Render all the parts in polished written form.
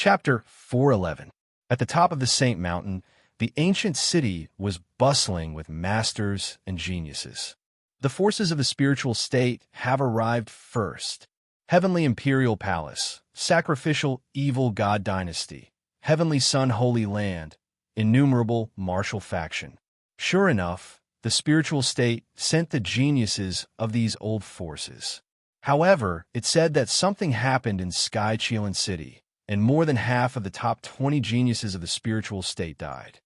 Chapter 411. At the top of the Saint Mountain, the ancient city was bustling with masters and geniuses. The forces of the spiritual state have arrived first. Heavenly Imperial Palace, Sacrificial Evil God Dynasty, Heavenly Sun Holy Land, Innumerable Martial Faction. Sure enough, the spiritual state sent the geniuses of these old forces. However, it said that something happened in Sky Chelan City, and more than half of the top 20 geniuses of the spiritual state died.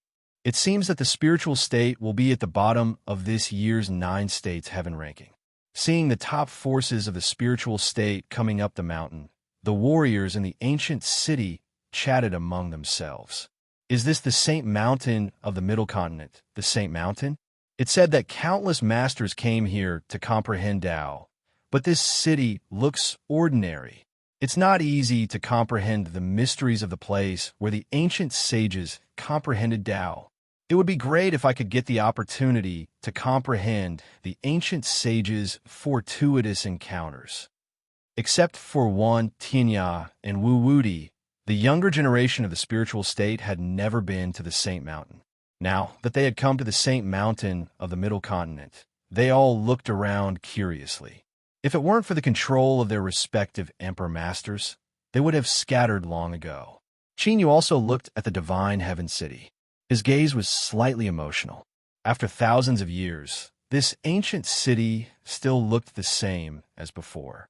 It seems that the spiritual state will be at the bottom of this year's 9 states heaven ranking. Seeing the top forces of the spiritual state coming up the mountain, the warriors in the ancient city chatted among themselves. Is this the Saint Mountain of the Middle Continent, the Saint Mountain? It said that countless masters came here to comprehend Tao, but this city looks ordinary. It's not easy to comprehend the mysteries of the place where the ancient sages comprehended Tao. It would be great if I could get the opportunity to comprehend the ancient sages' fortuitous encounters. Except for Wan Tianya and Wu Wudi, the younger generation of the spiritual state had never been to the Saint Mountain. Now that they had come to the Saint Mountain of the Middle Continent, they all looked around curiously. If it weren't for the control of their respective emperor masters, they would have scattered long ago. Qin Yu also looked at the divine heaven city. His gaze was slightly emotional. After thousands of years, this ancient city still looked the same as before.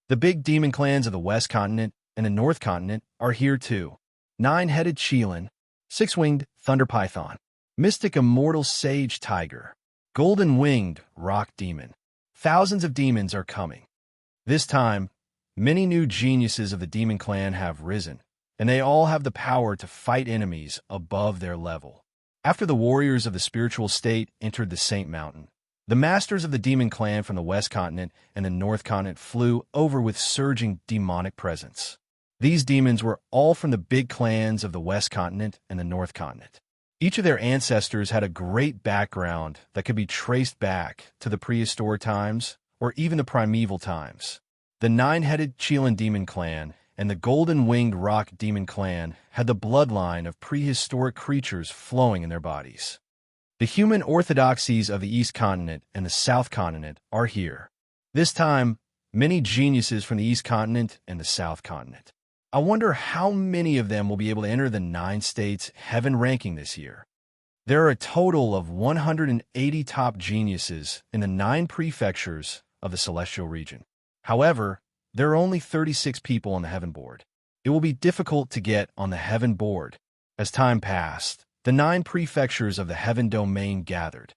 The big demon clans of the West Continent and the North Continent are here too. 9-headed Chelan, 6-winged thunder python, mystic immortal sage tiger, golden-winged rock demon. Thousands of demons are coming. This time, many new geniuses of the demon clan have risen, and they all have the power to fight enemies above their level. After the warriors of the spiritual state entered the Saint Mountain, the masters of the demon clan from the West Continent and the North Continent flew over with surging demonic presence. These demons were all from the big clans of the West Continent and the North Continent. Each of their ancestors had a great background that could be traced back to the prehistoric times or even the primeval times. The 9-headed Chelan demon clan and the golden-winged rock demon clan had the bloodline of prehistoric creatures flowing in their bodies. The human orthodoxies of the East Continent and the South Continent are here. This time, many geniuses from the East Continent and the South Continent. I wonder how many of them will be able to enter the 9 states heaven ranking this year. There are a total of 180 top geniuses in the 9 prefectures of the celestial region. However, there are only 36 people on the heaven board. It will be difficult to get on the heaven board. As time passed, the 9 prefectures of the heaven domain gathered.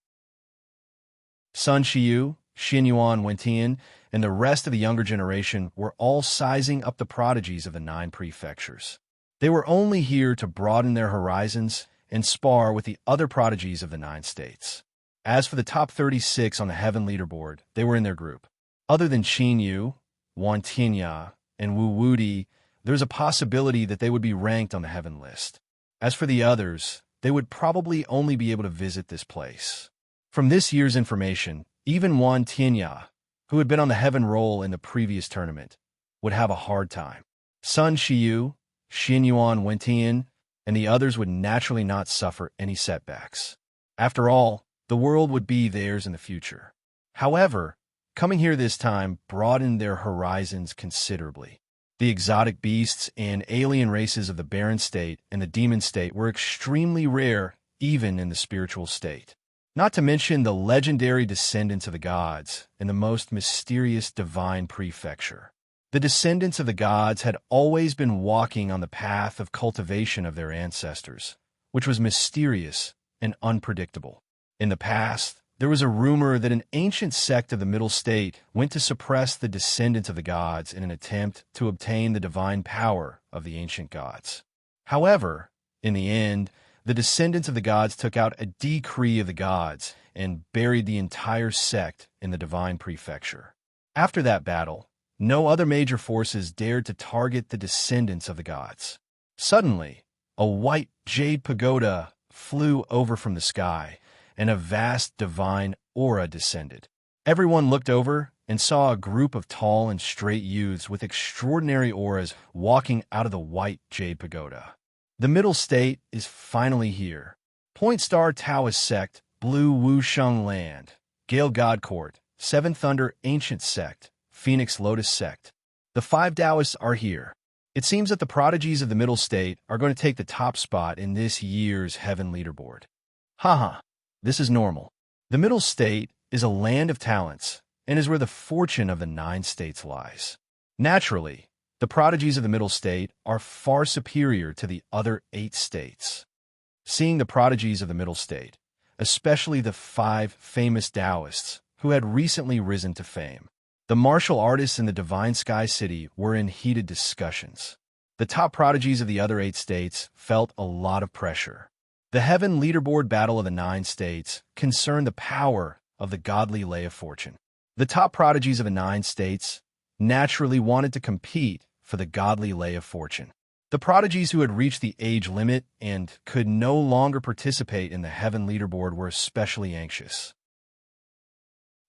Sun Shiyu, Xinyuan Wentian, and the rest of the younger generation were all sizing up the prodigies of the 9 prefectures. They were only here to broaden their horizons and spar with the other prodigies of the 9 states. As for the top 36 on the heaven leaderboard, they were in their group. Other than Qin Yu, Wan Tianya, and Wu Wudi, there's a possibility that they would be ranked on the heaven list. As for the others, they would probably only be able to visit this place. From this year's information, even Wan Tianya, who had been on the heaven roll in the previous tournament, would have a hard time. Sun Shiyu, Xinyuan Wentian, and the others would naturally not suffer any setbacks. After all, the world would be theirs in the future. However, coming here this time broadened their horizons considerably. The exotic beasts and alien races of the barren state and the demon state were extremely rare even in the spiritual state. Not to mention the legendary descendants of the gods in the most mysterious divine prefecture. The descendants of the gods had always been walking on the path of cultivation of their ancestors, which was mysterious and unpredictable. In the past, there was a rumor that an ancient sect of the Middle State went to suppress the descendants of the gods in an attempt to obtain the divine power of the ancient gods. However, in the end, the descendants of the gods took out a decree of the gods and buried the entire sect in the divine prefecture. After that battle, no other major forces dared to target the descendants of the gods. Suddenly, a white jade pagoda flew over from the sky, and a vast divine aura descended. Everyone looked over and saw a group of tall and straight youths with extraordinary auras walking out of the white jade pagoda. The middle state is finally here. Point Star Taoist Sect, Blue Wusheng Land, Gale God Court, Seven Thunder Ancient Sect, Phoenix Lotus Sect. The 5 Taoists are here. It seems that the prodigies of the middle state are going to take the top spot in this year's Heaven leaderboard. Haha, this is normal. The middle state is a land of talents and is where the fortune of the 9 states lies. Naturally, the prodigies of the middle state are far superior to the other 8 states. Seeing the prodigies of the middle state, especially the 5 famous Taoists who had recently risen to fame, the martial artists in the Divine Sky City were in heated discussions. The top prodigies of the other 8 states felt a lot of pressure. The Heaven leaderboard battle of the 9 states concerned the power of the godly lay of fortune. The top prodigies of the 9 states naturally wanted to compete for the godly lay of fortune. The prodigies who had reached the age limit and could no longer participate in the Heaven leaderboard were especially anxious.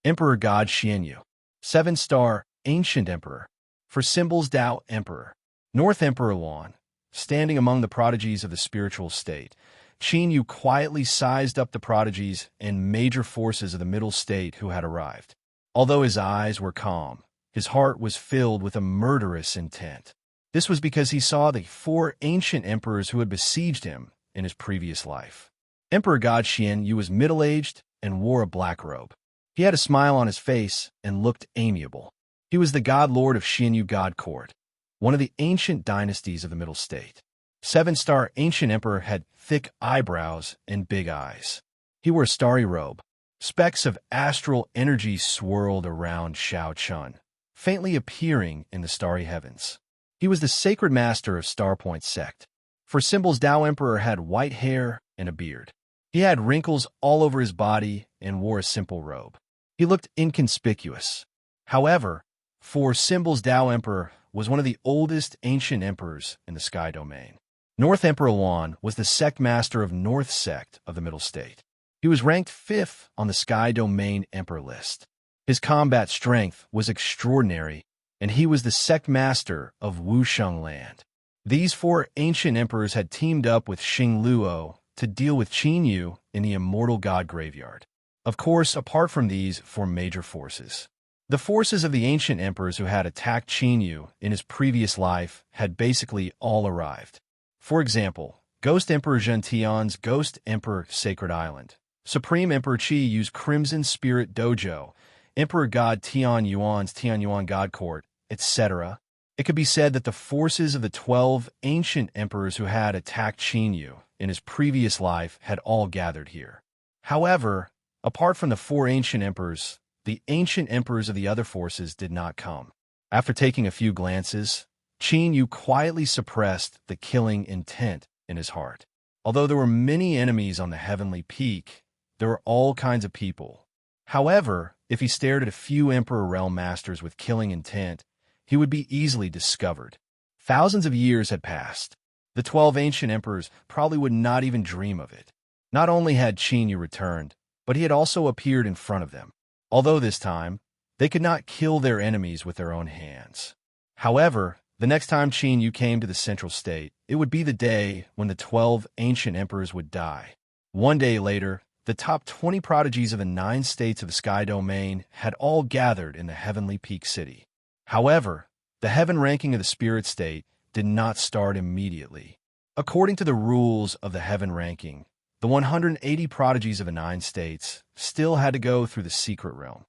Emperor God Xianyu, 7-star Ancient Emperor, for symbols Tao Emperor, North Emperor Luan, standing among the prodigies of the spiritual state. Qin Yu quietly sized up the prodigies and major forces of the middle state who had arrived. Although his eyes were calm, his heart was filled with a murderous intent. This was because he saw the 4 ancient emperors who had besieged him in his previous life. Emperor God Xian Yu was middle-aged and wore a black robe. He had a smile on his face and looked amiable. He was the god lord of Xianyu God Court, one of the ancient dynasties of the middle state. 7-star Ancient Emperor had thick eyebrows and big eyes. He wore a starry robe. Specks of astral energy swirled around Shao Chun, faintly appearing in the starry heavens. He was the sacred master of Starpoint Sect. For symbols, Tao Emperor had white hair and a beard. He had wrinkles all over his body and wore a simple robe. He looked inconspicuous. However, for symbols, Tao Emperor was one of the oldest ancient emperors in the Sky Domain. North Emperor Luan was the sect master of North Sect of the Middle State. He was ranked 5th on the Sky Domain Emperor list. His combat strength was extraordinary, and he was the sect master of Wusheng Land. These 4 ancient emperors had teamed up with Xing Luo to deal with Qin Yu in the Immortal God Graveyard. Of course, apart from these 4 major forces, the forces of the ancient emperors who had attacked Qin Yu in his previous life had basically all arrived. For example, Ghost Emperor Zhentian's Ghost Emperor Sacred Island, Supreme Emperor Qi Yu's Crimson Spirit Dojo, Emperor God Tian Yuan's Tianyuan God Court, etc. It could be said that the forces of the 12 ancient emperors who had attacked Qin Yu in his previous life had all gathered here. However, apart from the 4 ancient emperors, the ancient emperors of the other forces did not come. After taking a few glances, Qin Yu quietly suppressed the killing intent in his heart. Although there were many enemies on the heavenly peak, there were all kinds of people. However, if he stared at a few Emperor Realm Masters with killing intent, he would be easily discovered. Thousands of years had passed. The 12 ancient emperors probably would not even dream of it. Not only had Qin Yu returned, but he had also appeared in front of them. Although this time, they could not kill their enemies with their own hands. However, the next time Qin Yu came to the Central State, it would be the day when the 12 ancient emperors would die. One day later, the top 20 prodigies of the 9 states of the Sky Domain had all gathered in the Heavenly Peak City. However, the Heaven ranking of the Spirit State did not start immediately. According to the rules of the Heaven ranking, the 180 prodigies of the 9 states still had to go through the Secret Realm.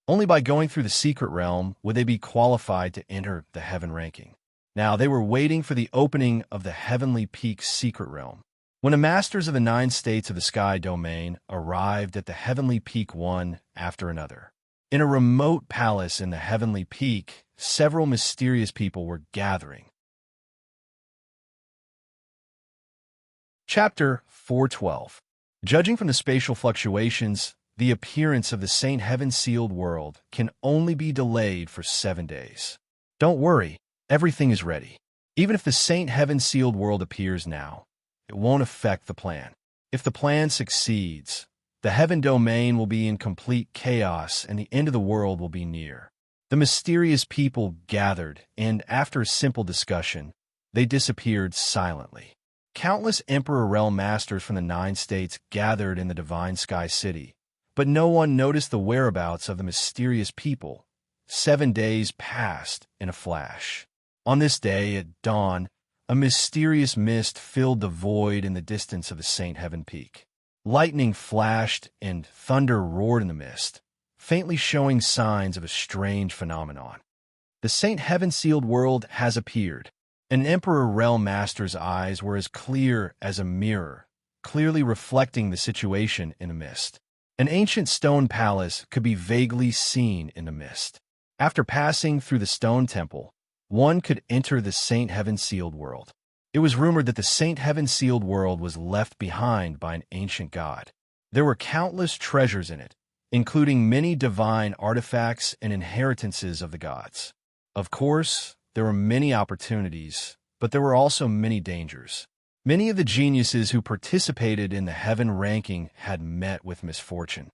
Only by going through the Secret Realm would they be qualified to enter the Heaven ranking. Now, they were waiting for the opening of the Heavenly Peak Secret Realm. When the masters of the 9 states of the Sky Domain arrived at the Heavenly Peak one after another. In a remote palace in the Heavenly Peak, several mysterious people were gathering. Chapter 412. Judging from the spatial fluctuations, the appearance of the Saint Heaven-sealed world can only be delayed for 7 days. Don't worry, everything is ready. Even if the Saint Heaven-sealed world appears now, it won't affect the plan. If the plan succeeds, The heaven domain will be in complete chaos, and the end of the world will be near. The mysterious people gathered, and after a simple discussion, they disappeared silently. Countless Emperor realm masters from the 9 states gathered in the divine sky city, but no one noticed the whereabouts of the mysterious people. 7 days passed in a flash. On this day, at dawn, a mysterious mist filled the void in the distance of the Saint Heaven Peak. Lightning flashed and thunder roared in the mist, faintly showing signs of a strange phenomenon. The Saint Heaven-sealed world has appeared. An Emperor realm master's eyes were as clear as a mirror, clearly reflecting the situation in the mist. An ancient stone palace could be vaguely seen in the mist. After passing through the stone temple, one could enter the Saint Heaven-sealed world. It was rumored that the Saint Heaven-sealed world was left behind by an ancient god. There were countless treasures in it, including many divine artifacts and inheritances of the gods. Of course, there were many opportunities, but there were also many dangers. Many of the geniuses who participated in the heaven ranking had met with misfortune.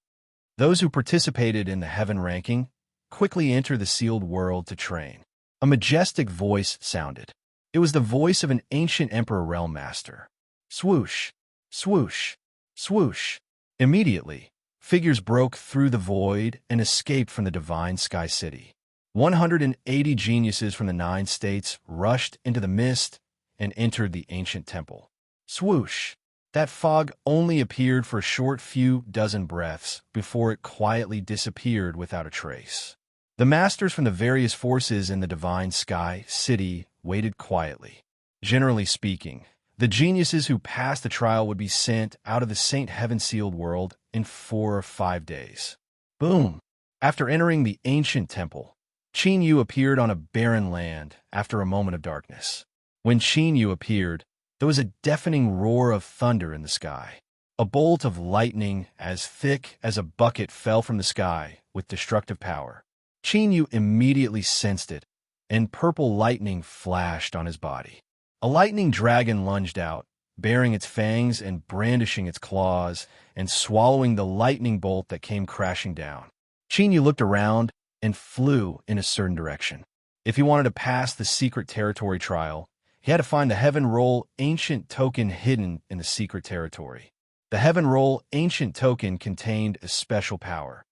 Those who participated in the heaven ranking quickly entered the sealed world to train. A majestic voice sounded. It was the voice of an ancient Emperor realm master. Swoosh, swoosh, swoosh. Immediately, figures broke through the void and escaped from the divine sky city. 180 geniuses from the 9 states rushed into the mist and entered the ancient temple. Swoosh! That fog only appeared for a short few dozen breaths before it quietly disappeared without a trace. The masters from the various forces in the divine sky city waited quietly. Generally speaking, the geniuses who passed the trial would be sent out of the Saint Heaven-sealed world in 4 or 5 days. Boom! After entering the ancient temple, Qin Yu appeared on a barren land after a moment of darkness. When Qin Yu appeared, there was a deafening roar of thunder in the sky. A bolt of lightning as thick as a bucket fell from the sky with destructive power. Qin Yu immediately sensed it, and purple lightning flashed on his body. A lightning dragon lunged out, baring its fangs and brandishing its claws, and swallowing the lightning bolt that came crashing down. Qin Yu looked around and flew in a certain direction. If he wanted to pass the secret territory trial, he had to find the Heaven Roll Ancient Token hidden in the secret territory. The Heaven Roll Ancient Token contained a special power.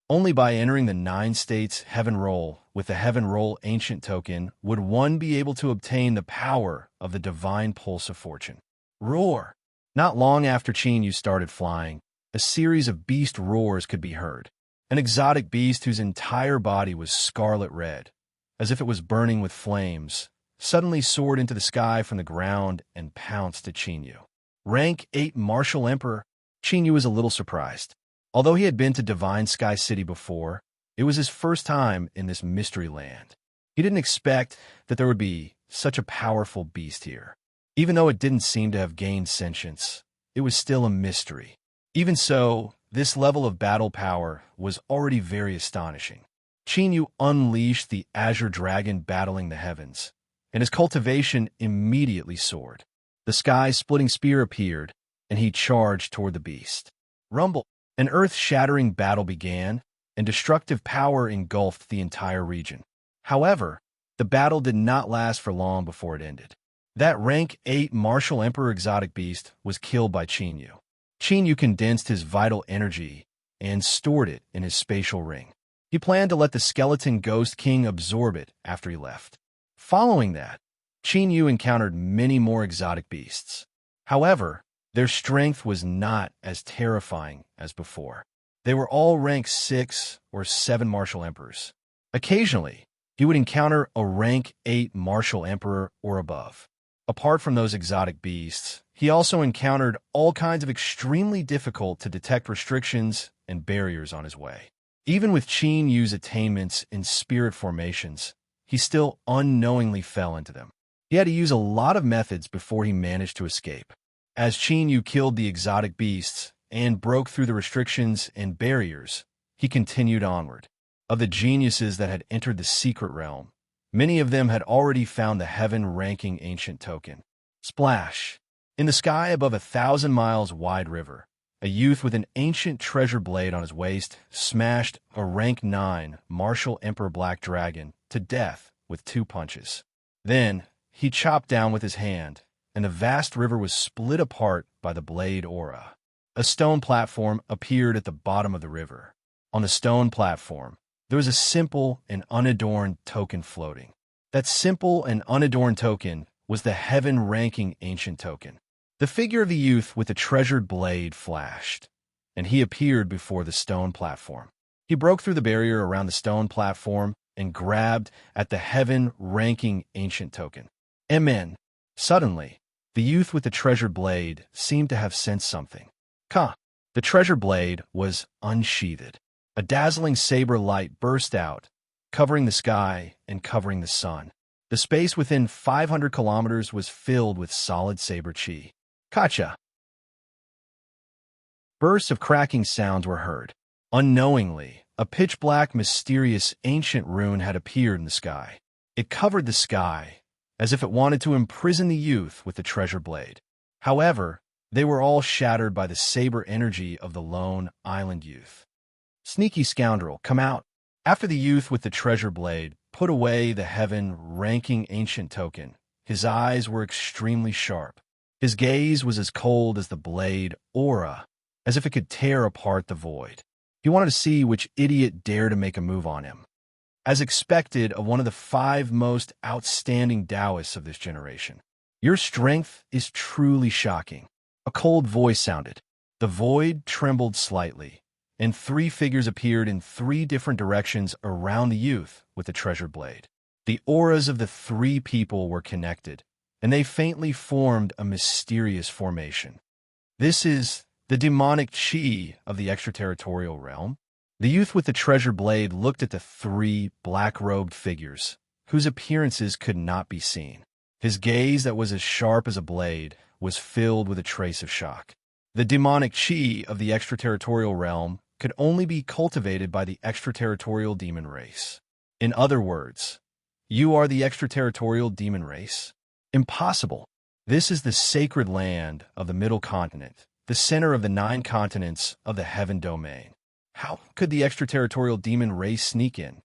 Only by entering the 9 states Heaven Roll with the Heaven Roll Ancient Token would one be able to obtain the power of the Divine Pulse of Fortune. Roar! Not long after Qin Yu started flying, a series of beast roars could be heard. An exotic beast whose entire body was scarlet red, as if it was burning with flames, suddenly soared into the sky from the ground and pounced at Qin Yu. Rank 8 Martial Emperor. Qin Yu was a little surprised. Although he had been to Divine Sky City before, it was his first time in this mystery land. He didn't expect that there would be such a powerful beast here. Even though it didn't seem to have gained sentience, it was still a mystery. Even so, this level of battle power was already very astonishing. Qin Yu unleashed the Azure Dragon battling the heavens, and his cultivation immediately soared. The sky-splitting spear appeared, and he charged toward the beast. Rumble! An earth-shattering battle began, and destructive power engulfed the entire region. However, the battle did not last for long before it ended. That rank 8 Martial Emperor exotic beast was killed by Qin Yu. Qin Yu condensed his vital energy and stored it in his spatial ring. He planned to let the skeleton Ghost King absorb it after he left. Following that, Qin Yu encountered many more exotic beasts. However, their strength was not as terrifying as before. They were all rank 6 or 7 Martial Emperors. Occasionally, he would encounter a rank 8 Martial Emperor or above. Apart from those exotic beasts, he also encountered all kinds of extremely difficult to detect restrictions and barriers on his way. Even with Qin Yu's attainments in spirit formations, he still unknowingly fell into them. He had to use a lot of methods before he managed to escape. As Qin Yu killed the exotic beasts and broke through the restrictions and barriers, he continued onward. Of the geniuses that had entered the secret realm, many of them had already found the heaven-ranking ancient token. Splash! In the sky above a 1,000 miles wide river, a youth with an ancient treasure blade on his waist, smashed a rank 9 martial emperor black dragon to death with 2 punches. Then, he chopped down with his hand, and the vast river was split apart by the blade aura. A stone platform appeared at the bottom of the river. On the stone platform, there was a simple and unadorned token floating. That simple and unadorned token was the heaven-ranking ancient token. The figure of the youth with the treasured blade flashed, and he appeared before the stone platform. He broke through the barrier around the stone platform and grabbed at the heaven-ranking ancient token. Amen. Suddenly, the youth with the treasured blade seemed to have sensed something. The treasure blade was unsheathed. A dazzling saber light burst out, covering the sky and covering the sun. The space within 500 kilometers was filled with solid saber chi. Kacha! Bursts of cracking sounds were heard. Unknowingly, a pitch-black, mysterious, ancient rune had appeared in the sky. It covered the sky, as if it wanted to imprison the youth with the treasure blade. However, they were all shattered by the saber energy of the lone island youth. Sneaky scoundrel, come out! After the youth with the treasure blade put away the heaven-ranking ancient token, his eyes were extremely sharp. His gaze was as cold as the blade aura, as if it could tear apart the void. He wanted to see which idiot dared to make a move on him. As expected of one of the 5 most outstanding Taoists of this generation, your strength is truly shocking. A cold voice sounded. The void trembled slightly, and 3 figures appeared in 3 different directions around the youth with the treasure blade. The auras of the 3 people were connected, and they faintly formed a mysterious formation. This is the demonic chi of the extraterritorial realm. The youth with the treasure blade looked at the 3 black-robed figures, whose appearances could not be seen. His gaze, that was as sharp as a blade, was filled with a trace of shock. The demonic chi of the extraterritorial realm could only be cultivated by the extraterritorial demon race. In other words, you are the extraterritorial demon race? Impossible. This is the sacred land of the Middle Continent, the center of the 9 continents of the Heaven Domain. How could the extraterritorial demon race sneak in?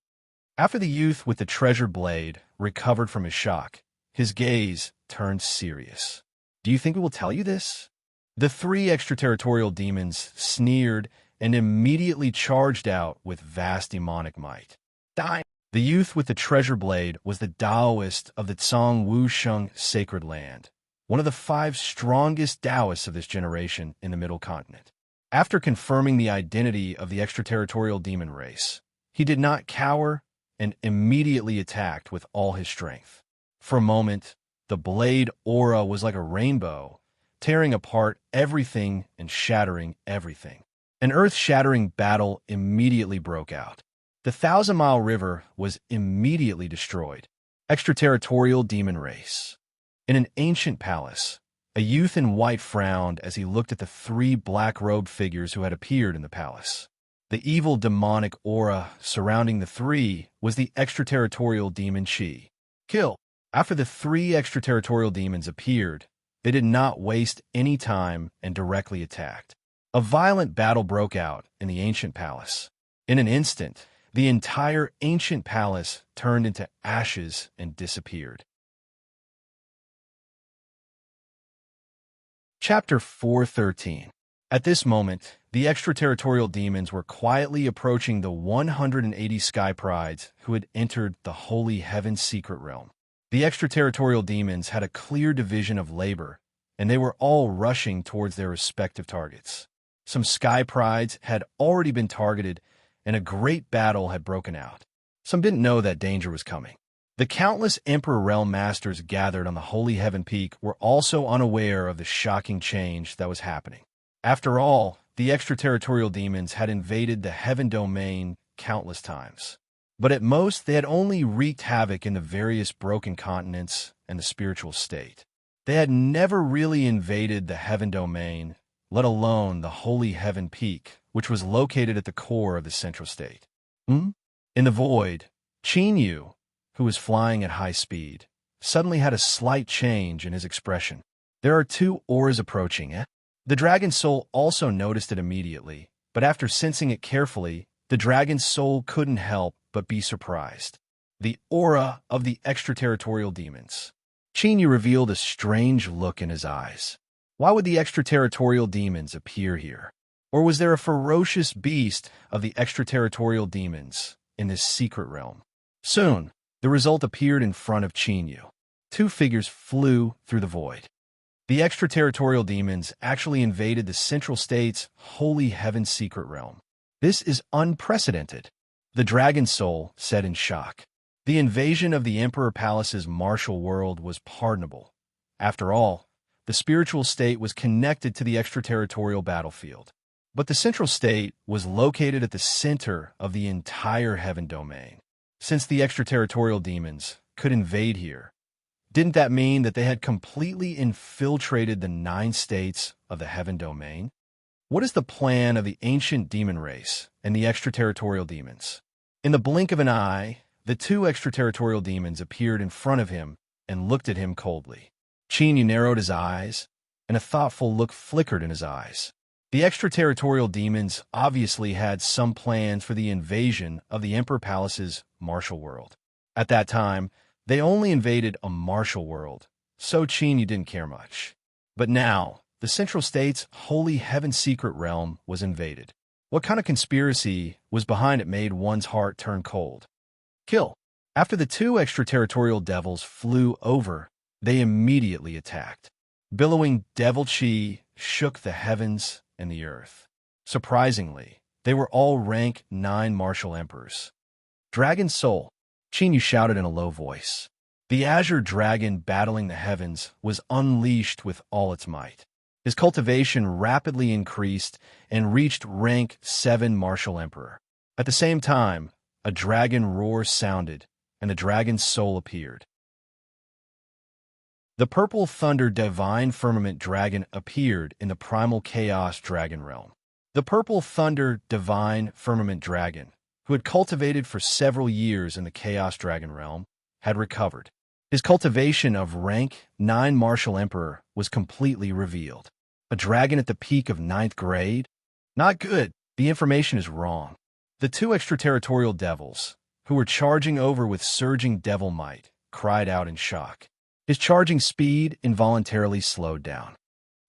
After the youth with the treasure blade recovered from his shock, his gaze turned serious. Do you think we will tell you this? The 3 extraterritorial demons sneered and immediately charged out with vast demonic might. Die! The youth with the treasure blade was the Taoist of the Tsang Wusheng sacred land, one of the 5 strongest Taoists of this generation in the Middle Continent. After confirming the identity of the extraterritorial demon race, he did not cower and immediately attacked with all his strength. For a moment, the blade aura was like a rainbow, tearing apart everything and shattering everything. An earth-shattering battle immediately broke out. The 1,000-mile river was immediately destroyed. Extraterritorial demon race. In an ancient palace, a youth in white frowned as he looked at the 3 black-robed figures who had appeared in the palace. The evil demonic aura surrounding the 3 was the extraterritorial demon chi. Kill! After the 3 extraterritorial demons appeared, they did not waste any time and directly attacked. A violent battle broke out in the ancient palace. In an instant, the entire ancient palace turned into ashes and disappeared. Chapter 413. At this moment, the extraterritorial demons were quietly approaching the 180 sky prides who had entered the holy heaven's secret realm. The extraterritorial demons had a clear division of labor, and they were all rushing towards their respective targets. Some sky prides had already been targeted, and a great battle had broken out. Some didn't know that danger was coming. The countless Emperor Realm Masters gathered on the Holy Heaven Peak were also unaware of the shocking change that was happening. After all, the extraterritorial demons had invaded the Heaven Domain countless times. But at most, they had only wreaked havoc in the various broken continents and the spiritual state. They had never really invaded the Heaven Domain, let alone the Holy Heaven Peak, which was located at the core of the central state. In the void, Qin Yu, who was flying at high speed, suddenly had a slight change in his expression. There are 2 auras approaching, eh? The dragon's soul also noticed it immediately, but after sensing it carefully, the dragon's soul couldn't help but be surprised. The aura of the extraterritorial demons. Chinyu revealed a strange look in his eyes. Why would the extraterritorial demons appear here? Or was there a ferocious beast of the extraterritorial demons in this secret realm? Soon, the result appeared in front of Chinyu. Two figures flew through the void. The extraterritorial demons actually invaded the Central State's Holy Heaven secret realm. This is unprecedented, the Dragon Soul said in shock. The invasion of the Emperor Palace's martial world was pardonable. After all, the spiritual state was connected to the extraterritorial battlefield. But the Central State was located at the center of the entire Heaven domain. Since the extraterritorial demons could invade here, didn't that mean that they had completely infiltrated the 9 states of the Heaven domain? What is the plan of the ancient demon race and the extraterritorial demons? In the blink of an eye, the 2 extraterritorial demons appeared in front of him and looked at him coldly. Chinyu narrowed his eyes, and a thoughtful look flickered in his eyes. The extraterritorial demons obviously had some plans for the invasion of the Emperor Palace's martial world. At that time, they only invaded a martial world, so Chinyu didn't care much. But now, the Central State's Holy Heaven secret realm was invaded. What kind of conspiracy was behind it made one's heart turn cold? Kill. After the 2 extraterritorial devils flew over, they immediately attacked. Billowing devil chi shook the heavens and the earth. Surprisingly, they were all rank 9 martial emperors. Dragon Soul, Chinyu shouted in a low voice. The azure dragon battling the heavens was unleashed with all its might. His cultivation rapidly increased and reached rank 7 martial emperor. At the same time, a dragon roar sounded, and the dragon's soul appeared. The purple thunder divine firmament dragon appeared in the primal chaos dragon realm. The purple thunder divine firmament dragon, who had cultivated for several years in the chaos dragon realm, had recovered. His cultivation of rank 9 martial emperor was completely revealed. A dragon at the peak of 9th grade? Not good. The information is wrong. The 2 extraterritorial devils, who were charging over with surging devil might, cried out in shock. His charging speed involuntarily slowed down.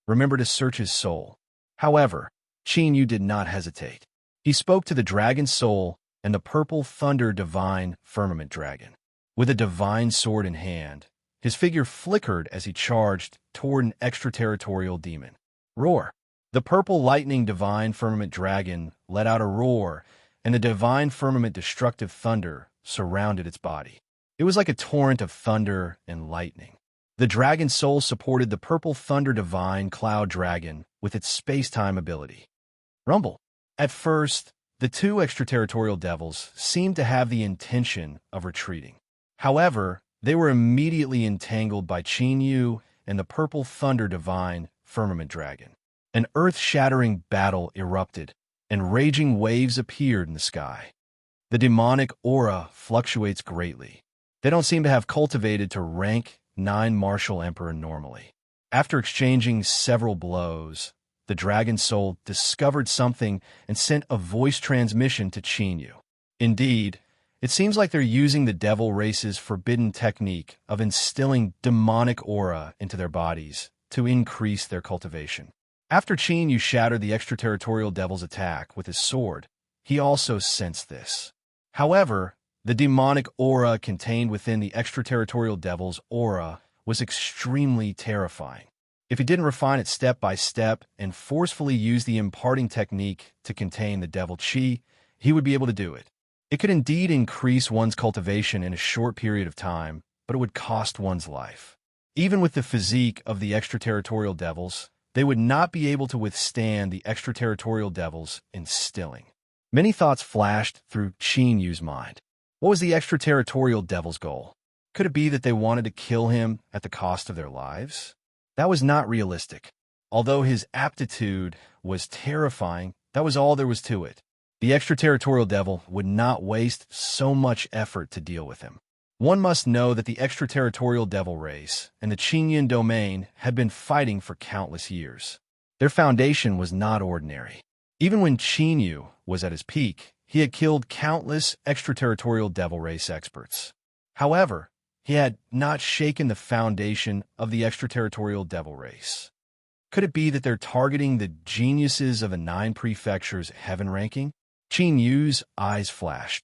Remember to search his soul. However, Chinyu did not hesitate. He spoke to the dragon soul and the purple thunder divine firmament dragon. With a divine sword in hand, his figure flickered as he charged toward an extraterritorial demon. Roar! The purple lightning divine firmament dragon let out a roar, and the divine firmament destructive thunder surrounded its body. It was like a torrent of thunder and lightning. The dragon soul supported the purple thunder divine cloud dragon with its space-time ability. Rumble. At first, the 2 extraterritorial devils seemed to have the intention of retreating. However, they were immediately entangled by Chinyu and the purple thunder divine firmament dragon. An earth-shattering battle erupted, and raging waves appeared in the sky. The demonic aura fluctuates greatly. They don't seem to have cultivated to rank 9 martial emperor normally. After exchanging several blows, the dragon soul discovered something and sent a voice transmission to Chinyu. Indeed, it seems like they're using the devil race's forbidden technique of instilling demonic aura into their bodies to increase their cultivation. After Chinyu shattered the extraterritorial devil's attack with his sword, he also sensed this. However, the demonic aura contained within the extraterritorial devil's aura was extremely terrifying. If he didn't refine it step by step and forcefully use the imparting technique to contain the devil chi, he would be able to do it. It could indeed increase one's cultivation in a short period of time, but it would cost one's life. Even with the physique of the extraterritorial devils, they would not be able to withstand the extraterritorial devils instilling. Many thoughts flashed through Chinyu's mind. What was the extraterritorial devil's goal? Could it be that they wanted to kill him at the cost of their lives? That was not realistic. Although his aptitude was terrifying, that was all there was to it. The extraterritorial devil would not waste so much effort to deal with him. One must know that the extraterritorial devil race and the Qinyan domain had been fighting for countless years. Their foundation was not ordinary. Even when Qin Yu was at his peak, he had killed countless extraterritorial devil race experts. However, he had not shaken the foundation of the extraterritorial devil race. Could it be that they're targeting the geniuses of the 9 prefectures' heaven ranking? Qin Yu's eyes flashed.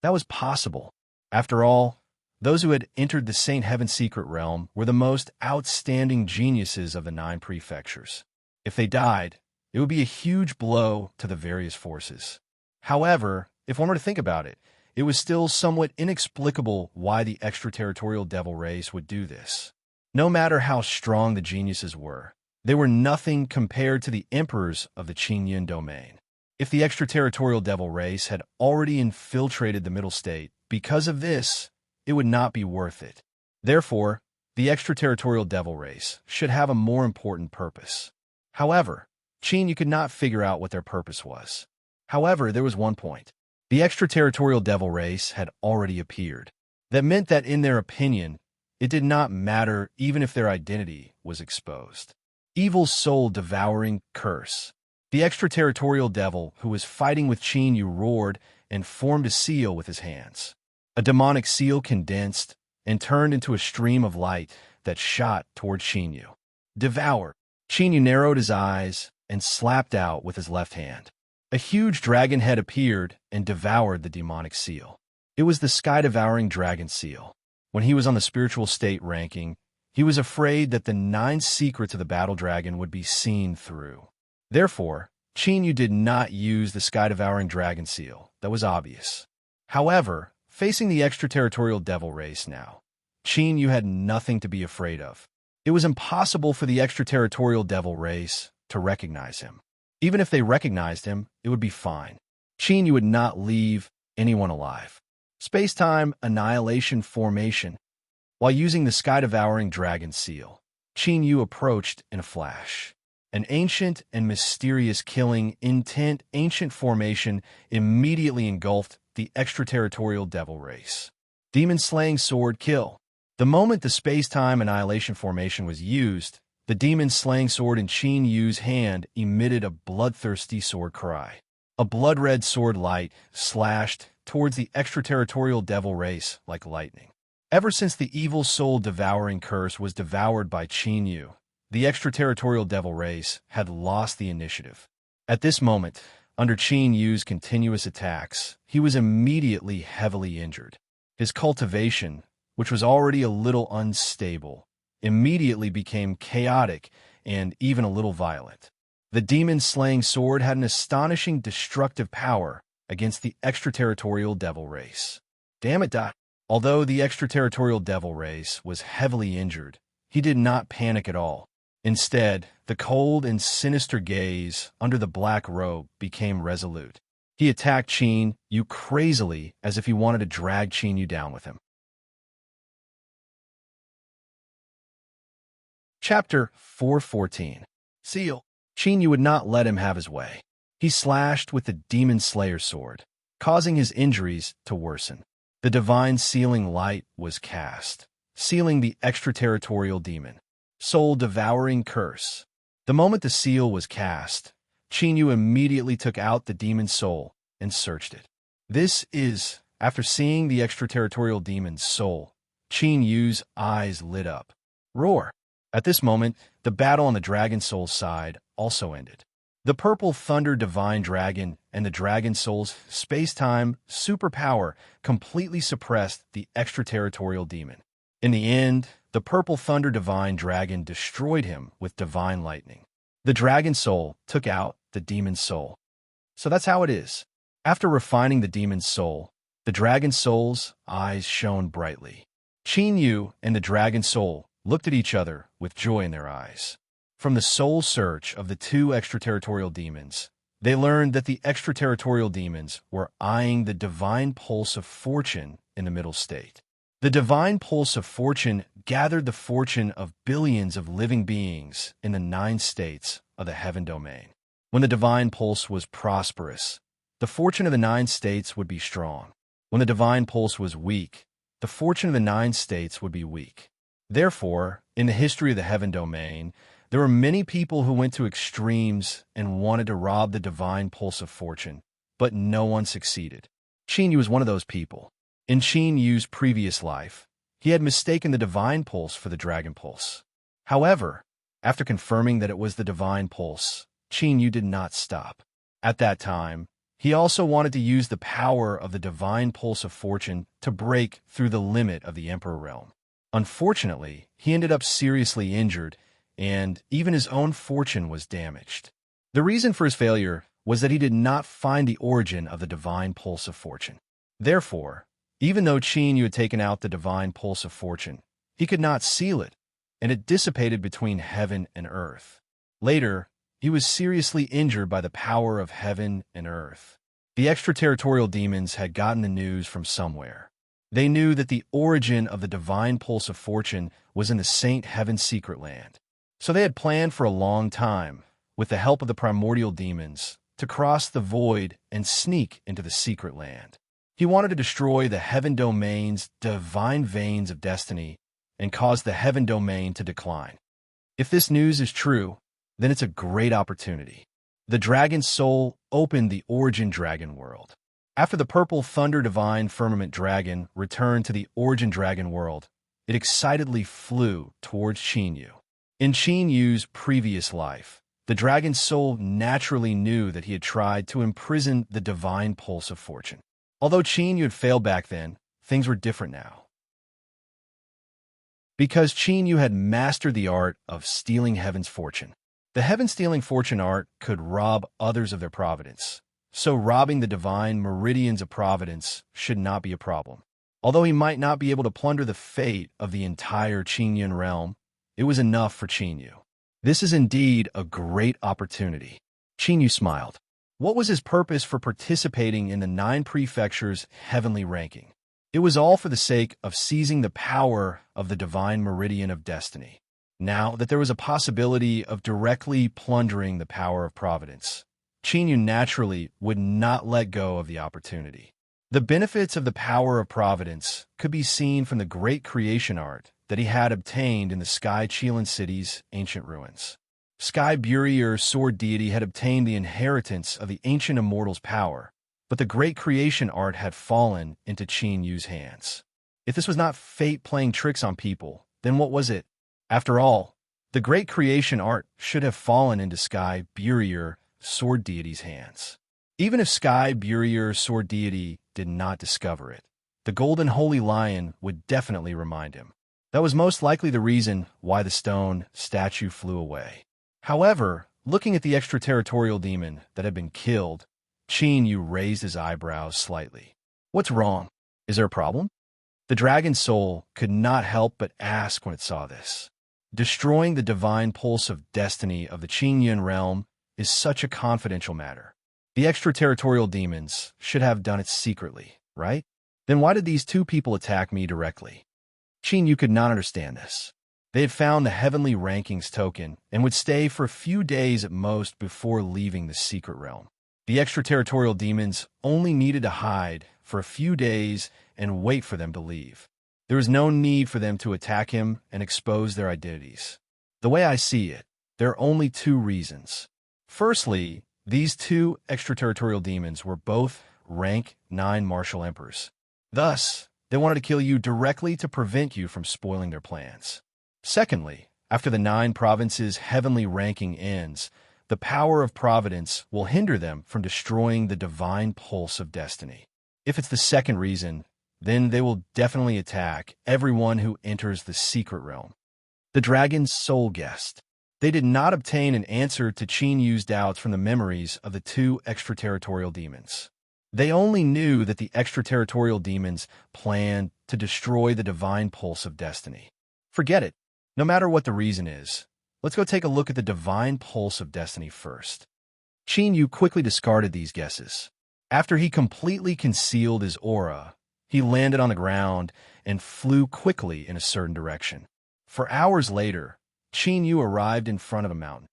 That was possible. After all, those who had entered the Saint Heaven secret realm were the most outstanding geniuses of the 9 prefectures. If they died, it would be a huge blow to the various forces. However, if one were to think about it, it was still somewhat inexplicable why the extraterritorial devil race would do this. No matter how strong the geniuses were, they were nothing compared to the emperors of the Qingyun domain. If the extraterritorial devil race had already infiltrated the middle state, because of this, it would not be worth it. Therefore, the extraterritorial devil race should have a more important purpose. However, Qin Yu could not figure out what their purpose was. However, there was one point. The extraterritorial devil race had already appeared. That meant that in their opinion, it did not matter even if their identity was exposed. Evil soul-devouring curse. The extraterritorial devil who was fighting with Qin Yu roared and formed a seal with his hands. A demonic seal condensed and turned into a stream of light that shot toward Qin Yu. Devour. Qin Yu narrowed his eyes and slapped out with his left hand. A huge dragon head appeared and devoured the demonic seal. It was the sky-devouring dragon seal. When he was on the spiritual state ranking, he was afraid that the 9 secrets of the battle dragon would be seen through. Therefore, Qin Yu did not use the sky-devouring dragon seal. That was obvious. However, facing the extraterritorial devil race now, Qin Yu had nothing to be afraid of. It was impossible for the extraterritorial devil race to recognize him. Even if they recognized him, it would be fine. Qin Yu would not leave anyone alive. Space-time annihilation formation. While using the sky-devouring dragon seal, Qin Yu approached in a flash. An ancient and mysterious killing intent ancient formation immediately engulfed the extraterritorial devil race. Demon-slaying sword kill. The moment the space-time annihilation formation was used, the demon-slaying sword in Qin Yu's hand emitted a bloodthirsty sword cry. A blood-red sword light slashed towards the extraterritorial devil race like lightning. Ever since the evil soul-devouring curse was devoured by Qin Yu, the extraterritorial devil race had lost the initiative. At this moment, under Qin Yu's continuous attacks, he was immediately heavily injured. His cultivation, which was already a little unstable, immediately became chaotic and even a little violent. The demon-slaying sword had an astonishing destructive power against the extraterritorial devil race. Damn it, Although the extraterritorial devil race was heavily injured, he did not panic at all. Instead, the cold and sinister gaze under the black robe became resolute. He attacked Qin Yu crazily as if he wanted to drag Qin Yu down with him. Chapter 414. Seal. Qin Yu would not let him have his way. He slashed with the Demon Slayer sword, causing his injuries to worsen. The divine sealing light was cast, sealing the extraterritorial demon. Soul-devouring curse. The moment the seal was cast, Qin Yu immediately took out the demon's soul and searched it. This is, after seeing the extraterritorial demon's soul, Qin Yu's eyes lit up. Roar. At this moment, the battle on the Dragon Soul's side also ended. The Purple Thunder Divine Dragon and the Dragon Soul's space-time superpower completely suppressed the extraterritorial demon. In the end, the Purple Thunder Divine Dragon destroyed him with divine lightning. The Dragon Soul took out the demon's soul. So that's how it is. After refining the demon's soul, the Dragon Soul's eyes shone brightly. Qin Yu and the Dragon Soul looked at each other with joy in their eyes. From the soul search of the 2 extraterritorial demons, they learned that the extraterritorial demons were eyeing the divine pulse of fortune in the middle state. The divine pulse of fortune gathered the fortune of billions of living beings in the 9 states of the heaven domain. When the divine pulse was prosperous, the fortune of the 9 states would be strong. When the divine pulse was weak, the fortune of the 9 states would be weak. Therefore, in the history of the heaven domain, There were many people who went to extremes and wanted to rob the divine pulse of fortune, but no one succeeded. Qin Yu was one of those people. In Qin Yu's previous life, he had mistaken the divine pulse for the dragon pulse. However, after confirming that it was the divine pulse, Qin Yu did not stop. At that time, he also wanted to use the power of the divine pulse of fortune to break through the limit of the Emperor realm. Unfortunately, he ended up seriously injured, and even his own fortune was damaged. The reason for his failure was that he did not find the origin of the divine pulse of fortune. Therefore, even though Qin Yu had taken out the divine pulse of fortune, he could not seal it, and it dissipated between heaven and earth. Later, he was seriously injured by the power of heaven and earth. The extraterritorial demons had gotten the news from somewhere. They knew that the origin of the divine pulse of fortune was in the Saint Heaven's secret land. So they had planned for a long time, with the help of the primordial demons, to cross the void and sneak into the secret land. He wanted to destroy the heaven domain's divine veins of destiny and cause the heaven domain to decline. If this news is true, then it's a great opportunity. The dragon's soul opened the origin dragon world. After the purple thunder divine firmament dragon returned to the origin dragon world, it excitedly flew towards Qin Yu. In Qin Yu's previous life, the dragon's soul naturally knew that he had tried to imprison the divine pulse of fortune. Although Qin Yu had failed back then, things were different now. Because Qin Yu had mastered the art of stealing heaven's fortune. The heaven-stealing fortune art could rob others of their providence, so robbing the divine meridians of providence should not be a problem. Although he might not be able to plunder the fate of the entire Qingyun realm, it was enough for Qin Yu. This is indeed a great opportunity. Qin Yu smiled. What was his purpose for participating in the 9 prefectures' heavenly ranking? It was all for the sake of seizing the power of the divine meridian of destiny. Now that there was a possibility of directly plundering the power of providence, Qin Yu naturally would not let go of the opportunity. The benefits of the power of providence could be seen from the great creation art that he had obtained in the Sky Qilan city's ancient ruins. Sky Burier Sword Deity had obtained the inheritance of the ancient immortal's power, but the great creation art had fallen into Qin Yu's hands. If this was not fate playing tricks on people, then what was it? After all, the great creation art should have fallen into Sky Burier Sword Deity's hands. Even if Sky Burier Sword Deity did not discover it, the Golden Holy Lion would definitely remind him. That was most likely the reason why the stone statue flew away. However, looking at the extraterritorial demon that had been killed, Qin Yu raised his eyebrows slightly. What's wrong? Is there a problem? The dragon's soul could not help but ask when it saw this. Destroying the divine pulse of destiny of the Qingyun realm is such a confidential matter. The extraterritorial demons should have done it secretly, right? Then why did these 2 people attack me directly? Qin Yu could not understand this. They had found the heavenly rankings token and would stay for a few days at most before leaving the secret realm. The extraterritorial demons only needed to hide for a few days and wait for them to leave. There was no need for them to attack him and expose their identities. The way I see it, there are only 2 reasons. Firstly, these 2 extraterritorial demons were both rank 9 martial emperors. Thus, they wanted to kill you directly to prevent you from spoiling their plans. Secondly, after the 9 provinces' heavenly ranking ends, the power of providence will hinder them from destroying the divine pulse of destiny. If it's the second reason, then they will definitely attack everyone who enters the secret realm. The dragon's soul guessed. They did not obtain an answer to Qin Yu's doubts from the memories of the 2 extraterritorial demons. They only knew that the extraterritorial demons planned to destroy the divine pulse of destiny. Forget it. No matter what the reason is, let's go take a look at the divine pulse of destiny first. Qin Yu quickly discarded these guesses. After he completely concealed his aura, he landed on the ground and flew quickly in a certain direction. For hours later, Qin Yu arrived in front of a mountain.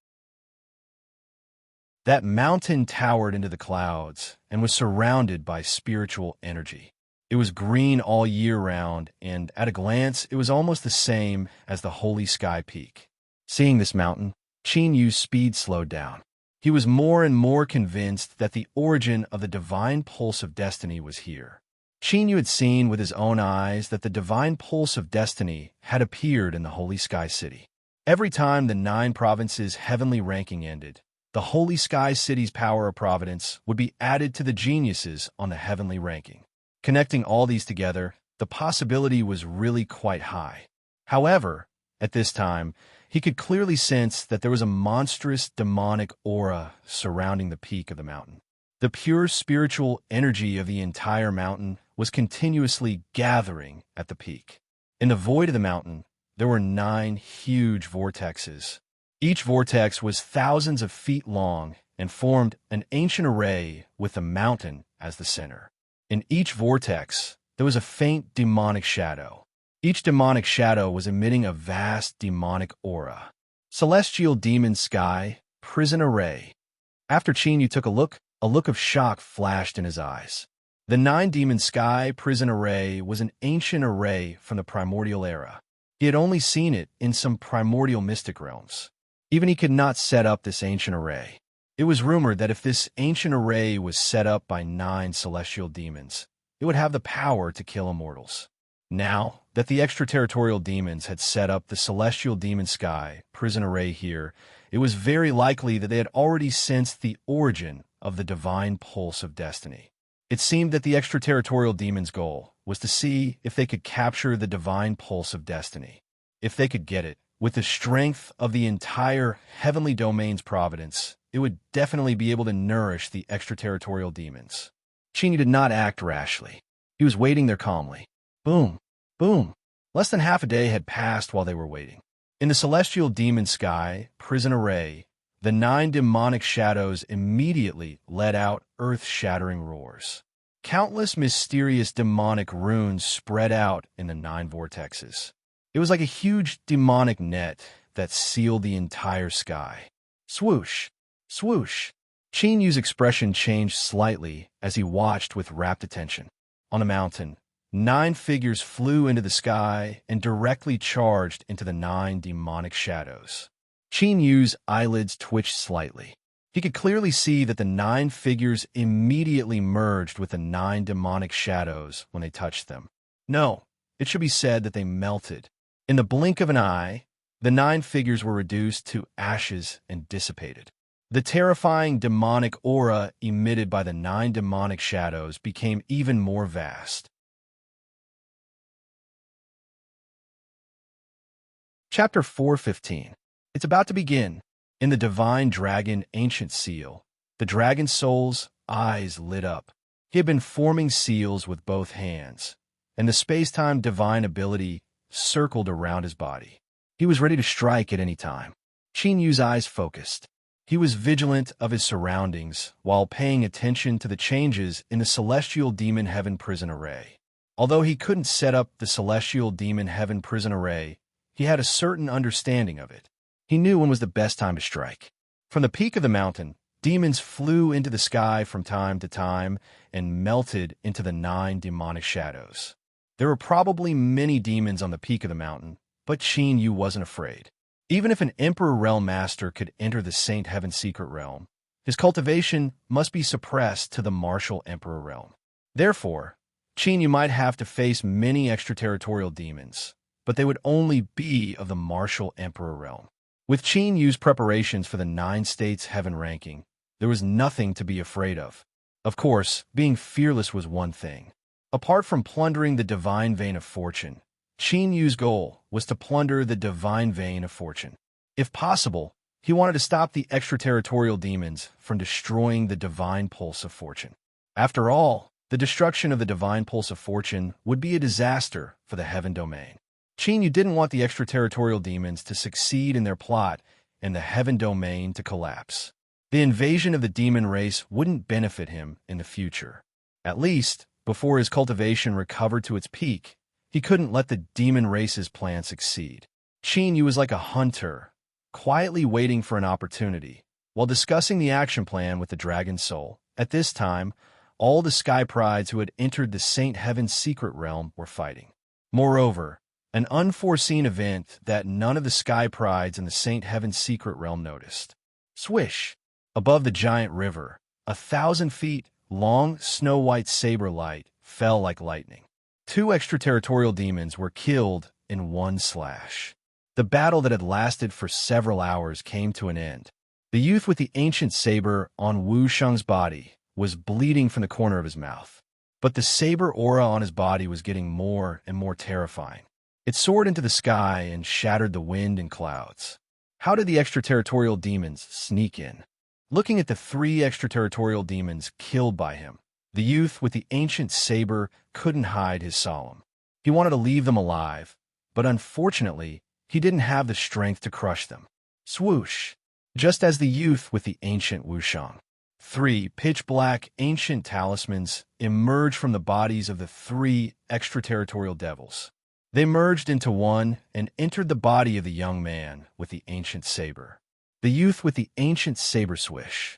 That mountain towered into the clouds and was surrounded by spiritual energy. It was green all year round, and at a glance, it was almost the same as the Holy Sky Peak. Seeing this mountain, Qin Yu's speed slowed down. He was more and more convinced that the origin of the divine pulse of destiny was here. Qin Yu had seen with his own eyes that the divine pulse of destiny had appeared in the Holy Sky City. Every time the 9 provinces' heavenly ranking ended, the Holy Sky City's power of providence would be added to the geniuses on the heavenly ranking. Connecting all these together, the possibility was really quite high. However, at this time, he could clearly sense that there was a monstrous demonic aura surrounding the peak of the mountain. The pure spiritual energy of the entire mountain was continuously gathering at the peak. In the void of the mountain, there were 9 huge vortexes. Each vortex was thousands of feet long and formed an ancient array with the mountain as the center. In each vortex, there was a faint demonic shadow. Each demonic shadow was emitting a vast demonic aura. Celestial Demon Sky, Prison Array. After Qin Yu took a look of shock flashed in his eyes. The 9 Demon Sky Prison Array was an ancient array from the primordial era. He had only seen it in some primordial mystic realms. Even he could not set up this ancient array. It was rumored that if this ancient array was set up by 9 celestial demons, it would have the power to kill immortals. Now that the extraterritorial demons had set up the Celestial Demon Sky Prison Array here, it was very likely that they had already sensed the origin of the divine pulse of destiny. It seemed that the extraterritorial demons' goal was to see if they could capture the divine pulse of destiny. If they could get it, with the strength of the entire heavenly domain's providence, it would definitely be able to nourish the extraterritorial demons. Qin Yu did not act rashly. He was waiting there calmly. Boom, boom. Less than half a day had passed while they were waiting. In the Celestial Demon Sky Prison Array, the 9 demonic shadows immediately let out earth-shattering roars. Countless mysterious demonic runes spread out in the 9 vortexes. It was like a huge demonic net that sealed the entire sky. Swoosh, swoosh. Qin Yu's expression changed slightly as he watched with rapt attention. On the mountain, 9 figures flew into the sky and directly charged into the 9 demonic shadows. Qin Yu's eyelids twitched slightly. He could clearly see that the 9 figures immediately merged with the 9 demonic shadows when they touched them. No, it should be said that they melted. In the blink of an eye, the 9 figures were reduced to ashes and dissipated. The terrifying demonic aura emitted by the 9 demonic shadows became even more vast. Chapter 4:15. It's about to begin. In the divine dragon ancient seal, the dragon soul's eyes lit up. He had been forming seals with both hands, and the space-time divine ability circled around his body. He was ready to strike at any time. Qin Yu's eyes focused. He was vigilant of his surroundings while paying attention to the changes in the Celestial Demon Heaven Prison Array. Although he couldn't set up the Celestial Demon Heaven Prison Array, he had a certain understanding of it. He knew when was the best time to strike. From the peak of the mountain, demons flew into the sky from time to time and melted into the 9 demonic shadows. There were probably many demons on the peak of the mountain, but Qin Yu wasn't afraid. Even if an Emperor Realm Master could enter the Saint Heaven Secret Realm, his cultivation must be suppressed to the Martial Emperor Realm. Therefore, Qin Yu might have to face many extraterritorial demons, but they would only be of the Martial Emperor Realm. With Qin Yu's preparations for the 9 states heaven ranking, there was nothing to be afraid of. Of course, being fearless was one thing. Apart from plundering the divine vein of fortune, Qin Yu's goal was to plunder the divine vein of fortune. If possible, he wanted to stop the extraterritorial demons from destroying the divine pulse of fortune. After all, the destruction of the divine pulse of fortune would be a disaster for the heaven domain. Qin Yu didn't want the extraterritorial demons to succeed in their plot and the heaven domain to collapse. The invasion of the demon race wouldn't benefit him in the future. At least, before his cultivation recovered to its peak, he couldn't let the demon race's plan succeed. Qin Yu was like a hunter, quietly waiting for an opportunity, while discussing the action plan with the Dragon Soul. At this time, all the Sky Prides who had entered the Saint Heaven's secret realm were fighting. Moreover, an unforeseen event that none of the sky prides in the Saint Heaven's secret realm noticed. Swish! Above the giant river, 1,000 feet long snow-white saber light fell like lightning. 2 extraterritorial demons were killed in one slash. The battle that had lasted for several hours came to an end. The youth with the ancient saber on Wu Sheng's body was bleeding from the corner of his mouth. But the saber aura on his body was getting more and more terrifying. It soared into the sky and shattered the wind and clouds. How did the extraterritorial demons sneak in? Looking at the 3 extraterritorial demons killed by him, the youth with the ancient saber couldn't hide his solemn. He wanted to leave them alive, but unfortunately, he didn't have the strength to crush them. Swoosh! Just as the youth with the ancient wushang. 3 pitch-black ancient talismans emerged from the bodies of the 3 extraterritorial devils. They merged into one and entered the body of the young man with the ancient saber. The youth with the ancient saber swish.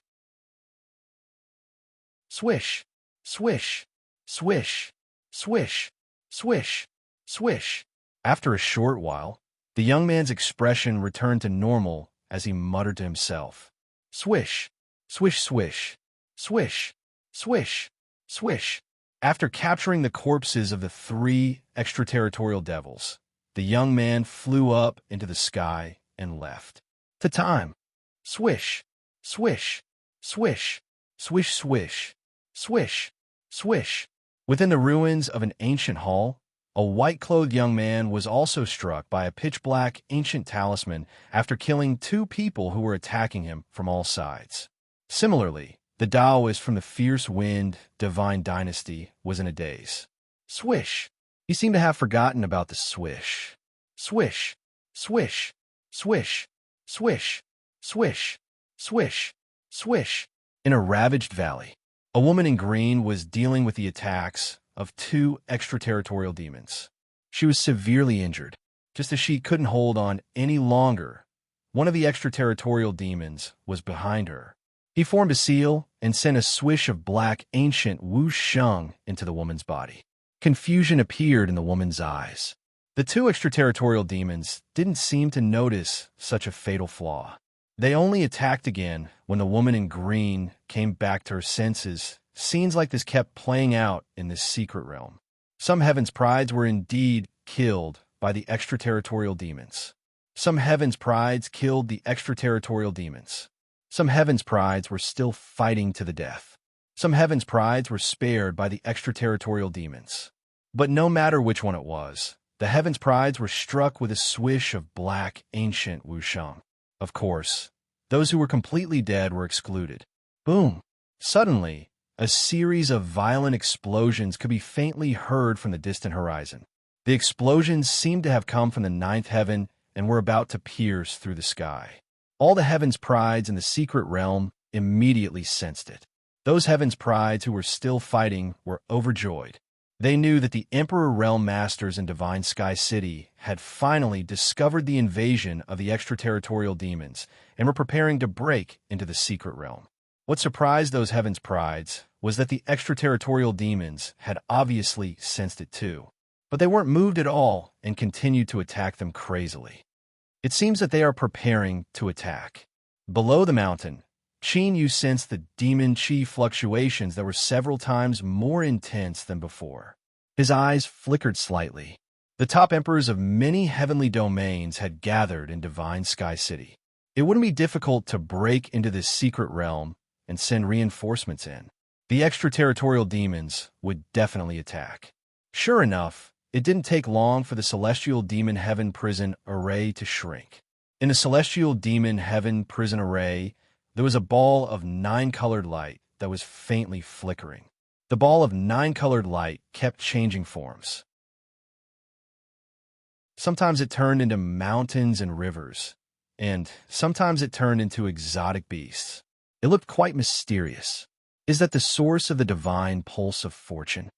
Swish! Swish! Swish! Swish! Swish! Swish! After a short while, the young man's expression returned to normal as he muttered to himself. Swish! Swish, swish! Swish! Swish! Swish! After capturing the corpses of the 3 extraterritorial devils, the young man flew up into the sky and left. To time. Swish! Swish! Swish! Swish, swish! Swish! Swish! Within the ruins of an ancient hall, a white-clothed young man was also struck by a pitch-black ancient talisman after killing 2 people who were attacking him from all sides. Similarly, the Taoist from the fierce wind divine dynasty was in a daze. Swish! He seemed to have forgotten about the swish. Swish! Swish! Swish! Swish! Swish! Swish! Swish! In a ravaged valley, a woman in green was dealing with the attacks of 2 extraterritorial demons. She was severely injured. Just as she couldn't hold on any longer, one of the extraterritorial demons was behind her. He formed a seal and sent a swish of black ancient Wu Sheng into the woman's body. Confusion appeared in the woman's eyes. The 2 extraterritorial demons didn't seem to notice such a fatal flaw. They only attacked again when the woman in green came back to her senses. Scenes like this kept playing out in this secret realm. Some heaven's prides were indeed killed by the extraterritorial demons. Some heaven's prides killed the extraterritorial demons. Some heaven's prides were still fighting to the death. Some heaven's prides were spared by the extraterritorial demons. But no matter which one it was, the heaven's prides were struck with a swish of black ancient wushang. Of course, those who were completely dead were excluded. Boom! Suddenly, a series of violent explosions could be faintly heard from the distant horizon. The explosions seemed to have come from the 9th heaven and were about to pierce through the sky. All the heaven's prides in the secret realm immediately sensed it. Those heaven's prides who were still fighting were overjoyed. They knew that the Emperor Realm Masters in Divine Sky City had finally discovered the invasion of the extraterritorial demons and were preparing to break into the secret realm. What surprised those heaven's prides was that the extraterritorial demons had obviously sensed it too. But they weren't moved at all and continued to attack them crazily. It seems that they are preparing to attack. Below the mountain, Qin Yu sensed the demon chi fluctuations that were several times more intense than before. His eyes flickered slightly. The top emperors of many heavenly domains had gathered in Divine Sky City. It wouldn't be difficult to break into this secret realm and send reinforcements in. The extraterritorial demons would definitely attack. Sure enough, it didn't take long for the Celestial Demon Heaven Prison Array to shrink. In the Celestial Demon Heaven Prison Array, there was a ball of 9-colored light that was faintly flickering. The ball of 9-colored light kept changing forms. Sometimes it turned into mountains and rivers, and sometimes it turned into exotic beasts. It looked quite mysterious. Is that the source of the divine pulse of fortune?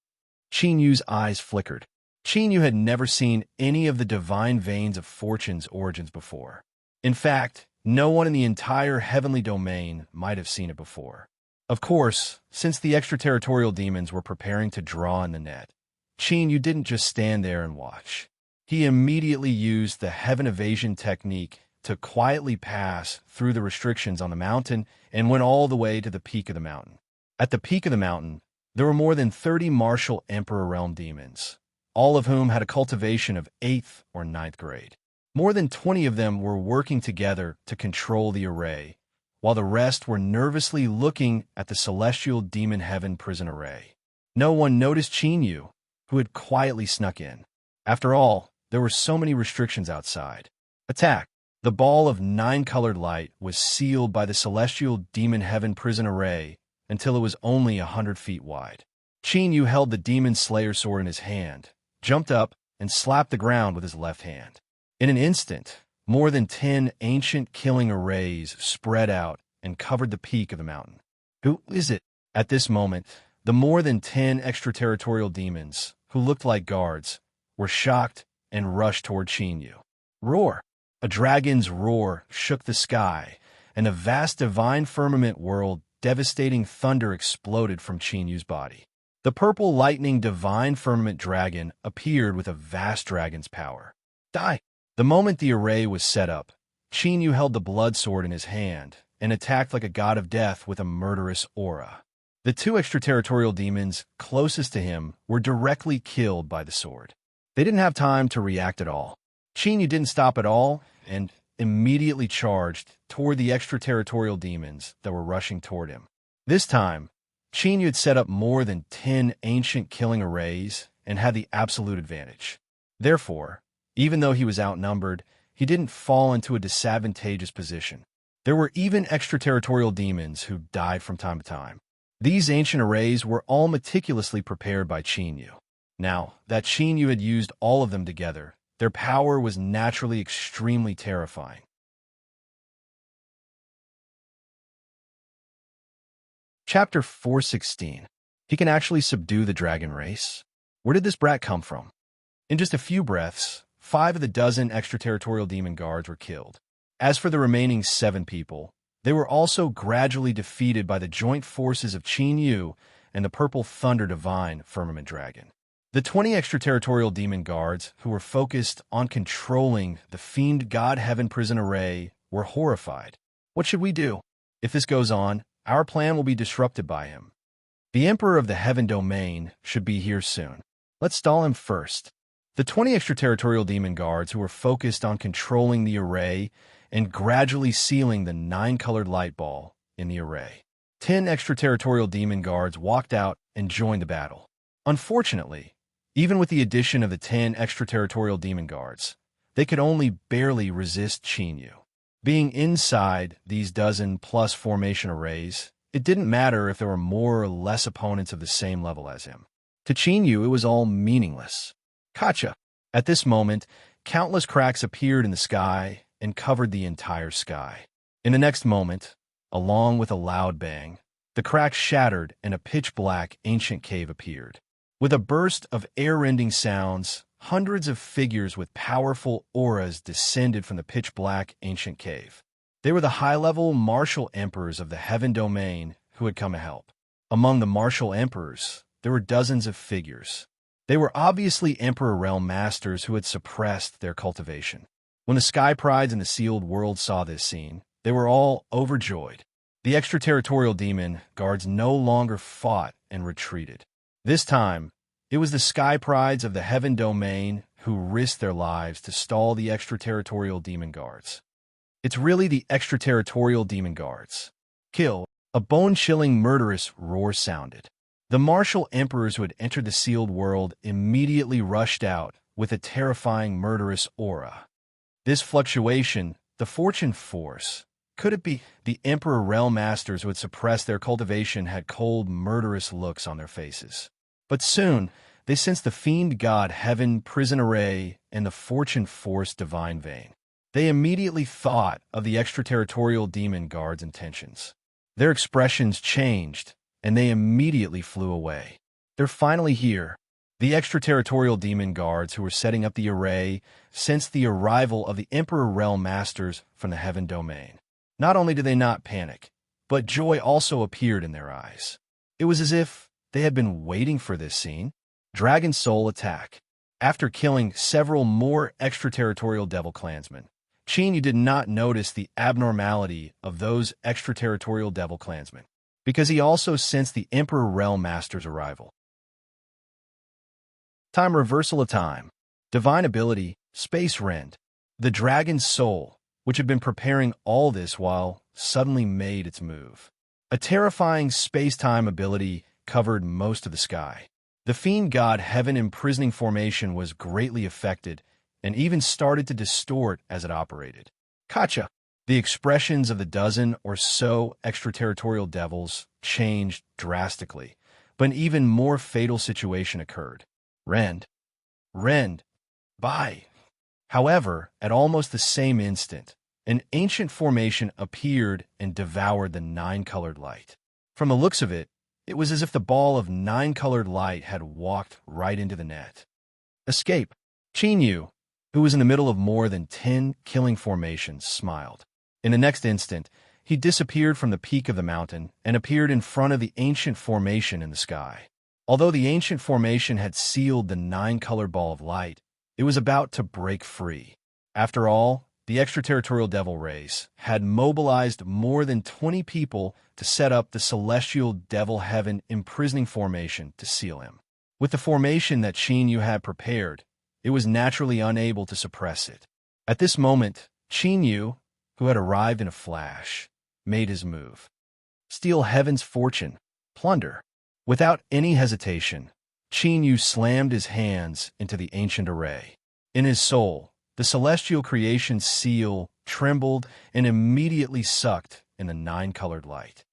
Qin Yu's eyes flickered. Qin Yu had never seen any of the divine veins of fortune's origins before. In fact, no one in the entire heavenly domain might have seen it before. Of course, since the extraterritorial demons were preparing to draw in the net, Qin Yu didn't just stand there and watch. He immediately used the heaven evasion technique to quietly pass through the restrictions on the mountain and went all the way to the peak of the mountain. At the peak of the mountain, there were more than 30 martial Emperor Realm demons, all of whom had a cultivation of 8th or ninth grade. More than 20 of them were working together to control the array, while the rest were nervously looking at the celestial demon heaven prison array. No one noticed Qin Yu, who had quietly snuck in. After all, there were so many restrictions outside. Attack! The ball of 9-colored light was sealed by the celestial demon heaven prison array until it was only 100 feet wide. Qin Yu held the demon slayer sword in his hand, jumped up, and slapped the ground with his left hand. In an instant, more than 10 ancient killing arrays spread out and covered the peak of the mountain. Who is it? At this moment, the more than 10 extraterritorial demons, who looked like guards, were shocked and rushed toward Qin Yu. Roar! A dragon's roar shook the sky, and a vast divine firmament world devastating thunder exploded from Qin Yu's body. The purple lightning divine firmament dragon appeared with a vast dragon's power. Die! The moment the array was set up, Qin Yu held the blood sword in his hand and attacked like a god of death with a murderous aura. The 2 extraterritorial demons closest to him were directly killed by the sword. They didn't have time to react at all. Qin Yu didn't stop at all and immediately charged toward the extraterritorial demons that were rushing toward him. This time, Qin Yu had set up more than 10 ancient killing arrays and had the absolute advantage. Therefore, even though he was outnumbered, he didn't fall into a disadvantageous position. There were even extraterritorial demons who died from time to time. These ancient arrays were all meticulously prepared by Qin Yu. Now that Qin Yu had used all of them together, their power was naturally extremely terrifying. Chapter 416. He can actually subdue the dragon race? Where did this brat come from? In just a few breaths, 5 of the dozen extraterritorial demon guards were killed. As for the remaining 7 people, they were also gradually defeated by the joint forces of Qin Yu and the purple thunder divine firmament dragon. The 20 extraterritorial demon guards who were focused on controlling the fiend god heaven prison array were horrified. What should we do? If this goes on, our plan will be disrupted by him. The Emperor of the Heaven Domain should be here soon. Let's stall him first. The 20 extraterritorial demon guards who were focused on controlling the array and gradually sealing the 9-colored light ball in the array. 10 extraterritorial demon guards walked out and joined the battle. Unfortunately, even with the addition of the 10 extraterritorial demon guards, they could only barely resist Qin Yu. Being inside these dozen-plus formation arrays, it didn't matter if there were more or less opponents of the same level as him. To Qin Yu, it was all meaningless. Gotcha! At this moment, countless cracks appeared in the sky and covered the entire sky. In the next moment, along with a loud bang, the cracks shattered and a pitch-black ancient cave appeared. With a burst of air-rending sounds, hundreds of figures with powerful auras descended from the pitch-black ancient cave. They were the high-level martial emperors of the Heaven Domain who had come to help. Among the martial emperors, there were dozens of figures. They were obviously Emperor Realm Masters who had suppressed their cultivation. When the Sky Prides and the Sealed World saw this scene, they were all overjoyed. The extraterritorial demon guards no longer fought and retreated. This time, it was the Sky Prides of the Heaven Domain who risked their lives to stall the extraterritorial demon guards. It's really the extraterritorial demon guards. Kill! A bone-chilling murderous roar sounded. The martial emperors who had entered the sealed world immediately rushed out with a terrifying murderous aura. This fluctuation, the fortune force, could it be the Emperor Realm Masters who had suppressed their cultivation had cold, murderous looks on their faces? But soon, they sensed the fiend god heaven prison array and the fortune force divine vein. They immediately thought of the extraterritorial demon guards' intentions. Their expressions changed, and they immediately flew away. They're finally here. The extraterritorial demon guards who were setting up the array sensed the arrival of the Emperor Realm Masters from the Heaven Domain. Not only did they not panic, but joy also appeared in their eyes. It was as if they had been waiting for this scene. Dragon Soul attack. After killing several more extraterritorial devil clansmen, Qin Yu did not notice the abnormality of those extraterritorial devil clansmen, because he also sensed the Emperor Realm Master's arrival. Time reversal of time. Divine ability, Space Rend. The dragon's soul, which had been preparing all this while, suddenly made its move. A terrifying space-time ability covered most of the sky. The fiend god heaven imprisoning formation was greatly affected and even started to distort as it operated. Kacha. The expressions of the dozen or so extraterritorial devils changed drastically, but an even more fatal situation occurred. Rend. Rend. Bye. However, at almost the same instant, an ancient formation appeared and devoured the nine-colored light. From the looks of it, it was as if the ball of nine-colored light had walked right into the net. Escape. Qin Yu, who was in the middle of more than 10 killing formations, smiled. In the next instant, he disappeared from the peak of the mountain and appeared in front of the ancient formation in the sky. Although the ancient formation had sealed the nine-colored ball of light, it was about to break free. After all, the extraterritorial devil race had mobilized more than 20 people to set up the celestial devil heaven imprisoning formation to seal him. With the formation that Qin Yu had prepared, it was naturally unable to suppress it. At this moment, Qin Yu, who had arrived in a flash, made his move. Steal heaven's fortune. Plunder. Without any hesitation, Qin Yu slammed his hands into the ancient array. In his soul, the celestial creation's seal trembled and immediately sucked in the nine-colored light.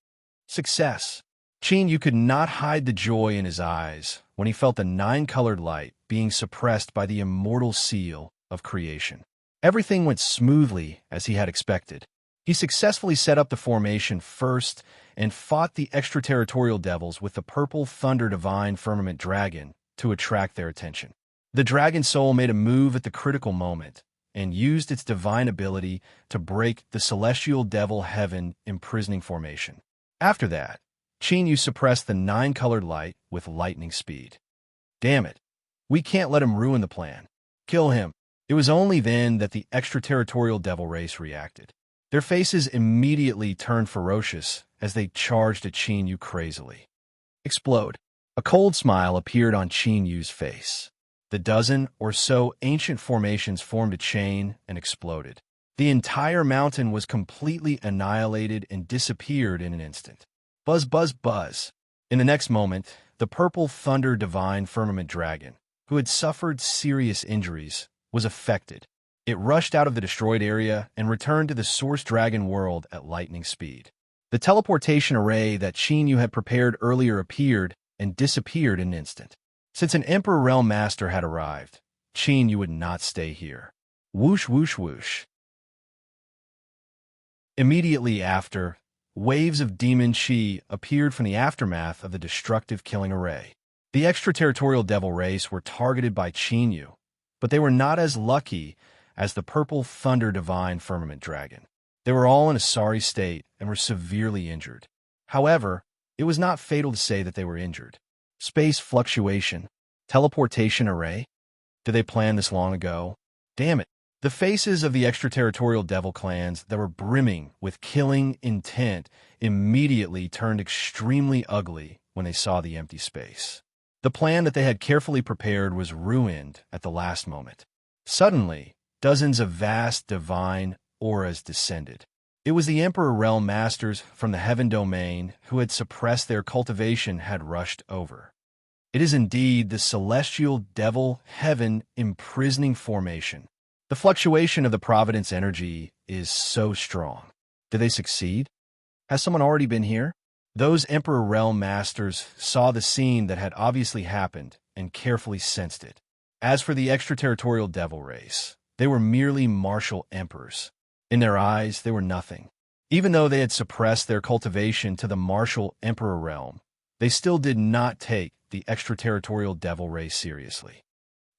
Success. Qin Yu could not hide the joy in his eyes when he felt the nine-colored light being suppressed by the immortal seal of creation. Everything went smoothly as he had expected. He successfully set up the formation first and fought the extraterritorial devils with the purple thunder divine firmament dragon to attract their attention. The dragon soul made a move at the critical moment and used its divine ability to break the celestial devil heaven imprisoning formation. After that, Qin Yu suppressed the nine-colored light with lightning speed. Damn it. We can't let him ruin the plan. Kill him. It was only then that the extraterritorial devil race reacted. Their faces immediately turned ferocious as they charged at Qin Yu crazily. Explode. A cold smile appeared on Qin Yu's face. The dozen or so ancient formations formed a chain and exploded. The entire mountain was completely annihilated and disappeared in an instant. Buzz, buzz, buzz. In the next moment, the purple thunder divine firmament dragon, who had suffered serious injuries, was affected. It rushed out of the destroyed area and returned to the source dragon world at lightning speed. The teleportation array that Qin Yu had prepared earlier appeared and disappeared in an instant. Since an Emperor Realm Master had arrived, Qin Yu would not stay here. Whoosh, whoosh, whoosh. Immediately after, waves of demon chi appeared from the aftermath of the destructive killing array. The extraterritorial devil race were targeted by Qin Yu, but they were not as lucky as the purple thunder divine firmament dragon. They were all in a sorry state and were severely injured. However, it was not fatal to say that they were injured. Space fluctuation. Teleportation array? Did they plan this long ago? Damn it. The faces of the extraterritorial devil clans that were brimming with killing intent immediately turned extremely ugly when they saw the empty space. The plan that they had carefully prepared was ruined at the last moment. Suddenly, dozens of vast divine auras descended. It was the Emperor Realm Masters from the Heaven Domain who had suppressed their cultivation had rushed over. It is indeed the celestial devil heaven imprisoning formation. The fluctuation of the Providence energy is so strong. Did they succeed? Has someone already been here? Those Emperor Realm Masters saw the scene that had obviously happened and carefully sensed it. As for the extraterritorial devil race, they were merely martial emperors. In their eyes, they were nothing. Even though they had suppressed their cultivation to the martial emperor realm, they still did not take the extraterritorial devil race seriously.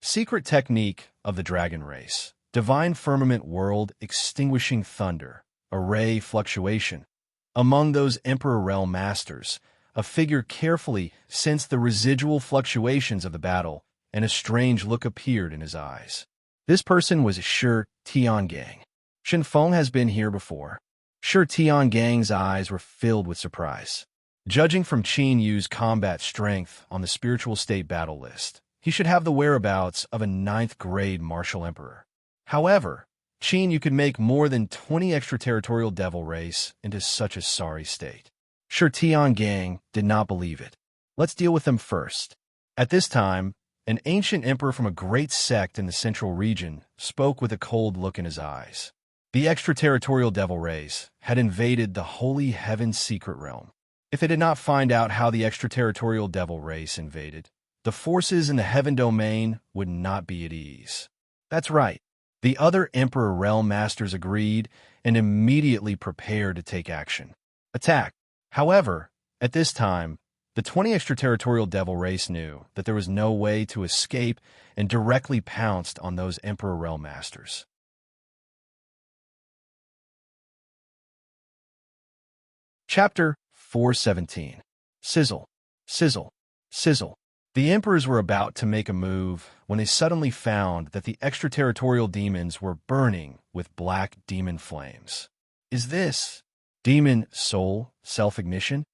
Secret technique of the dragon race. Divine firmament world extinguishing thunder. Array fluctuation. Among those Emperor Realm Masters, a figure carefully sensed the residual fluctuations of the battle and a strange look appeared in his eyes. This person was Shi Tiangang. Shenfeng has been here before. Shi Tiangang's eyes were filled with surprise. Judging from Qin Yu's combat strength on the spiritual state battle list, he should have the whereabouts of a 9th-grade martial emperor. However, Qin Yu could make more than 20 extraterritorial devil race into such a sorry state. Shi Tiangang did not believe it. Let's deal with them first. At this time, an ancient emperor from a great sect in the central region spoke with a cold look in his eyes. The extraterritorial devil race had invaded the holy heaven's secret realm. If they did not find out how the extraterritorial devil race invaded, the forces in the heaven domain would not be at ease. That's right. The other Emperor Realm Masters agreed and immediately prepared to take action. Attack. However, at this time, the 20 extraterritorial devil race knew that there was no way to escape and directly pounced on those Emperor Realm Masters. Chapter 417. Sizzle, sizzle, sizzle. The emperors were about to make a move when they suddenly found that the extraterritorial demons were burning with black demon flames. Is this demon soul self-ignition?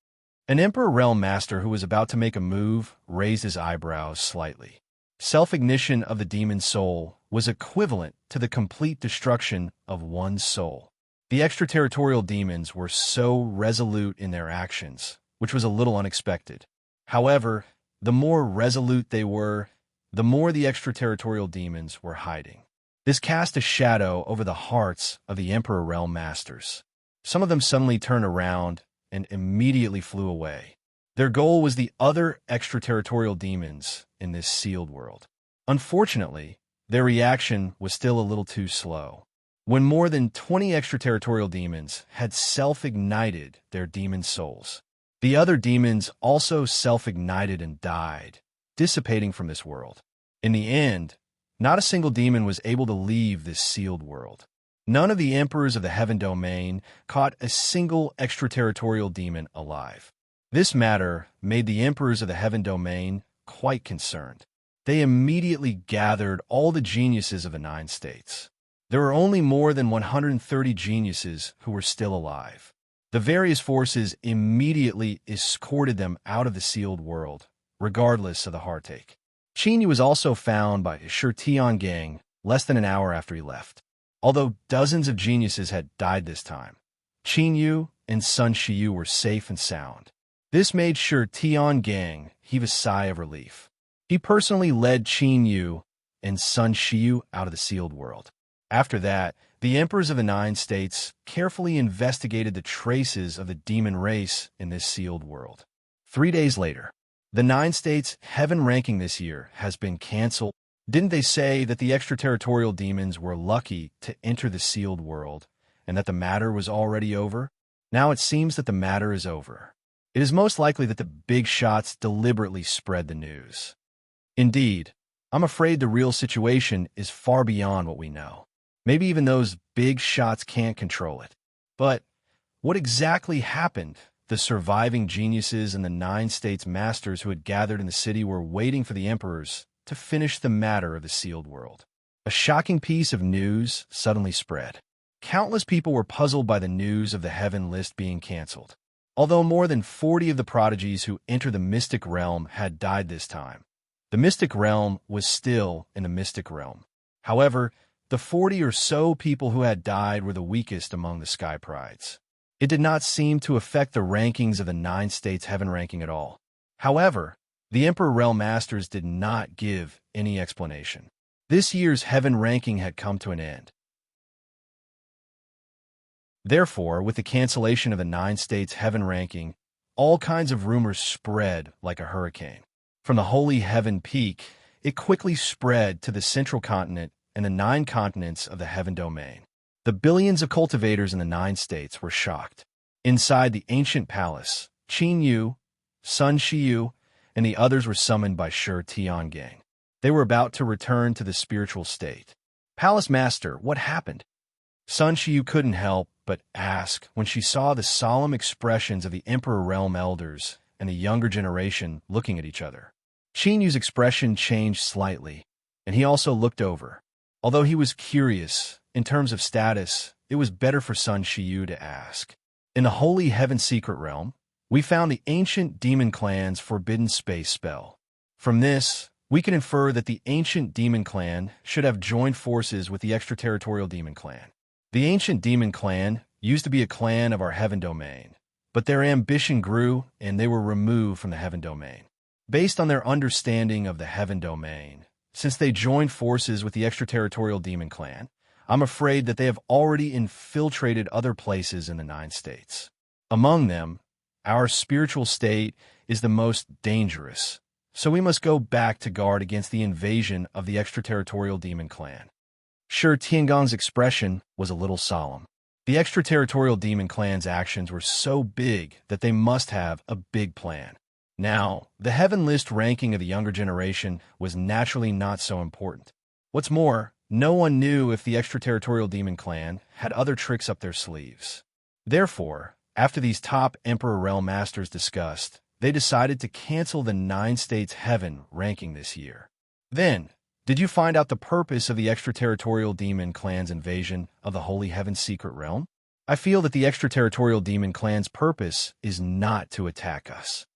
An Emperor Realm Master who was about to make a move raised his eyebrows slightly. Self-ignition of the demon soul was equivalent to the complete destruction of one's soul. The extraterritorial demons were so resolute in their actions, which was a little unexpected. However, the more resolute they were, the more the extraterritorial demons were hiding. This cast a shadow over the hearts of the Emperor Realm Masters. Some of them suddenly turned around and immediately flew away. Their goal was the other extraterritorial demons in this sealed world. Unfortunately, their reaction was still a little too slow. When more than 20 extraterritorial demons had self-ignited their demon souls, the other demons also self-ignited and died, dissipating from this world. In the end, not a single demon was able to leave this sealed world. None of the emperors of the heaven domain caught a single extraterritorial demon alive. This matter made the emperors of the heaven domain quite concerned. They immediately gathered all the geniuses of the 9 states. There were only more than 130 geniuses who were still alive. The various forces immediately escorted them out of the sealed world, regardless of the heartache. Qin Yu was also found by Shi Tiangang less than an hour after he left. Although dozens of geniuses had died this time, Qin Yu and Sun Shiyu were safe and sound. This made Shi Tiangang heave a sigh of relief. He personally led Qin Yu and Sun Shiyu out of the sealed world. After that, the emperors of the 9 states carefully investigated the traces of the demon race in this sealed world. 3 days later, the 9 states' heaven ranking this year has been canceled. Didn't they say that the extraterritorial demons were lucky to enter the sealed world and that the matter was already over? Now it seems that the matter is over. It is most likely that the big shots deliberately spread the news. Indeed, I'm afraid the real situation is far beyond what we know. Maybe even those big shots can't control it. But what exactly happened? The surviving geniuses and the 9 states masters who had gathered in the city were waiting for the emperors to finish the matter of the sealed world. A shocking piece of news suddenly spread. Countless people were puzzled by the news of the heaven list being canceled. Although more than 40 of the prodigies who entered the mystic realm had died this time, the mystic realm was still in the mystic realm. However, the 40 or so people who had died were the weakest among the Sky Prides. It did not seem to affect the rankings of the 9 states heaven ranking at all. However, the Emperor Realm Masters did not give any explanation. This year's heaven ranking had come to an end. Therefore, with the cancellation of the 9 states heaven ranking, all kinds of rumors spread like a hurricane. From the holy heaven peak, it quickly spread to the central continent and the 9 continents of the heaven domain. The billions of cultivators in the 9 states were shocked. Inside the ancient palace, Qin Yu, Sun Shiyu, and the others were summoned by Shi Tiangang. They were about to return to the spiritual state. Palace Master, what happened? Sun Shiyu couldn't help but ask when she saw the solemn expressions of the Emperor Realm Elders and the younger generation looking at each other. Yu's expression changed slightly, and he also looked over. Although he was curious, in terms of status, it was better for Sun Yu to ask. In the Holy Heaven Secret Realm, we found the ancient demon clan's forbidden space spell. From this, we can infer that the ancient demon clan should have joined forces with the extraterritorial demon clan. The ancient demon clan used to be a clan of our heaven domain, but their ambition grew and they were removed from the heaven domain. Based on their understanding of the heaven domain, since they joined forces with the extraterritorial demon clan, I'm afraid that they have already infiltrated other places in the 9 states. Among them, our spiritual state is the most dangerous, so we must go back to guard against the invasion of the extraterritorial demon clan. Shi Tiangong's expression was a little solemn. The extraterritorial demon clan's actions were so big that they must have a big plan. Now, the heaven list ranking of the younger generation was naturally not so important. What's more, no one knew if the extraterritorial demon clan had other tricks up their sleeves. Therefore, after these top Emperor Realm Masters discussed, they decided to cancel the 9 states heaven ranking this year. Then, did you find out the purpose of the extraterritorial demon clan's invasion of the Holy Heaven Secret Realm? I feel that the extraterritorial demon clan's purpose is not to attack us.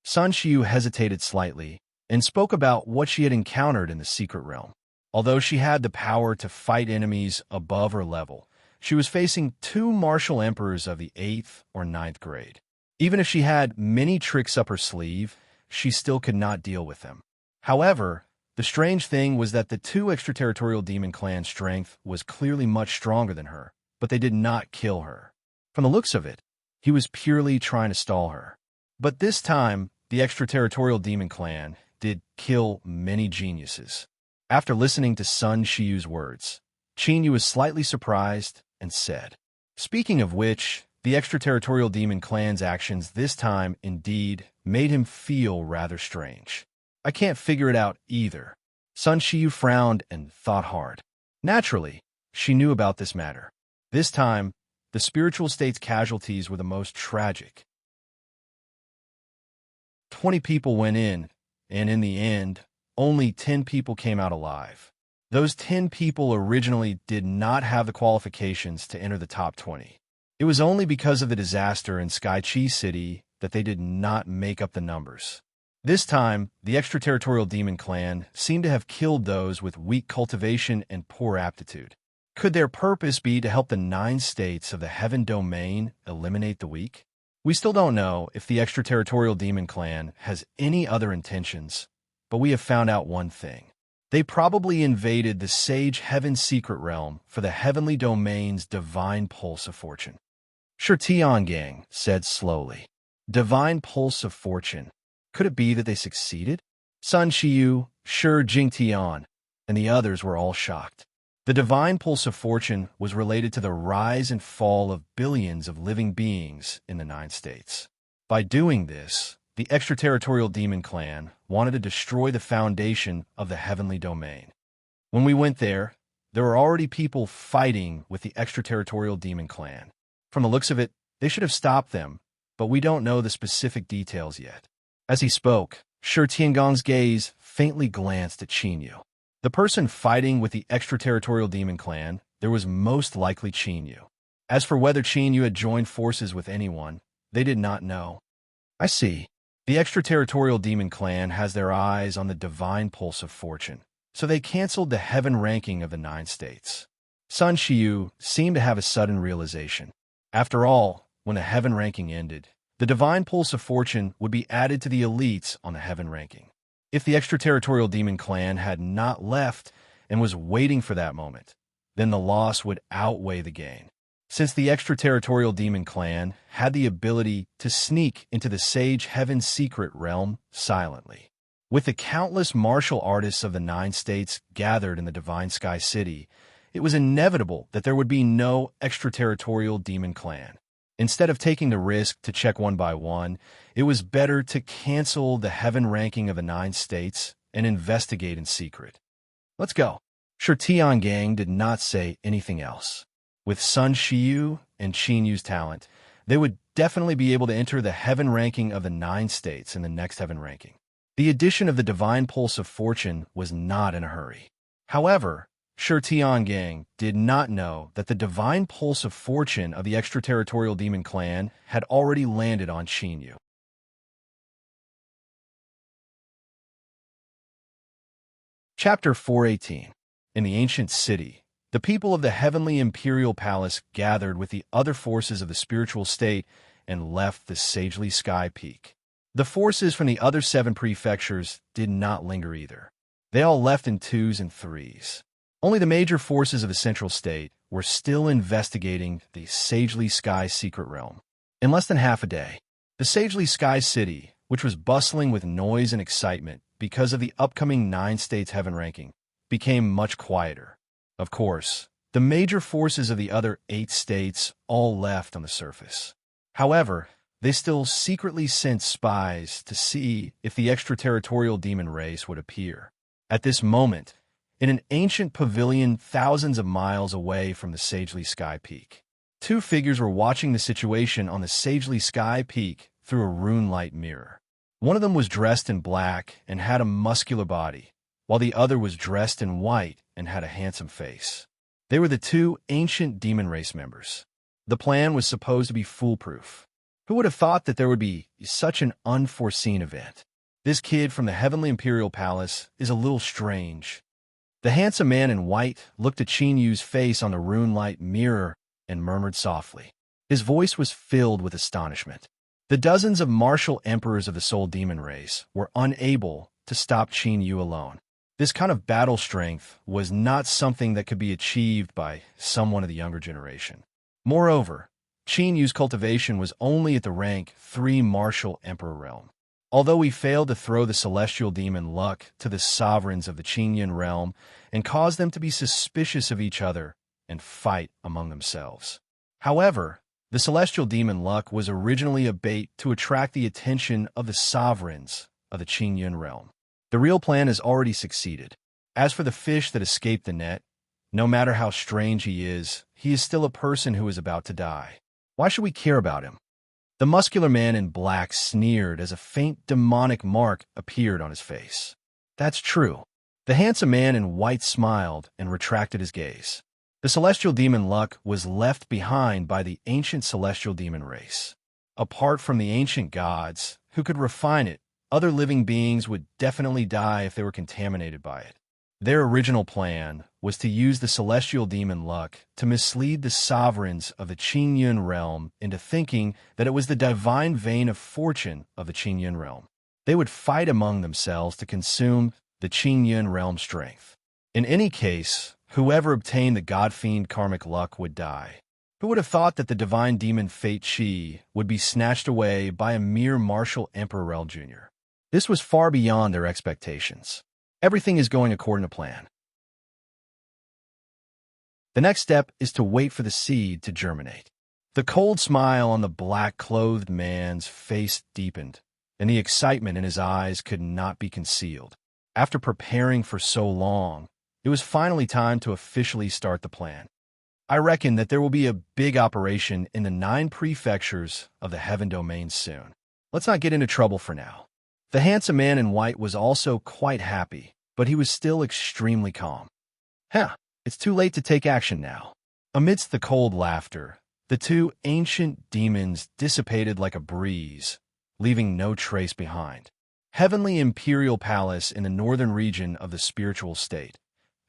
Sun Yu hesitated slightly and spoke about what she had encountered in the secret realm. Although she had the power to fight enemies above her level, she was facing 2 martial emperors of the 8th or 9th grade. Even if she had many tricks up her sleeve, she still could not deal with them. However, the strange thing was that the 2 extraterritorial demon clan strength was clearly much stronger than her, but they did not kill her. From the looks of it, he was purely trying to stall her. But this time, the extraterritorial demon clan did kill many geniuses. After listening to Sun Yu's words, Yu was slightly surprised and said, "Speaking of which, the extraterritorial demon clan's actions this time indeed made him feel rather strange. I can't figure it out either." Sun Yu frowned and thought hard. Naturally, she knew about this matter. This time, the spiritual state's casualties were the most tragic. 20 people went in, and in the end, only 10 people came out alive. Those 10 people originally did not have the qualifications to enter the top 20. It was only because of the disaster in Sky Chi City that they did not make up the numbers. This time, the extraterritorial demon clan seemed to have killed those with weak cultivation and poor aptitude. Could their purpose be to help the 9 states of the heaven domain eliminate the weak? We still don't know if the extraterritorial demon clan has any other intentions, but we have found out one thing. They probably invaded the Sage Heaven Secret Realm for the heavenly domain's divine pulse of fortune. Shi Tiangang said slowly. Divine pulse of fortune. Could it be that they succeeded? Sun Yu, Shi Jingtian, and the others were all shocked. The divine pulse of fortune was related to the rise and fall of billions of living beings in the 9 states. By doing this, the extraterritorial demon clan wanted to destroy the foundation of the heavenly domain. When we went there were already people fighting with the extraterritorial demon clan. From the looks of it, they should have stopped them, but we don't know the specific details yet. As he spoke, Shi Tiangong's gaze faintly glanced at Yu. The person fighting with the extraterritorial demon clan, there was most likely Yu. As for whether Yu had joined forces with anyone, they did not know. I see. The extraterritorial demon clan has their eyes on the divine pulse of fortune, so they canceled the heaven ranking of the 9 states. Sun Yu seemed to have a sudden realization. After all, when the heaven ranking ended, the divine pulse of fortune would be added to the elites on the heaven ranking. If the extraterritorial demon clan had not left and was waiting for that moment, then the loss would outweigh the gain. Since the extraterritorial demon clan had the ability to sneak into the Sage Heaven Secret Realm silently. With the countless martial artists of the 9 states gathered in the Divine Sky City, it was inevitable that there would be no extraterritorial demon clan. Instead of taking the risk to check one by one, it was better to cancel the heaven ranking of the 9 states and investigate in secret. Let's go. Shi Tiangang did not say anything else. With Sun Yu and Yu's talent, they would definitely be able to enter the heaven ranking of the 9 states in the next heaven ranking. The addition of the divine pulse of fortune was not in a hurry. However, Shi Tiangang did not know that the divine pulse of fortune of the extraterritorial demon clan had already landed on Qinyu. Chapter 418. In the ancient city, the people of the heavenly imperial palace gathered with the other forces of the spiritual state and left the sagely sky peak. The forces from the other 7 prefectures did not linger either. They all left in 2s and 3s. Only the major forces of the central state were still investigating the sagely sky secret realm. In less than half a day, the sagely sky city, which was bustling with noise and excitement because of the upcoming 9 states heaven ranking, became much quieter. Of course, the major forces of the other 8 states all left on the surface. However, they still secretly sent spies to see if the extraterritorial demon race would appear. At this moment, in an ancient pavilion thousands of miles away from the sagely sky peak, 2 figures were watching the situation on the sagely sky peak through a rune-light mirror. One of them was dressed in black and had a muscular body, while the other was dressed in white and had a handsome face. They were the 2 ancient demon race members. The plan was supposed to be foolproof. Who would have thought that there would be such an unforeseen event? This kid from the heavenly imperial palace is a little strange. The handsome man in white looked at Qinyu's face on the rune-light mirror and murmured softly. His voice was filled with astonishment. The dozens of martial emperors of the soul demon race were unable to stop Qinyu alone. This kind of battle strength was not something that could be achieved by someone of the younger generation. Moreover, Qinyu's cultivation was only at the rank 3 martial emperor realm. Although he failed to throw the celestial demon luck to the sovereigns of the Qinyan realm and cause them to be suspicious of each other and fight among themselves. However, the celestial demon luck was originally a bait to attract the attention of the sovereigns of the Qinyan realm. The real plan has already succeeded. As for the fish that escaped the net, no matter how strange he is still a person who is about to die. Why should we care about him? The muscular man in black sneered as a faint demonic mark appeared on his face. That's true. The handsome man in white smiled and retracted his gaze. The celestial demon luck was left behind by the ancient celestial demon race. Apart from the ancient gods, who could refine it, other living beings would definitely die if they were contaminated by it. Their original plan was to use the celestial demon luck to mislead the sovereigns of the Qinyan realm into thinking that it was the divine vein of fortune of the Qinyan realm. They would fight among themselves to consume the Qinyan realm strength. In any case, whoever obtained the god-fiend karmic luck would die. Who would have thought that the divine demon Fate Qi would be snatched away by a mere martial Emperor Jr.? This was far beyond their expectations. Everything is going according to plan. The next step is to wait for the seed to germinate. The cold smile on the black-clothed man's face deepened, and the excitement in his eyes could not be concealed. After preparing for so long, it was finally time to officially start the plan. I reckon that there will be a big operation in the 9 prefectures of the Heaven Domain soon. Let's not get into trouble for now. The handsome man in white was also quite happy, but he was still extremely calm. It's too late to take action now. Amidst the cold laughter, the 2 ancient demons dissipated like a breeze, leaving no trace behind. Heavenly Imperial Palace in the northern region of the spiritual state.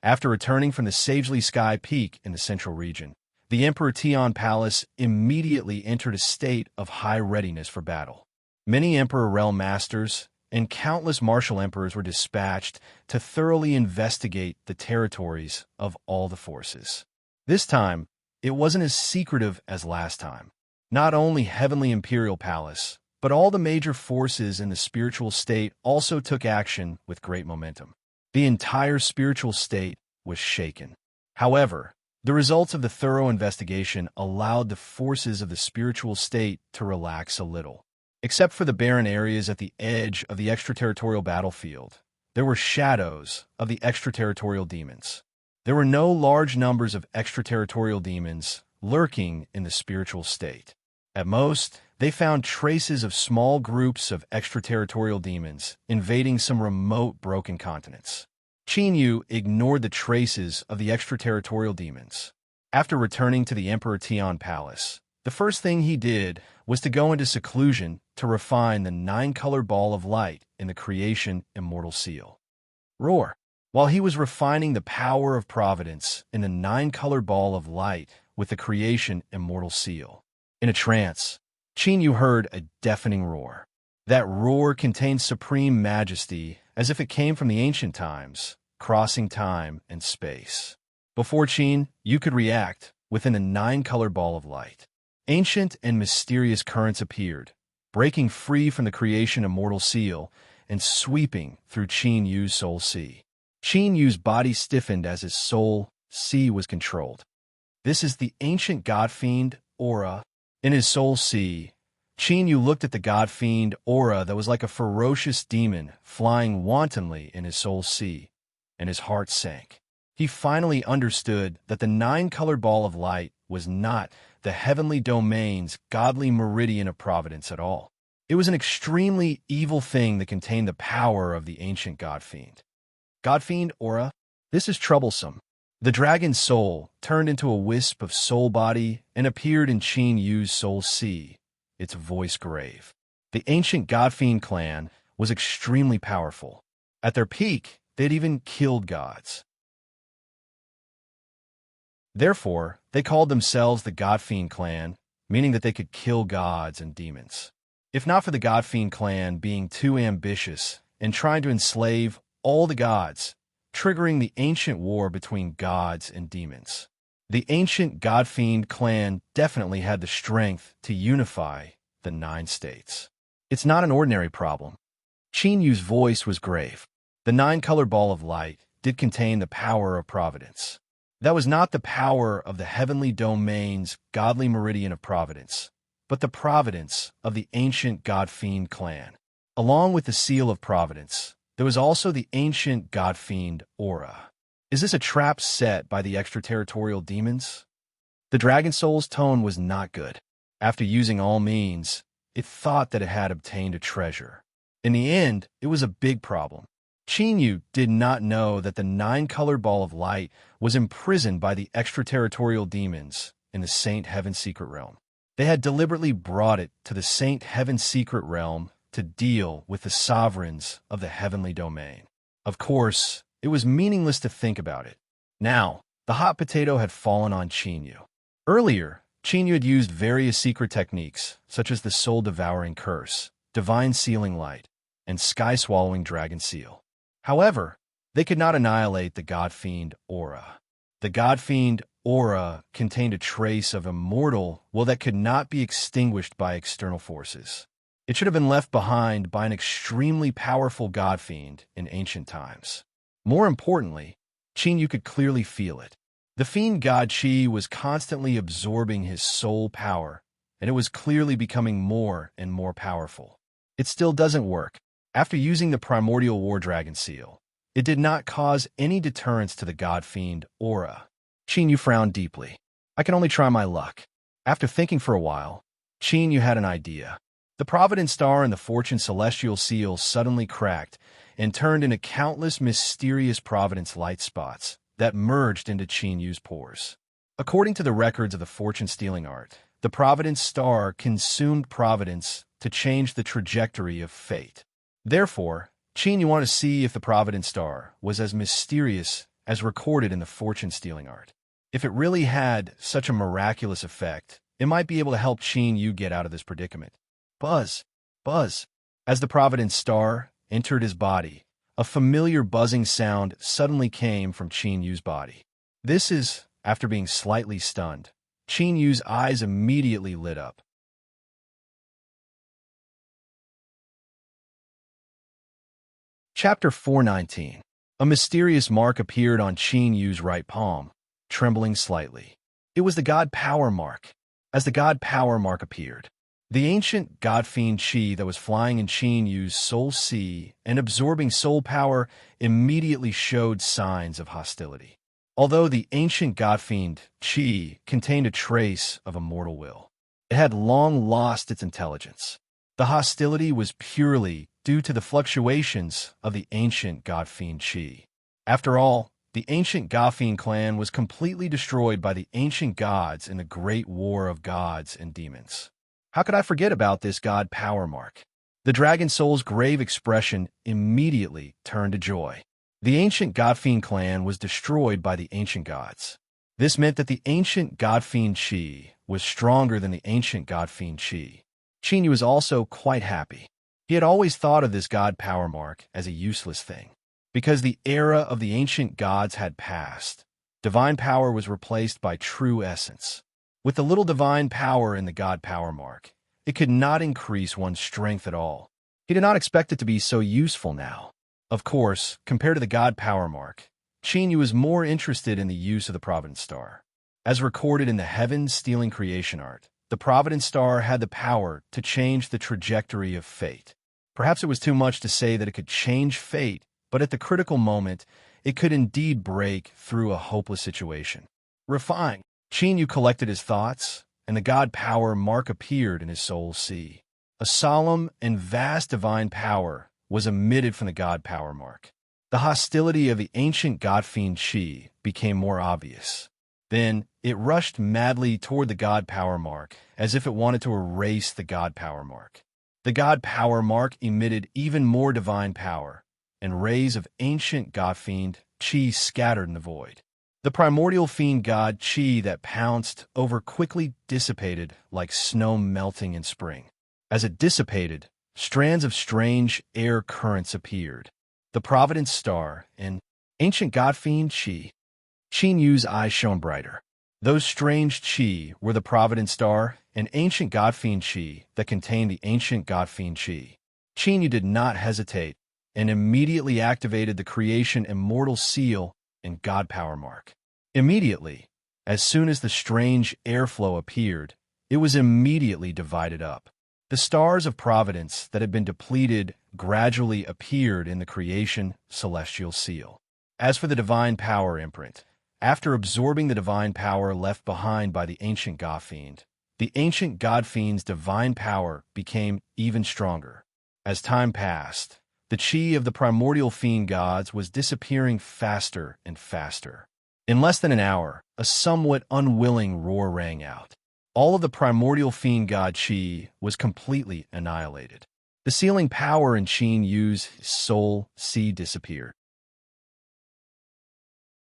After returning from the sagely sky peak in the central region, the Emperor Tian Palace immediately entered a state of high readiness for battle. Many Emperor Realm Masters and countless martial emperors were dispatched to thoroughly investigate the territories of all the forces. This time, it wasn't as secretive as last time. Not only Heavenly Imperial Palace, but all the major forces in the spiritual state also took action with great momentum. The entire spiritual state was shaken. However, the results of the thorough investigation allowed the forces of the spiritual state to relax a little. Except for the barren areas at the edge of the extraterritorial battlefield, there were shadows of the extraterritorial demons. There were no large numbers of extraterritorial demons lurking in the spiritual state. At most, they found traces of small groups of extraterritorial demons invading some remote broken continents. Qin Yu ignored the traces of the extraterritorial demons. After returning to the Emperor Tian Palace, the first thing he did was to go into seclusion to refine the 9-color ball of light in the creation immortal seal. Roar! While he was refining the power of providence in the 9-color ball of light with the creation immortal seal, in a trance, Qin Yu heard a deafening roar. That roar contained supreme majesty as if it came from the ancient times, crossing time and space. Before Qin Yu could react, within the 9-color ball of light, ancient and mysterious currents appeared, breaking free from the creation immortal seal and sweeping through Qin Yu's soul sea. Qin Yu's body stiffened as his soul sea was controlled. This is the ancient god-fiend aura. In his soul sea, Qin Yu looked at the god-fiend aura that was like a ferocious demon flying wantonly in his soul sea, and his heart sank. He finally understood that the 9-colored ball of light was not the heavenly domain's godly meridian of providence at all. It was an extremely evil thing that contained the power of the ancient god-fiend. God-fiend aura? This is troublesome. The dragon's soul turned into a wisp of soul body and appeared in Qin Yu's soul sea, its voice grave. The ancient god-fiend clan was extremely powerful. At their peak, they'd even killed gods. Therefore, they called themselves the God-Fiend clan, meaning that they could kill gods and demons. If not for the God-Fiend clan being too ambitious and trying to enslave all the gods, triggering the ancient war between gods and demons. The ancient God-Fiend clan definitely had the strength to unify the 9 states. It's not an ordinary problem. Qin Yu's voice was grave. The 9-color ball of light did contain the power of providence. That was not the power of the heavenly domain's godly meridian of providence, but the providence of the ancient God-Fiend clan. Along with the seal of providence, there was also the ancient God-Fiend aura. Is this a trap set by the extraterritorial demons? The Dragon Soul's tone was not good. After using all means, it thought that it had obtained a treasure. In the end, it was a big problem. Qin Yu did not know that the 9-colored ball of light was imprisoned by the extraterritorial demons in the Saint Heaven Secret Realm. They had deliberately brought it to the Saint Heaven Secret Realm to deal with the sovereigns of the heavenly domain. Of course, it was meaningless to think about it. Now, the hot potato had fallen on Qin Yu. Earlier, Qin Yu had used various secret techniques, such as the soul-devouring curse, divine sealing light, and sky-swallowing dragon seal. However, they could not annihilate the God-Fiend aura. The God-Fiend aura contained a trace of immortal will that could not be extinguished by external forces. It should have been left behind by an extremely powerful God-Fiend in ancient times. More importantly, Qin Yu could clearly feel it. The fiend god Qi was constantly absorbing his soul power, and it was clearly becoming more and more powerful. It still doesn't work. After using the primordial war dragon seal, it did not cause any deterrence to the God-Fiend aura. Qin Yu frowned deeply. I can only try my luck. After thinking for a while, Qin Yu had an idea. The Providence Star and the Fortune Celestial Seal suddenly cracked and turned into countless mysterious Providence light spots that merged into Qin Yu's pores. According to the records of the fortune-stealing art, the Providence Star consumed Providence to change the trajectory of fate. Therefore, Qin Yu wanted to see if the Providence Star was as mysterious as recorded in the fortune-stealing art. If it really had such a miraculous effect, it might be able to help Qin Yu get out of this predicament. Buzz, buzz. As the Providence Star entered his body, a familiar buzzing sound suddenly came from Qin Yu's body. This is, after being slightly stunned, Qin Yu's eyes immediately lit up. Chapter 419. A mysterious mark appeared on Qin Yu's right palm, trembling slightly. It was the God Power mark. As the God Power mark appeared, the ancient God-Fiend Qi that was flying in Qin Yu's soul sea and absorbing soul power immediately showed signs of hostility. Although the ancient God-Fiend Qi contained a trace of immortal will, It had long lost its intelligence. The hostility was purely due to the fluctuations of the ancient god-fiend Chi. After all, the ancient god-fiend clan was completely destroyed by the ancient gods in the Great War of Gods and Demons. How could I forget about this god power mark? The dragon soul's grave expression immediately turned to joy. The ancient god-fiend clan was destroyed by the ancient gods. This meant that the ancient god-fiend Chi was stronger than the ancient god-fiend Chi. Qin was also quite happy. He had always thought of this god power mark as a useless thing. Because the era of the ancient gods had passed, divine power was replaced by true essence. With the little divine power in the god power mark, it could not increase one's strength at all. He did not expect it to be so useful now. Of course, compared to the god power mark, Qin was more interested in the use of the Providence Star. As recorded in the heaven-stealing creation art, the Providence Star had the power to change the trajectory of fate. Perhaps it was too much to say that it could change fate, but at the critical moment, it could indeed break through a hopeless situation. Refined, Qin collected his thoughts, and the god power mark appeared in his soul's sea. A solemn and vast divine power was emitted from the god power mark. The hostility of the ancient god-fiend Chi became more obvious. Then, it rushed madly toward the god power mark, as if it wanted to erase the god power mark. The god power mark emitted even more divine power, and rays of ancient god-fiend Chi scattered in the void. The primordial fiend god Chi that pounced over quickly dissipated like snow melting in spring. As it dissipated, strands of strange air currents appeared. The Providence Star and ancient god-fiend Chi. Qin Yu's eyes shone brighter. Those strange Chi were the Providence Star and ancient god-fiend Chi that contained the ancient god-fiend Chi. Qin Yu did not hesitate and immediately activated the creation immortal seal and god power mark. Immediately, as soon as the strange airflow appeared, it was immediately divided up. The stars of providence that had been depleted gradually appeared in the creation celestial seal. As for the divine power imprint, after absorbing the divine power left behind by the ancient god-fiend, the ancient god-fiend's divine power became even stronger. As time passed, the chi of the primordial fiend gods was disappearing faster and faster. In less than an hour, a somewhat unwilling roar rang out. All of the primordial fiend god chi was completely annihilated. The sealing power in Qin Yu's soul sea disappeared.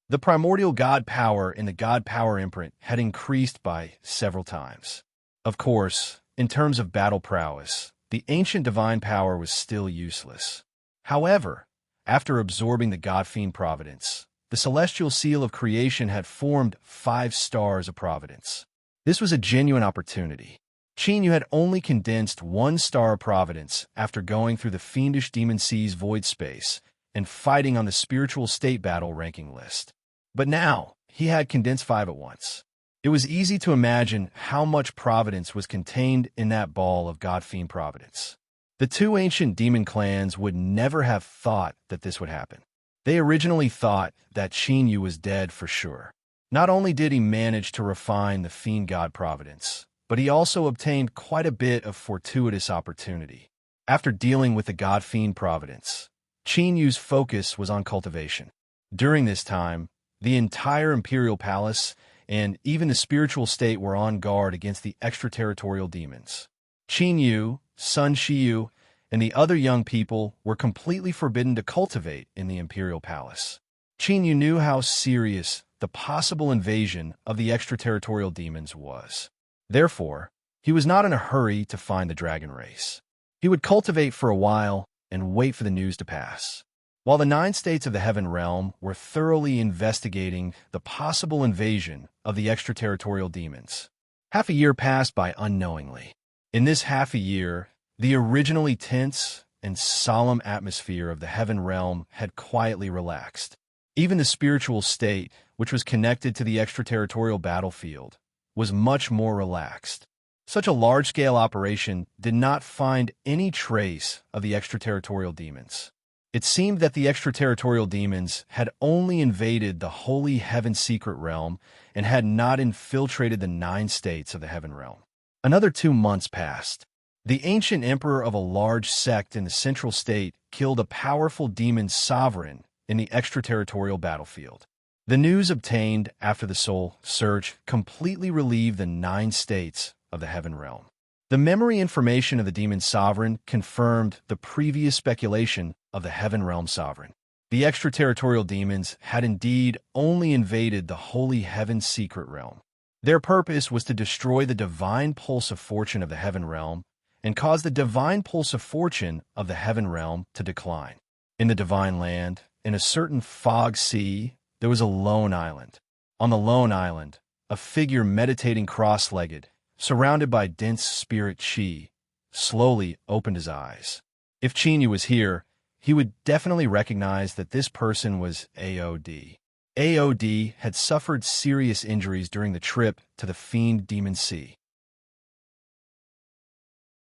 The primordial god power in the god power imprint had increased by several times. Of course, in terms of battle prowess, the ancient divine power was still useless. However, after absorbing the god-fiend providence, the celestial seal of creation had formed 5 stars of providence. This was a genuine opportunity. Qin Yu had only condensed 1 star of providence after going through the fiendish demon sea's void space and fighting on the spiritual state battle ranking list. But now, he had condensed 5 at once. It was easy to imagine how much providence was contained in that ball of god-fiend providence. The 2 ancient demon clans would never have thought that this would happen. They originally thought that Qin Yu was dead for sure. Not only did he manage to refine the fiend god providence, but he also obtained quite a bit of fortuitous opportunity. After dealing with the god-fiend providence, Qin Yu's focus was on cultivation. During this time, the entire imperial palace and even the spiritual state were on guard against the extraterritorial demons. Qin Yu, Sun Shiyu, and the other young people were completely forbidden to cultivate in the imperial palace. Qin Yu knew how serious the possible invasion of the extraterritorial demons was. Therefore, he was not in a hurry to find the dragon race. He would cultivate for a while and wait for the news to pass. While the 9 states of the Heaven Realm were thoroughly investigating the possible invasion of the extraterritorial demons, half a year passed by unknowingly. In this half a year, the originally tense and solemn atmosphere of the Heaven Realm had quietly relaxed. Even the spiritual state, which was connected to the extraterritorial battlefield, was much more relaxed. Such a large-scale operation did not find any trace of the extraterritorial demons. It seemed that the extraterritorial demons had only invaded the holy heaven secret realm and had not infiltrated the 9 states of the Heaven Realm. Another 2 months passed. The ancient emperor of a large sect in the central state killed a powerful demon sovereign in the extraterritorial battlefield. The news obtained after the soul surge completely relieved the 9 states of the heaven realm. The memory information of the demon sovereign confirmed the previous speculation of the heaven realm sovereign. The extraterritorial demons had indeed only invaded the holy heaven's secret realm. Their purpose was to destroy the divine pulse of fortune of the heaven realm and cause the divine pulse of fortune of the heaven realm to decline. In the divine land, in a certain fog sea, there was a lone island. On the lone island, a figure meditating cross-legged, surrounded by dense spirit chi, slowly opened his eyes. If Chinyu was here, he would definitely recognize that this person was AOD. AOD had suffered serious injuries during the trip to the Fiend Demon Sea.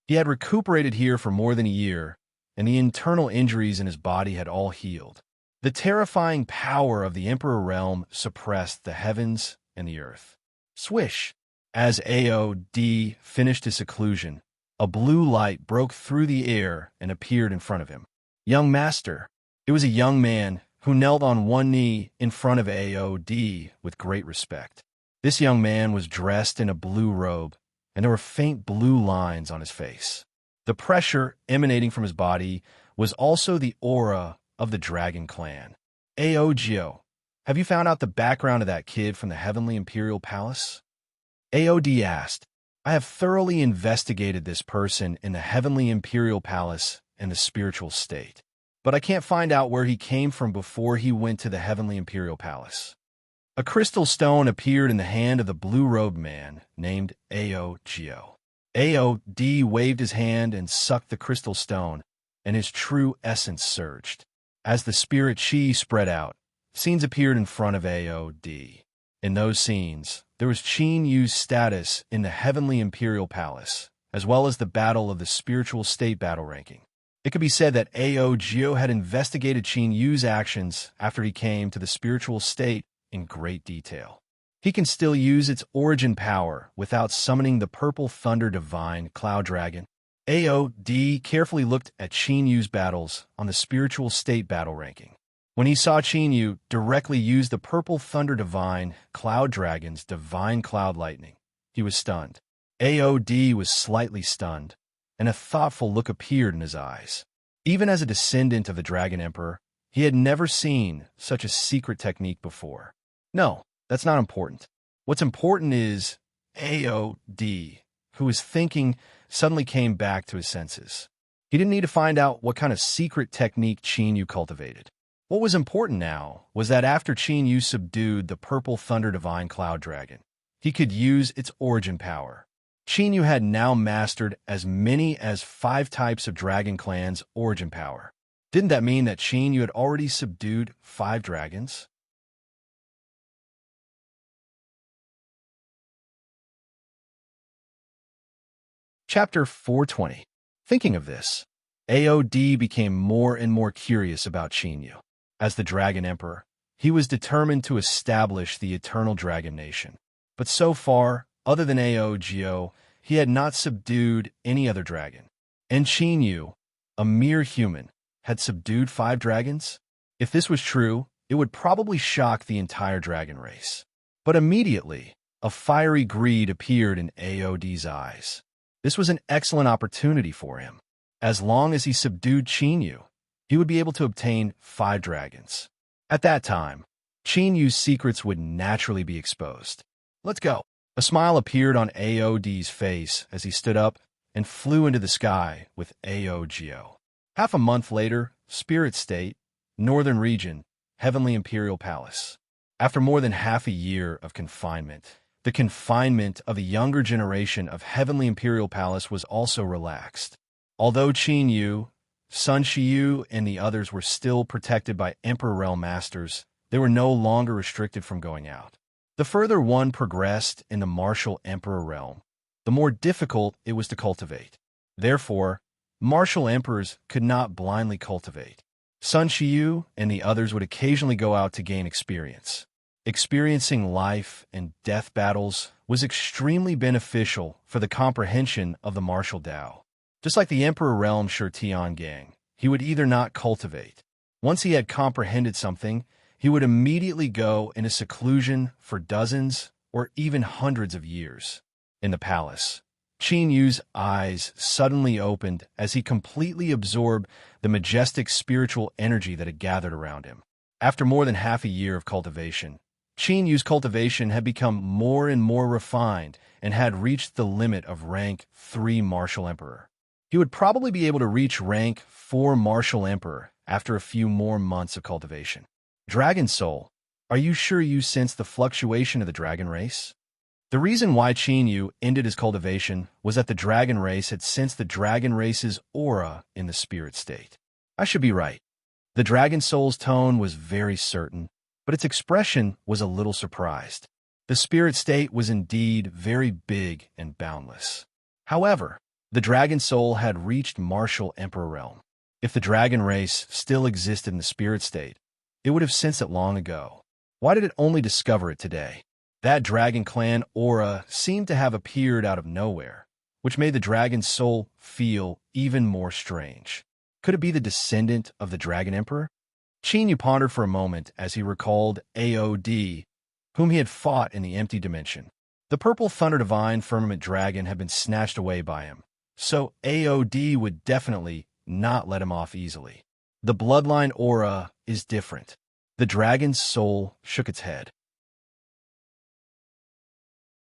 He had recuperated here for more than a year, and the internal injuries in his body had all healed. The terrifying power of the Emperor Realm suppressed the heavens and the earth. Swish! As AOD finished his seclusion, a blue light broke through the air and appeared in front of him. Young master. It was a young man who knelt on one knee in front of AOD with great respect. This young man was dressed in a blue robe, and there were faint blue lines on his face. The pressure emanating from his body was also the aura of the Dragon Clan. Aogio, have you found out the background of that kid from the Heavenly Imperial Palace? AOD asked. I have thoroughly investigated this person in the Heavenly Imperial Palace and the spiritual state, but I can't find out where he came from before he went to the Heavenly Imperial Palace. A crystal stone appeared in the hand of the blue-robed man named Aogio. AOD waved his hand and sucked the crystal stone, and his true essence surged. As the spirit chi spread out, scenes appeared in front of AOD. In those scenes, there was Qin Yu's status in the Heavenly Imperial Palace, as well as the battle of the spiritual state battle ranking. It could be said that Aogio had investigated Qin Yu's actions after he came to the spiritual state in great detail. He can still use its origin power without summoning the purple thunder divine cloud dragon. AOD carefully looked at Qin Yu's battles on the spiritual state battle ranking. When he saw Qin Yu directly use the purple thunder divine cloud dragon's divine cloud lightning, he was stunned. AOD was slightly stunned, and a thoughtful look appeared in his eyes. Even as a descendant of the Dragon Emperor, he had never seen such a secret technique before. No, that's not important. What's important is AOD, who was thinking, suddenly came back to his senses. He didn't need to find out what kind of secret technique Qin Yu cultivated. What was important now was that after Qin Yu subdued the purple thunder divine cloud dragon, he could use its origin power. Qin Yu had now mastered as many as 5 types of Dragon Clan's origin power. Didn't that mean that Qin Yu had already subdued 5 dragons? Chapter 420. Thinking of this, AOD became more and more curious about Qin Yu. As the Dragon Emperor, he was determined to establish the Eternal Dragon Nation. But so far, other than Aogio, he had not subdued any other dragon. And Qin Yu, a mere human, had subdued 5 dragons? If this was true, it would probably shock the entire dragon race. But immediately, a fiery greed appeared in AOD's eyes. This was an excellent opportunity for him. As long as he subdued Qin Yu, he would be able to obtain 5 dragons. At that time, Qin Yu's secrets would naturally be exposed. Let's go. A smile appeared on AOD's face as he stood up and flew into the sky with Aogio. Half a month later, Spirit State, Northern Region, Heavenly Imperial Palace. After more than half a year of confinement, the confinement of the younger generation of Heavenly Imperial Palace was also relaxed. Although Qin Yu, Sun Shiyu, and the others were still protected by Emperor Realm Masters, they were no longer restricted from going out. The further one progressed in the martial Emperor Realm, the more difficult it was to cultivate. Therefore, martial emperors could not blindly cultivate. Sun Shiyu and the others would occasionally go out to gain experience. Experiencing life and death battles was extremely beneficial for the comprehension of the martial Tao. Just like the Emperor Realm Shurtian Gang, he would either not cultivate. Once he had comprehended something, he would immediately go into seclusion for dozens or even hundreds of years. In the palace, Qin Yu's eyes suddenly opened as he completely absorbed the majestic spiritual energy that had gathered around him. After more than half a year of cultivation, Qin Yu's cultivation had become more and more refined and had reached the limit of rank 3 Martial Emperor. He would probably be able to reach rank 4 Martial Emperor after a few more months of cultivation. Dragon Soul, are you sure you sense the fluctuation of the dragon race? The reason why Qin Yu ended his cultivation was that the dragon race had sensed the dragon race's aura in the spirit state. I should be right. The dragon soul's tone was very certain, but its expression was a little surprised. The spirit state was indeed very big and boundless. However, the dragon soul had reached Martial Emperor Realm. If the dragon race still existed in the spirit state, it would have sensed it long ago. Why did it only discover it today? That dragon clan aura seemed to have appeared out of nowhere, which made the dragon soul feel even more strange. Could it be the descendant of the dragon emperor? Qin Yu pondered for a moment as he recalled AOD, whom he had fought in the empty dimension. The purple thunder divine firmament dragon had been snatched away by him, so AOD would definitely not let him off easily. The bloodline aura is different. The dragon's soul shook its head.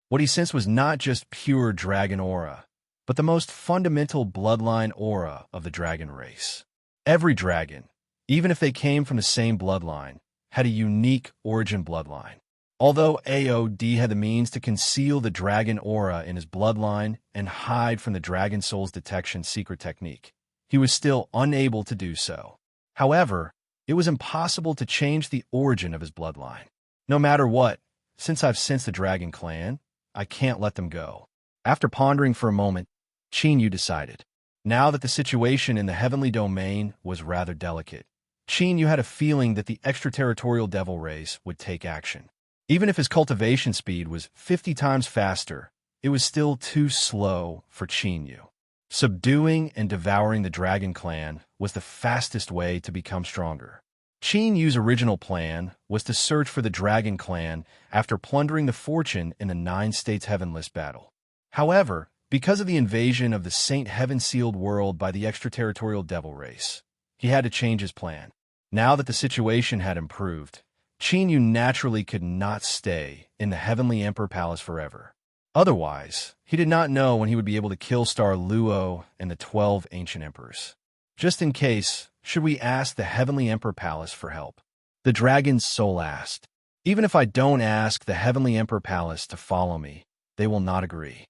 What he sensed was not just pure dragon aura, but the most fundamental bloodline aura of the dragon race. Every dragon, even if they came from the same bloodline, had a unique origin bloodline. Although AOD had the means to conceal the dragon aura in his bloodline and hide from the dragon soul's detection secret technique, he was still unable to do so. However, it was impossible to change the origin of his bloodline. No matter what, since I've sensed the dragon clan, I can't let them go. After pondering for a moment, Qin Yu decided. Now that the situation in the heavenly domain was rather delicate, Qin Yu had a feeling that the extraterritorial devil race would take action. Even if his cultivation speed was 50 times faster, it was still too slow for Qin Yu. Subduing and devouring the dragon clan was the fastest way to become stronger. Qin Yu's original plan was to search for the dragon clan after plundering the fortune in the 9 States Heaven List battle. However, because of the invasion of the Saint Heaven-sealed world by the extraterritorial devil race, he had to change his plan. Now that the situation had improved, Qin Yu naturally could not stay in the Heavenly Emperor Palace forever. Otherwise, he did not know when he would be able to kill Star Luo and the 12 ancient emperors. Just in case, should we ask the Heavenly Emperor Palace for help? The dragon's soul asked. Even if I don't ask the Heavenly Emperor Palace to follow me, they will not agree.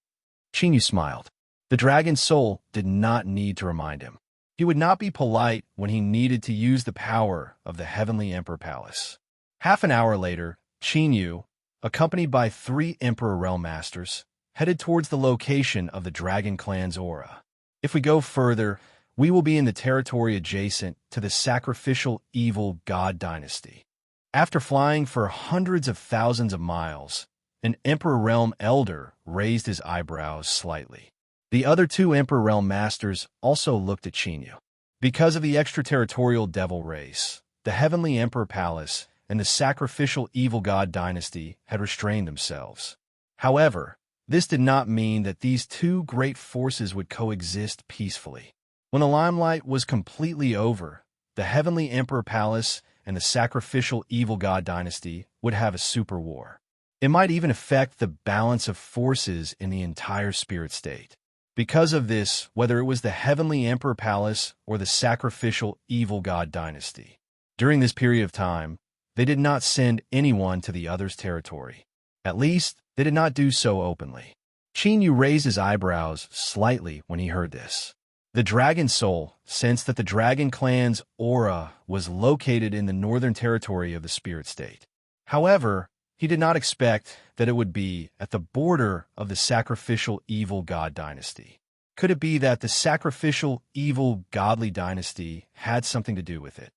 Qin Yu smiled. The dragon's soul did not need to remind him. He would not be polite when he needed to use the power of the Heavenly Emperor Palace. Half an hour later, Qin Yu, accompanied by 3 Emperor Realm Masters, headed towards the location of the Dragon Clan's aura. If we go further, we will be in the territory adjacent to the sacrificial evil god dynasty. After flying for hundreds of thousands of miles, an Emperor Realm Elder raised his eyebrows slightly. The other 2 Emperor Realm Masters also looked at Qin Yu. Because of the extraterritorial devil race, the Heavenly Emperor Palace and the sacrificial evil god dynasty had restrained themselves. However, this did not mean that these 2 great forces would coexist peacefully. When the limelight was completely over, the Heavenly Emperor Palace and the sacrificial evil god dynasty would have a super war. It might even affect the balance of forces in the entire spirit state. Because of this, whether it was the Heavenly Emperor Palace or the sacrificial evil god dynasty, during this period of time, they did not send anyone to the other's territory. At least, they did not do so openly. Qin Yu raised his eyebrows slightly when he heard this. The dragon soul sensed that the dragon clan's aura was located in the northern territory of the spirit state. However, he did not expect that it would be at the border of the sacrificial evil god dynasty. Could it be that the sacrificial evil godly dynasty had something to do with it?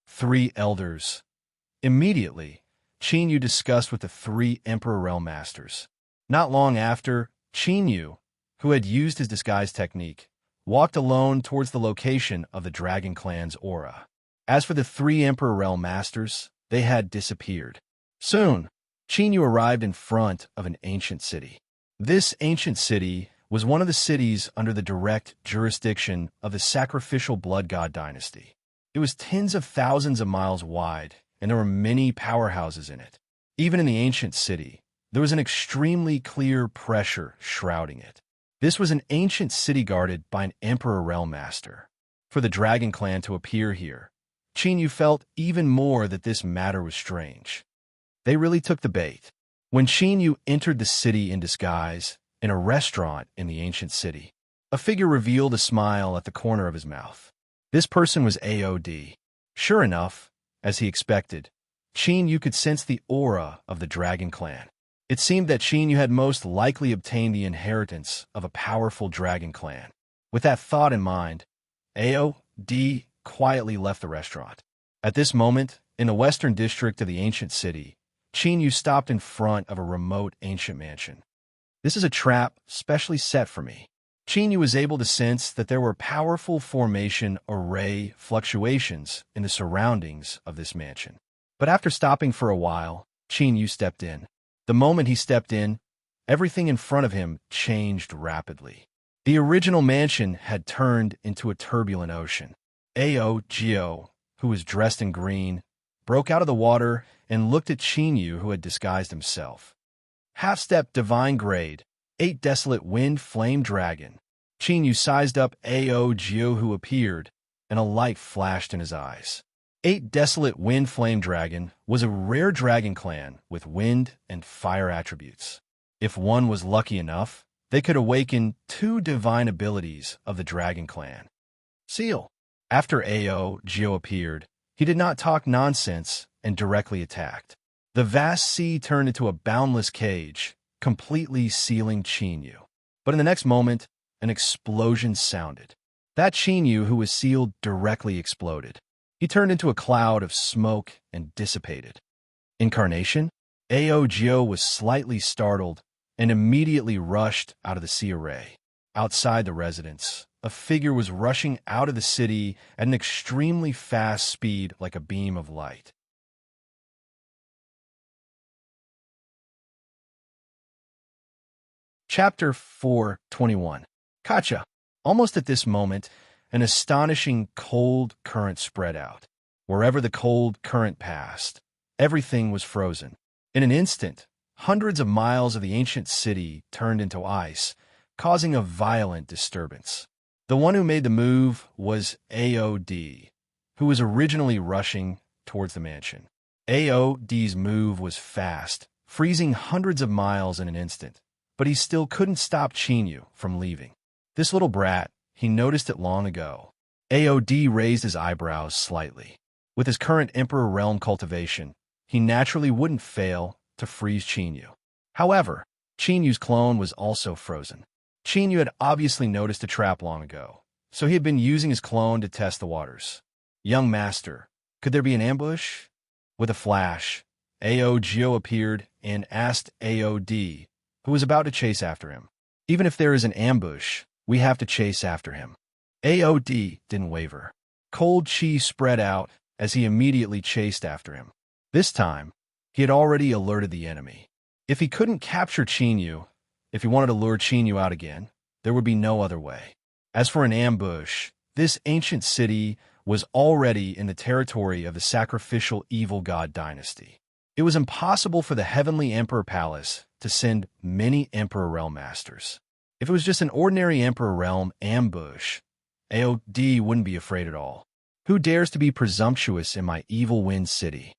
3 elders, Immediately, Qin Yu discussed with the three Emperor Realm Masters. Not long after, Qin Yu, who had used his disguise technique, walked alone towards the location of the Dragon Clan's aura. As for the three Emperor Realm Masters, they had disappeared. Soon, Qin Yu arrived in front of an ancient city. This ancient city was one of the cities under the direct jurisdiction of the sacrificial blood god dynasty. It was tens of thousands of miles wide, and there were many powerhouses in it. Even in the ancient city, there was an extremely clear pressure shrouding it. This was an ancient city guarded by an Emperor Realm Master. For the Dragon Clan to appear here, Qin Yu felt even more that this matter was strange. They really took the bait. When Qin Yu entered the city in disguise, in a restaurant in the ancient city, a figure revealed a smile at the corner of his mouth. This person was AOD. Sure enough, as he expected, Qin Yu could sense the aura of the Dragon Clan. It seemed that Qin Yu had most likely obtained the inheritance of a powerful Dragon Clan. With that thought in mind, AOD quietly left the restaurant. At this moment, in the western district of the ancient city, Qin Yu stopped in front of a remote ancient mansion. This is a trap specially set for me. Qin Yu was able to sense that there were powerful formation array fluctuations in the surroundings of this mansion. But after stopping for a while, Qin Yu stepped in. The moment he stepped in, everything in front of him changed rapidly. The original mansion had turned into a turbulent ocean. Ao Gio, who was dressed in green, broke out of the water and looked at Qin Yu, who had disguised himself. Half-step divine grade, 8 desolate wind flame dragon. Qin Yu sized up Ao Gio, who appeared, and a light flashed in his eyes. 8 desolate wind flame dragon was a rare dragon clan with wind and fire attributes. If one was lucky enough, they could awaken 2 divine abilities of the Dragon Clan. Seal. After Ao Gio appeared, he did not talk nonsense and directly attacked. The vast sea turned into a boundless cage, completely sealing Qin Yu. But in the next moment, an explosion sounded. That Qin Yu who was sealed directly exploded. He turned into a cloud of smoke and dissipated. Incarnation? Ao Gio was slightly startled and immediately rushed out of the sea array. Outside the residence, a figure was rushing out of the city at an extremely fast speed like a beam of light. Chapter 4:21. Kacha. Almost at this moment, an astonishing cold current spread out. Wherever the cold current passed, everything was frozen. In an instant, hundreds of miles of the ancient city turned into ice, causing a violent disturbance. The one who made the move was AOD, who was originally rushing towards the mansion. AOD's move was fast, freezing hundreds of miles in an instant, but he still couldn't stop Qin Yu from leaving. This little brat, he noticed it long ago. AOD raised his eyebrows slightly. With his current Emperor Realm cultivation, he naturally wouldn't fail to freeze Qin Yu. However, Qin Yu's clone was also frozen. Qin Yu had obviously noticed a trap long ago, so he had been using his clone to test the waters. Young master, could there be an ambush? With a flash, Ao Gio appeared and asked AOD, who was about to chase after him. Even if there is an ambush, we have to chase after him. AOD didn't waver. Cold chi spread out as he immediately chased after him. This time, he had already alerted the enemy. If he couldn't capture Qin Yu, if he wanted to lure Qin Yu out again, there would be no other way. As for an ambush, this ancient city was already in the territory of the sacrificial evil god dynasty. It was impossible for the Heavenly Emperor Palace to send many Emperor Realm Masters. If it was just an ordinary Emperor Realm ambush, AOD wouldn't be afraid at all. Who dares to be presumptuous in my evil wind city?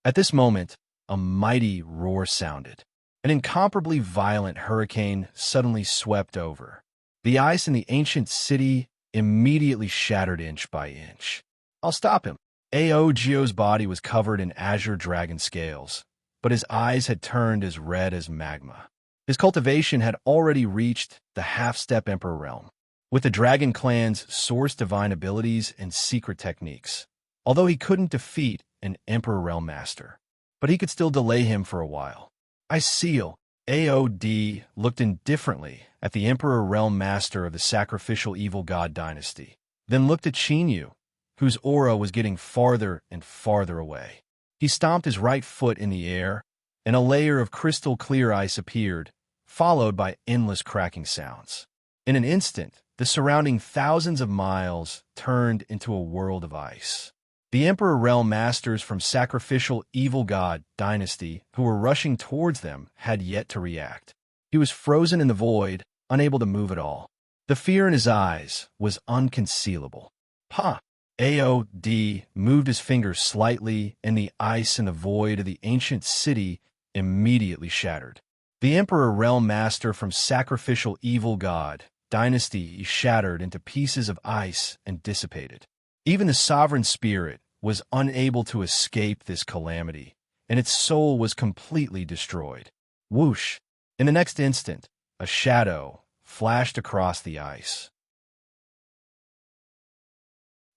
At this moment, a mighty roar sounded. An incomparably violent hurricane suddenly swept over. The ice in the ancient city immediately shattered inch by inch. I'll stop him. Ao Gio's body was covered in azure dragon scales, but his eyes had turned as red as magma. His cultivation had already reached the half-step Emperor realm, with the Dragon Clan's source divine abilities and secret techniques. Although he couldn't defeat an Emperor Realm Master, but he could still delay him for a while. I seal. Aod looked indifferently at the Emperor Realm Master of the Sacrificial Evil God Dynasty, then looked at Qinyu, whose aura was getting farther and farther away. He stomped his right foot in the air, and a layer of crystal-clear ice appeared, followed by endless cracking sounds. In an instant, the surrounding thousands of miles turned into a world of ice. The Emperor Realm Masters from Sacrificial Evil God Dynasty who were rushing towards them had yet to react. He was frozen in the void, unable to move at all. The fear in his eyes was unconcealable. Ha! Aod moved his finger slightly, and the ice in the void of the ancient city immediately shattered. The Emperor Realm Master from Sacrificial Evil God Dynasty shattered into pieces of ice and dissipated. Even the sovereign spirit was unable to escape this calamity, and its soul was completely destroyed. Whoosh! In the next instant, a shadow flashed across the ice.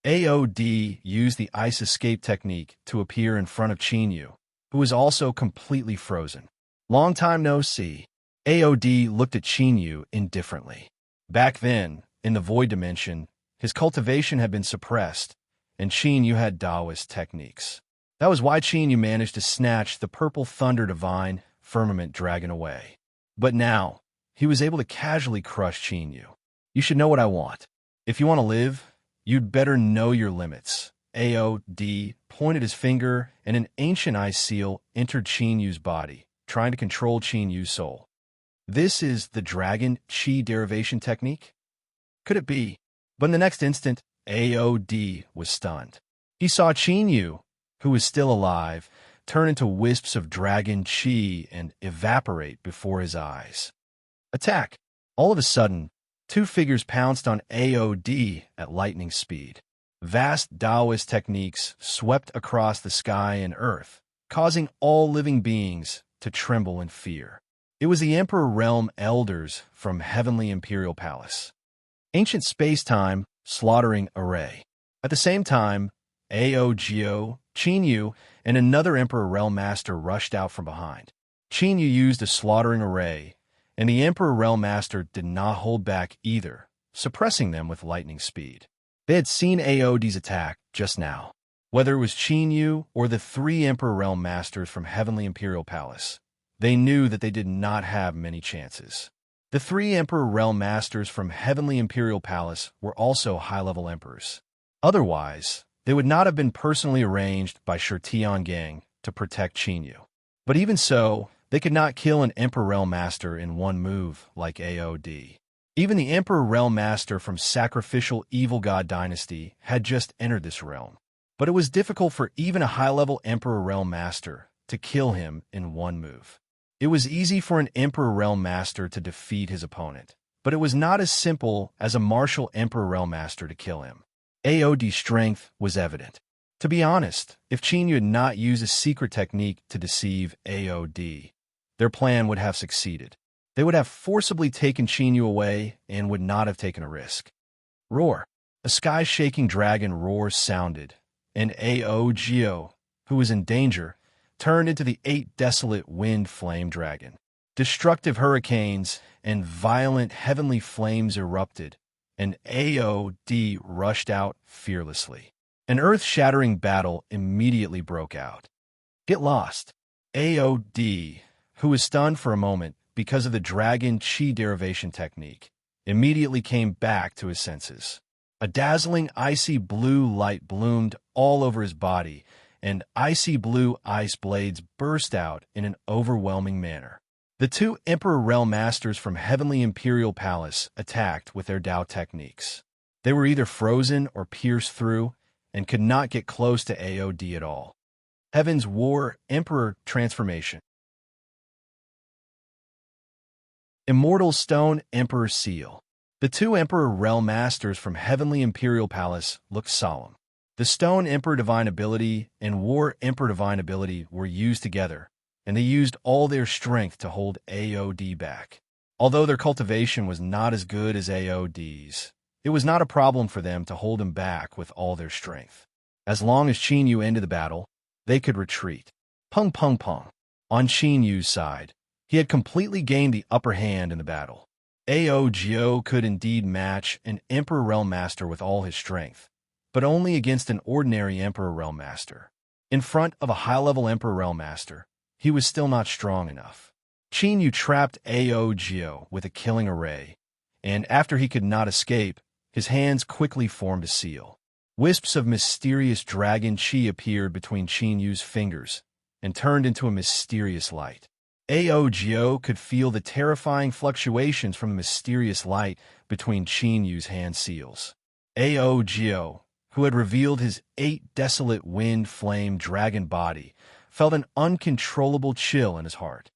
Aod used the ice escape technique to appear in front of Qinyu, who was also completely frozen. Long time no see. Aod looked at Qinyu indifferently. Back then, in the void dimension, his cultivation had been suppressed, and Qinyu had Taoist techniques. That was why Qinyu managed to snatch the purple thunder divine firmament dragon away. But now, he was able to casually crush Qinyu. You should know what I want. If you want to live, you'd better know your limits. Aod pointed his finger, and an ancient ice seal entered Qinyu's body, trying to control Qinyu's soul. This is the dragon chi derivation technique? Could it be? But in the next instant, Aod was stunned. He saw Qinyu, who was still alive, turn into wisps of dragon chi and evaporate before his eyes. Attack! All of a sudden, two figures pounced on Aod at lightning speed. Vast Taoist techniques swept across the sky and earth, causing all living beings to tremble in fear. It was the Emperor Realm Elders from Heavenly Imperial Palace. Ancient space-time slaughtering array. At the same time, Aogyo, Qinyu, and another Emperor Realm Master rushed out from behind. Qinyu used a slaughtering array, and the Emperor Realm Master did not hold back either, suppressing them with lightning speed. They had seen Aod's attack just now. Whether it was Qinyu or the three Emperor Realm Masters from Heavenly Imperial Palace, they knew that they did not have many chances. The three Emperor Realm Masters from Heavenly Imperial Palace were also high-level emperors. Otherwise, they would not have been personally arranged by Shirtian Gang to protect Qinyu. But even so, they could not kill an Emperor Realm Master in one move like Aod. Even the Emperor Realm Master from Sacrificial Evil God Dynasty had just entered this realm. But it was difficult for even a high-level Emperor Realm Master to kill him in one move. It was easy for an Emperor Realm Master to defeat his opponent, but it was not as simple as a martial Emperor Realm Master to kill him. Aod's strength was evident. To be honest, if Qinyu had not used a secret technique to deceive Aod, their plan would have succeeded. They would have forcibly taken Qinyu away and would not have taken a risk. Roar! A sky-shaking dragon roar sounded, and Aogyo, who was in danger, turned into the 8 desolate wind flame dragon. Destructive hurricanes and violent heavenly flames erupted, and Aod rushed out fearlessly. An earth-shattering battle immediately broke out. Get lost. Aod, who was stunned for a moment because of the dragon chi derivation technique, immediately came back to his senses. A dazzling icy blue light bloomed all over his body, and icy blue ice blades burst out in an overwhelming manner. The two Emperor Realm Masters from Heavenly Imperial Palace attacked with their Tao techniques. They were either frozen or pierced through, and could not get close to Aod at all. Heaven's War Emperor Transformation. Immortal Stone Emperor Seal. The two Emperor Realm Masters from Heavenly Imperial Palace looked solemn. The Stone Emperor Divine Ability and War Emperor Divine Ability were used together, and they used all their strength to hold Aod back. Although their cultivation was not as good as Aod's, it was not a problem for them to hold him back with all their strength. As long as Qinyu ended the battle, they could retreat. Pung pung pung. On Qin Yu's side, he had completely gained the upper hand in the battle. Ao could indeed match an Emperor Realm Master with all his strength, but only against an ordinary Emperor Realm Master. In front of a high-level Emperor Realm Master, he was still not strong enough. Qin Yu trapped Ao with a killing array, and after he could not escape, his hands quickly formed a seal. Wisps of mysterious dragon chi appeared between Qin Yu's fingers and turned into a mysterious light. Ao could feel the terrifying fluctuations from the mysterious light between Qin Yu's hand seals. Ao, who had revealed his 8 desolate wind flame dragon body, felt an uncontrollable chill in his heart.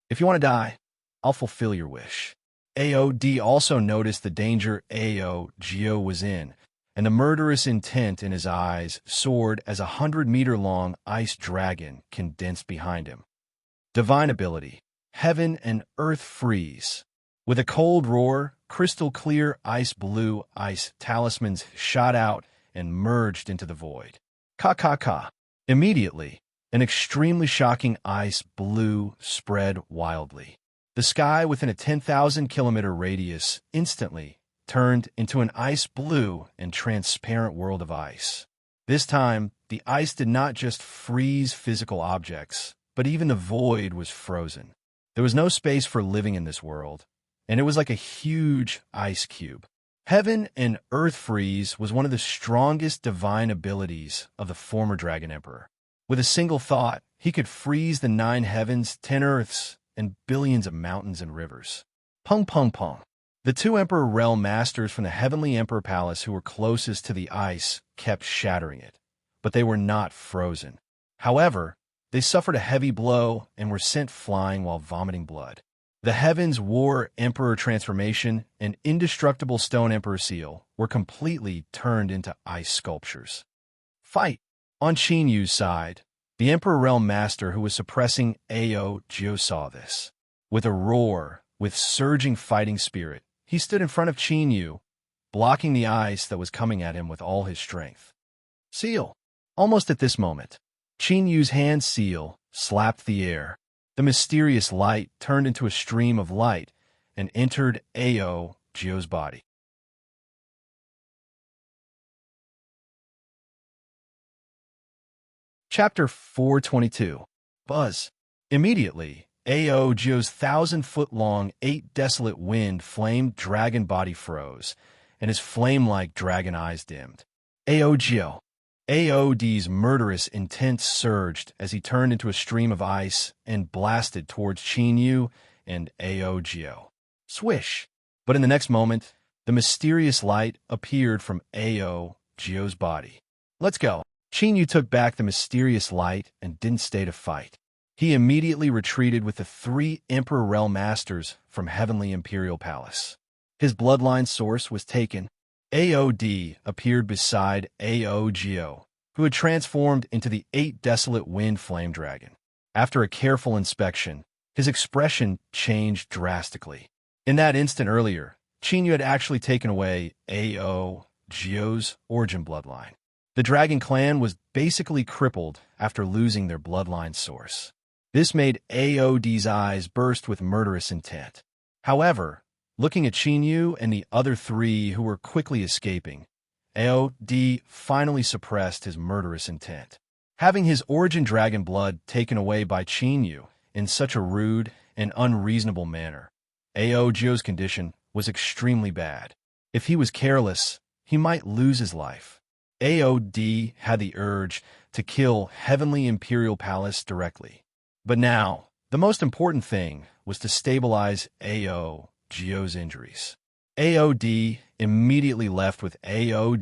If you want to die, I'll fulfill your wish. Ao also noticed the danger Ao was in, and the murderous intent in his eyes soared as a 100-meter-long ice dragon condensed behind him. Divine ability, heaven and earth freeze. With a cold roar, crystal-clear ice-blue ice talismans shot out and merged into the void. Ka. Immediately, an extremely shocking ice blue spread wildly. The sky within a 10,000-kilometer radius instantly turned into an ice blue and transparent world of ice. This time, the ice did not just freeze physical objects, but even the void was frozen. There was no space for living in this world, and it was like a huge ice cube. Heaven and Earth Freeze was one of the strongest divine abilities of the former Dragon Emperor. With a single thought, he could freeze the 9 heavens, 10 earths, and billions of mountains and rivers. Pung pung pung. The 2 Emperor Realm Masters from the Heavenly Emperor Palace who were closest to the ice kept shattering it, but they were not frozen. However, they suffered a heavy blow and were sent flying while vomiting blood. The Heavens War Emperor Transformation and Indestructible Stone Emperor Seal were completely turned into ice sculptures. Fight! On Qin Yu's side, the Emperor Realm Master who was suppressing Ao saw this. With a roar, with surging fighting spirit, he stood in front of Qin Yu, blocking the ice that was coming at him with all his strength. Seal! Almost at this moment, Qin Yu's hand seal slapped the air. The mysterious light turned into a stream of light and entered Ao's body. Chapter 422. Buzz. Immediately, Ao's 1,000-foot-long 8 desolate wind flamed dragon body froze, and his flame-like dragon eyes dimmed. Aod's murderous intent surged as he turned into a stream of ice and blasted towards Qin Yu and Ao. Swish! But in the next moment, the mysterious light appeared from Ao's body. Let's go. Qin Yu took back the mysterious light and didn't stay to fight. He immediately retreated with the 3 Emperor Realm Masters from Heavenly Imperial Palace. His bloodline source was taken. Aod appeared beside Ao, who had transformed into the 8 desolate wind flame dragon. After a careful inspection, his expression changed drastically. In that instant earlier, Qin Yu had actually taken away Ao's origin bloodline. The dragon clan was basically crippled after losing their bloodline source. This made Aod's eyes burst with murderous intent. However, looking at Qin Yu and the other 3 who were quickly escaping, Aod finally suppressed his murderous intent. Having his origin dragon blood taken away by Qin Yu in such a rude and unreasonable manner, Ao's condition was extremely bad. If he was careless, he might lose his life. Aod had the urge to kill Heavenly Imperial Palace directly. But now, the most important thing was to stabilize Ao's injuries. Aod immediately left with Ao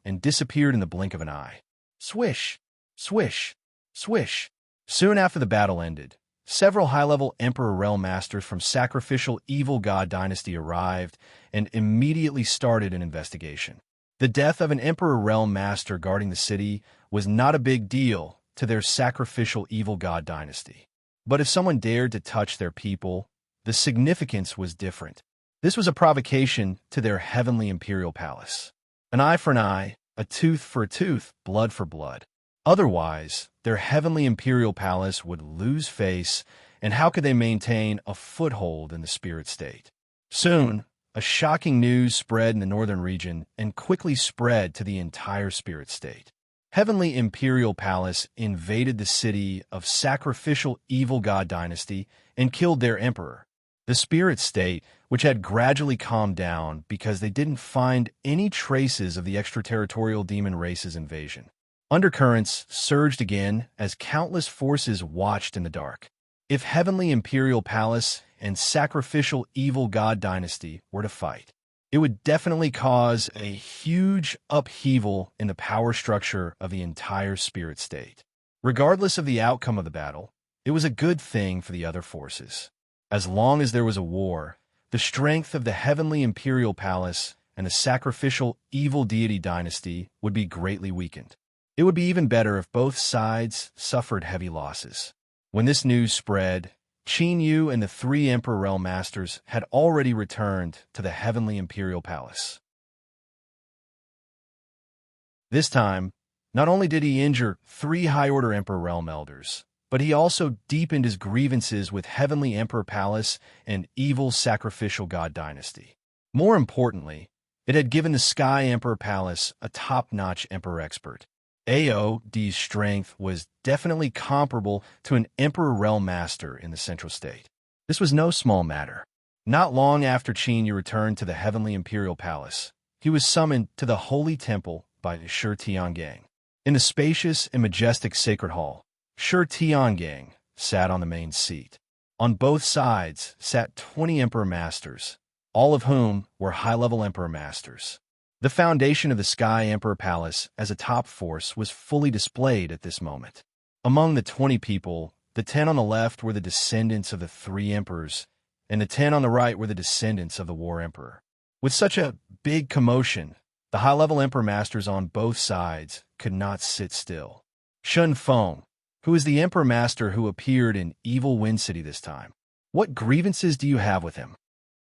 and disappeared in the blink of an eye. Swish! Swish! Swish! Soon after the battle ended, several high-level Emperor Realm Masters from Sacrificial Evil God Dynasty arrived and immediately started an investigation. The death of an Emperor Realm Master guarding the city was not a big deal to their Sacrificial Evil God Dynasty. But if someone dared to touch their people, the significance was different. This was a provocation to their Heavenly Imperial Palace. An eye for an eye, a tooth for a tooth, blood for blood. Otherwise, their heavenly imperial palace would lose face, and how could they maintain a foothold in the spirit state? Soon, a shocking news spread in the northern region and quickly spread to the entire spirit state. Heavenly Imperial Palace invaded the city of sacrificial evil god dynasty and killed their emperor. The spirit state, which had gradually calmed down because they didn't find any traces of the extraterritorial demon race's invasion. Undercurrents surged again as countless forces watched in the dark. If Heavenly Imperial Palace and sacrificial evil god dynasty were to fight, it would definitely cause a huge upheaval in the power structure of the entire spirit state. Regardless of the outcome of the battle, it was a good thing for the other forces. As long as there was a war, the strength of the Heavenly Imperial Palace and the sacrificial evil deity dynasty would be greatly weakened. It would be even better if both sides suffered heavy losses. When this news spread, Qin Yu and the three Emperor Realm Masters had already returned to the Heavenly Imperial Palace. This time, not only did he injure 3 high-order Emperor Realm Elders, but he also deepened his grievances with Heavenly Emperor Palace and evil sacrificial god dynasty. More importantly, it had given the Sky Emperor Palace a top-notch Emperor expert. AOD's strength was definitely comparable to an Emperor Realm Master in the Central State. This was no small matter. Not long after Qin Yu returned to the Heavenly Imperial Palace, he was summoned to the Holy Temple by Shi Tiangang. In the spacious and majestic Sacred Hall, Shi Tiangang sat on the main seat. On both sides sat 20 Emperor Masters, all of whom were high-level Emperor Masters. The foundation of the Sky Emperor Palace as a top force was fully displayed at this moment. Among the 20 people, the 10 on the left were the descendants of the 3 emperors, and the 10 on the right were the descendants of the War Emperor. With such a big commotion, the high-level Emperor Masters on both sides could not sit still. Shun Feng, who is the Emperor Master who appeared in Evil Wind City this time. What grievances do you have with him?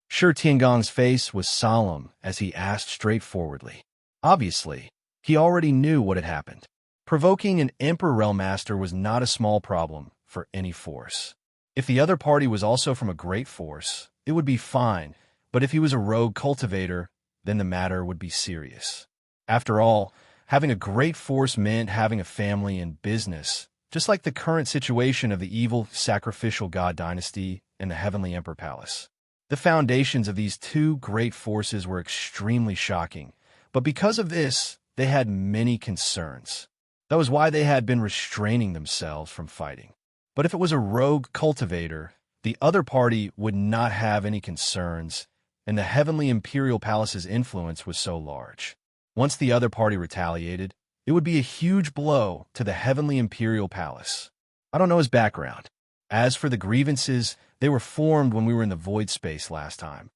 Shi Tiangong's face was solemn as he asked straightforwardly. Obviously, he already knew what had happened. Provoking an Emperor Realm Master was not a small problem for any force. If the other party was also from a great force, it would be fine, but if he was a rogue cultivator, then the matter would be serious. After all, having a great force meant having a family and business, just like the current situation of the evil sacrificial god dynasty and the Heavenly Emperor Palace. The foundations of these 2 great forces were extremely shocking, but because of this, they had many concerns. That was why they had been restraining themselves from fighting. But if it was a rogue cultivator, the other party would not have any concerns, and the Heavenly Imperial Palace's influence was so large. Once the other party retaliated, it would be a huge blow to the Heavenly Imperial Palace. I don't know his background. As for the grievances, they were formed when we were in the void space last time.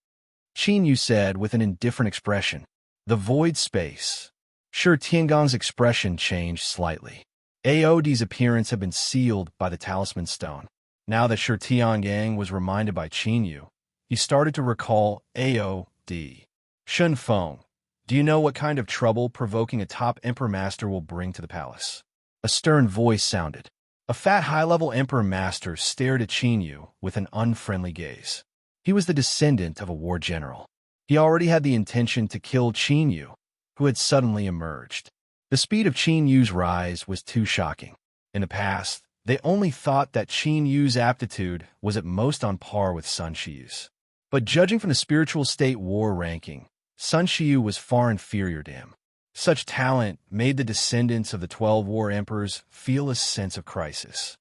Qin Yu said with an indifferent expression. The void space. Shi Tiangong's expression changed slightly. AOD's appearance had been sealed by the talisman stone. Now that Shi Tiangang was reminded by Qin Yu, he started to recall AOD. Shun Feng, do you know what kind of trouble provoking a top Emperor Master will bring to the palace? A stern voice sounded. A fat high-level Emperor Master stared at Qin Yu with an unfriendly gaze. He was the descendant of a war general. He already had the intention to kill Qin Yu, who had suddenly emerged. The speed of Qin Yu's rise was too shocking. In the past, they only thought that Qin Yu's aptitude was at most on par with Sun Shiyu's. But judging from the spiritual state war ranking, Sun Shiyu was far inferior to him. Such talent made the descendants of the 12 war emperors feel a sense of crisis.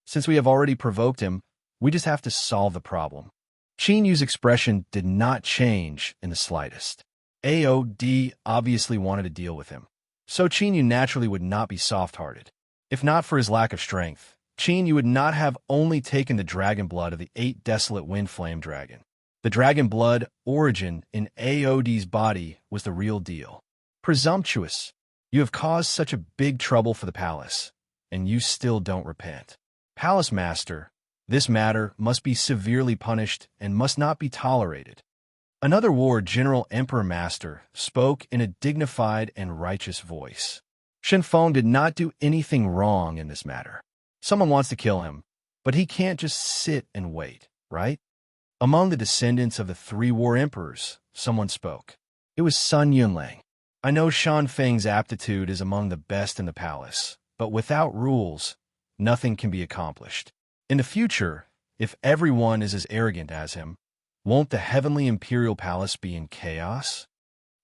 Since we have already provoked him, we just have to solve the problem. Qin Yu's expression did not change in the slightest. AOD obviously wanted to deal with him, so Qin Yu naturally would not be soft-hearted. If not for his lack of strength, Qin Yu would not have only taken the dragon blood of the 8 desolate wind flame dragon. The dragon blood origin in AOD's body was the real deal. Presumptuous. You have caused such a big trouble for the palace, and you still don't repent. Palace Master, this matter must be severely punished and must not be tolerated. Another war general emperor master spoke in a dignified and righteous voice. Shenfeng did not do anything wrong in this matter. Someone wants to kill him, but he can't just sit and wait, right? Among the descendants of the three war emperors, someone spoke. It was Sun Yunlang. I know Shan Feng's aptitude is among the best in the palace, but without rules, nothing can be accomplished. In the future, if everyone is as arrogant as him, won't the heavenly imperial palace be in chaos?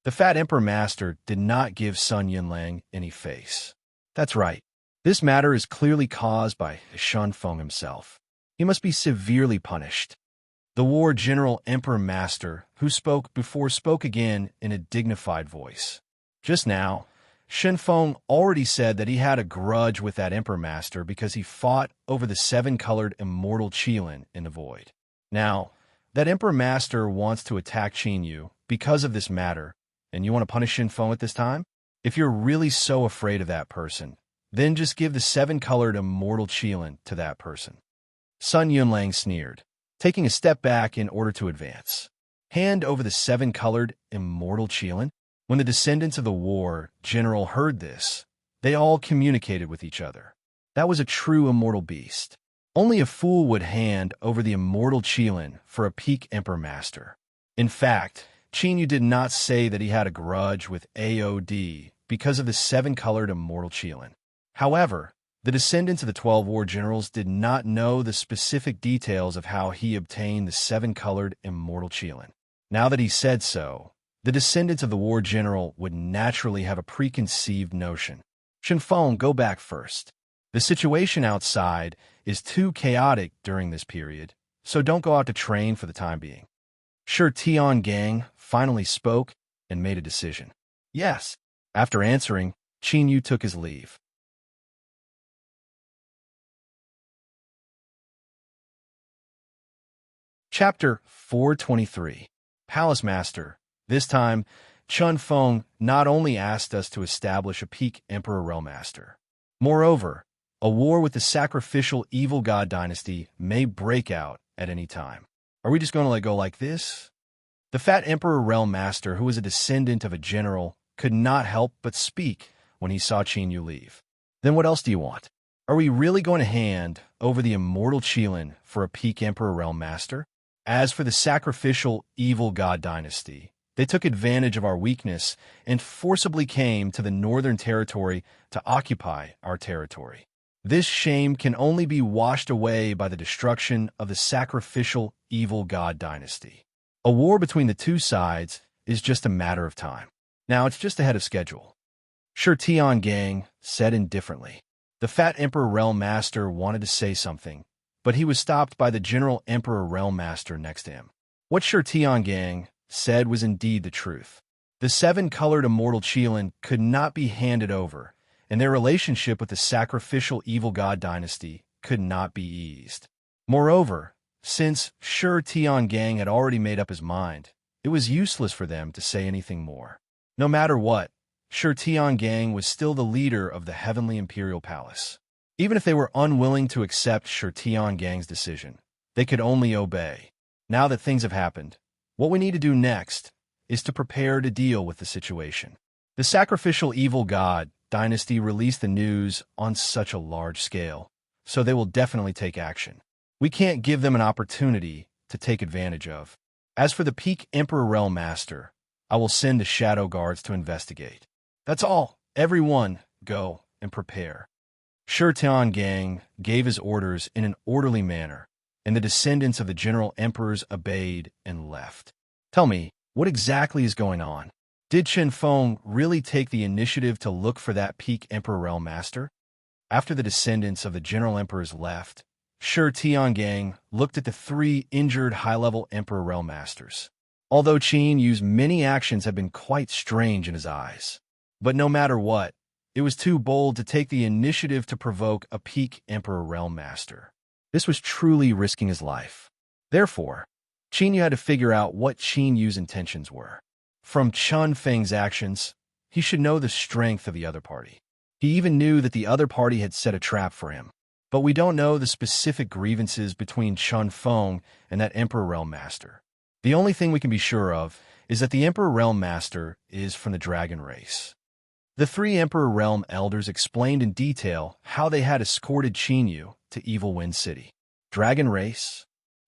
The fat emperor master did not give Sun Yunlang any face. That's right. This matter is clearly caused by Shan Feng himself. He must be severely punished. The war general emperor master, who spoke before, spoke again in a dignified voice. Just now, Shenfeng already said that he had a grudge with that emperor master because he fought over the seven-colored immortal Qilin in the void. Now, that emperor master wants to attack Qinyu because of this matter, and you want to punish Shenfeng at this time? If you're really so afraid of that person, then just give the seven-colored immortal Qilin to that person. Sun Yunlang sneered, taking a step back in order to advance. Hand over the seven-colored immortal Qilin? When the descendants of the war general heard this, they all communicated with each other. That was a true immortal beast. Only a fool would hand over the immortal Qilin for a peak emperor master. In fact, Qinyu did not say that he had a grudge with AOD because of the seven-colored immortal Qilin. However, the descendants of the 12 war generals did not know the specific details of how he obtained the seven-colored immortal Qilin. Now that he said so, the descendants of the war general would naturally have a preconceived notion. Shenfeng, go back first. The situation outside is too chaotic during this period, so don't go out to train for the time being. Shi Tiangang finally spoke and made a decision. Yes. After answering, Qinyu took his leave. Chapter 423. Palace Master. This time, Chun Feng not only asked us to establish a peak Emperor Realm Master. Moreover, a war with the sacrificial evil god dynasty may break out at any time. Are we just going to let go like this? The fat Emperor Realm Master, who was a descendant of a general, could not help but speak when he saw Qinyu leave. Then what else do you want? Are we really going to hand over the immortal Qilin for a peak Emperor Realm Master? As for the sacrificial evil god dynasty, they took advantage of our weakness and forcibly came to the northern territory to occupy our territory. This shame can only be washed away by the destruction of the sacrificial evil god dynasty. A war between the two sides is just a matter of time. Now it's just ahead of schedule. Shi Tiangang said indifferently. The fat Emperor Realm Master wanted to say something, but he was stopped by the General Emperor Realm Master next to him. What Shi Tiangang said was indeed the truth. The seven-colored immortal Qilin could not be handed over, and their relationship with the sacrificial evil god dynasty could not be eased. Moreover, since Shi Tiangang had already made up his mind, it was useless for them to say anything more. No matter what, Shi Tiangang was still the leader of the Heavenly Imperial Palace. Even if they were unwilling to accept Shi Tiangang's decision, they could only obey. Now that things have happened, what we need to do next is to prepare to deal with the situation. The sacrificial evil god dynasty released the news on such a large scale, so they will definitely take action. We can't give them an opportunity to take advantage of. As for the peak Emperor Realm Master, I will send the Shadow Guards to investigate. That's all. Everyone, go and prepare. Shi Tiangang gave his orders in an orderly manner, and the descendants of the General Emperors obeyed and left. Tell me, what exactly is going on? Did Shenfeng really take the initiative to look for that peak Emperor Realm Master? After the descendants of the General Emperors left, Shi Tiangang looked at the three injured high-level Emperor Realm Masters. Although Qinyu's many actions have been quite strange in his eyes. But no matter what, it was too bold to take the initiative to provoke a peak Emperor Realm Master. This was truly risking his life. Therefore, Qinyu had to figure out what Qinyu's intentions were. From Chun Feng's actions, he should know the strength of the other party. He even knew that the other party had set a trap for him. But we don't know the specific grievances between Chun Feng and that Emperor Realm Master. The only thing we can be sure of is that the Emperor Realm Master is from the dragon race. The three Emperor Realm Elders explained in detail how they had escorted Qinyu to Evil Wind City. Dragon race?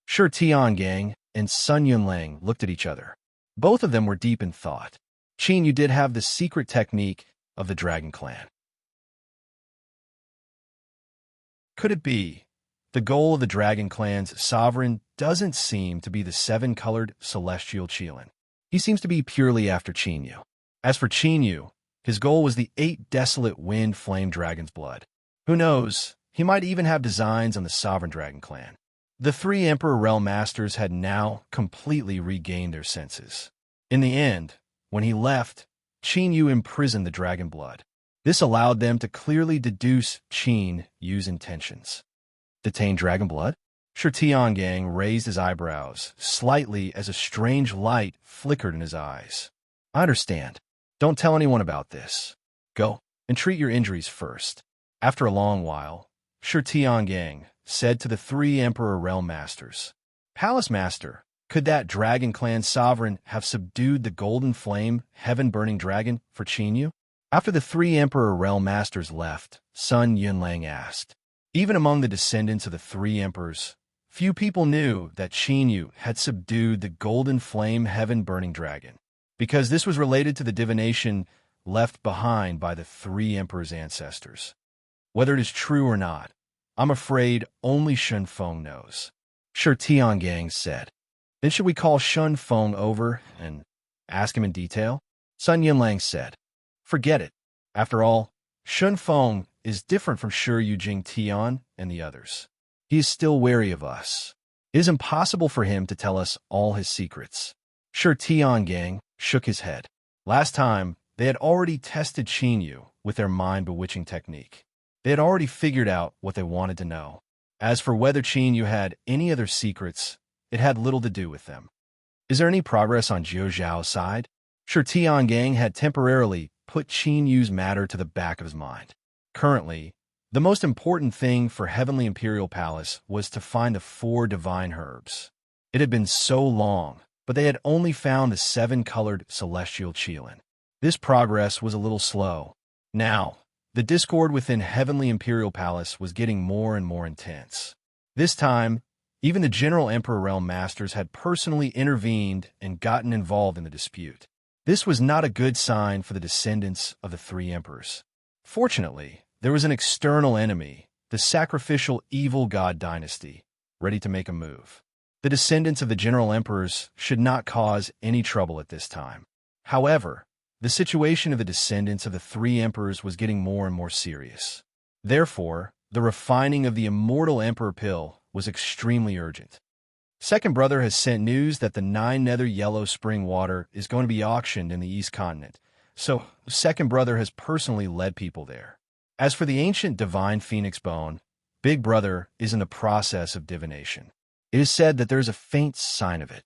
Sure, Tiangang and Sun Yunlang looked at each other. Both of them were deep in thought. Qinyu did have the secret technique of the Dragon Clan. Could it be? The goal of the Dragon Clan's sovereign doesn't seem to be the seven-colored celestial Qilin. He seems to be purely after Qinyu. As for Qinyu, his goal was the 8 desolate wind flame dragon's blood. Who knows, he might even have designs on the sovereign Dragon Clan. The three Emperor Realm Masters had now completely regained their senses. In the end, when he left, Qinyu imprisoned the dragon blood. This allowed them to clearly deduce Qinyu's intentions. Detain dragon blood? Shi Tiangang raised his eyebrows slightly as a strange light flickered in his eyes. I understand. Don't tell anyone about this. Go and treat your injuries first. After a long while, Shi Tiangang said to the three Emperor Realm Masters, Palace Master, could that Dragon Clan sovereign have subdued the golden flame, heaven-burning dragon for Qinyu? After the three Emperor Realm Masters left, Sun Yunlang asked. Even among the descendants of the three emperors, few people knew that Qinyu had subdued the golden flame, heaven-burning dragon, because this was related to the divination left behind by the three emperors' ancestors. Whether it is true or not, I'm afraid only Shun Feng knows. Shi Tiangang said. Then should we call Shun Feng over and ask him in detail? Sun Yunlang said. Forget it. After all, Shun Feng is different from Shi Yujing Tian and the others. He is still wary of us. It is impossible for him to tell us all his secrets. Shi Tiangang shook his head. Last time, they had already tested Qinyu with their mind-bewitching technique. They had already figured out what they wanted to know. As for whether Qinyu had any other secrets, it had little to do with them. Is there any progress on Jiu Zhao's side? Shi Tiangang had temporarily put Qinyu's matter to the back of his mind. Currently, the most important thing for Heavenly Imperial Palace was to find the 4 divine herbs. It had been so long, but they had only found the 7-colored celestial Qilin. This progress was a little slow. Now, the discord within Heavenly Imperial Palace was getting more and more intense. This time, even the General Emperor Realm Masters had personally intervened and gotten involved in the dispute. This was not a good sign for the descendants of the 3 emperors. Fortunately, there was an external enemy, the sacrificial evil god dynasty, ready to make a move. The descendants of the General Emperors should not cause any trouble at this time. However, the situation of the descendants of the 3 emperors was getting more and more serious. Therefore, the refining of the immortal emperor pill was extremely urgent. Second Brother has sent news that the 9 nether yellow spring water is going to be auctioned in the East Continent, so Second Brother has personally led people there. As for the ancient divine phoenix bone, Big Brother is in the process of divination. It is said that there is a faint sign of it.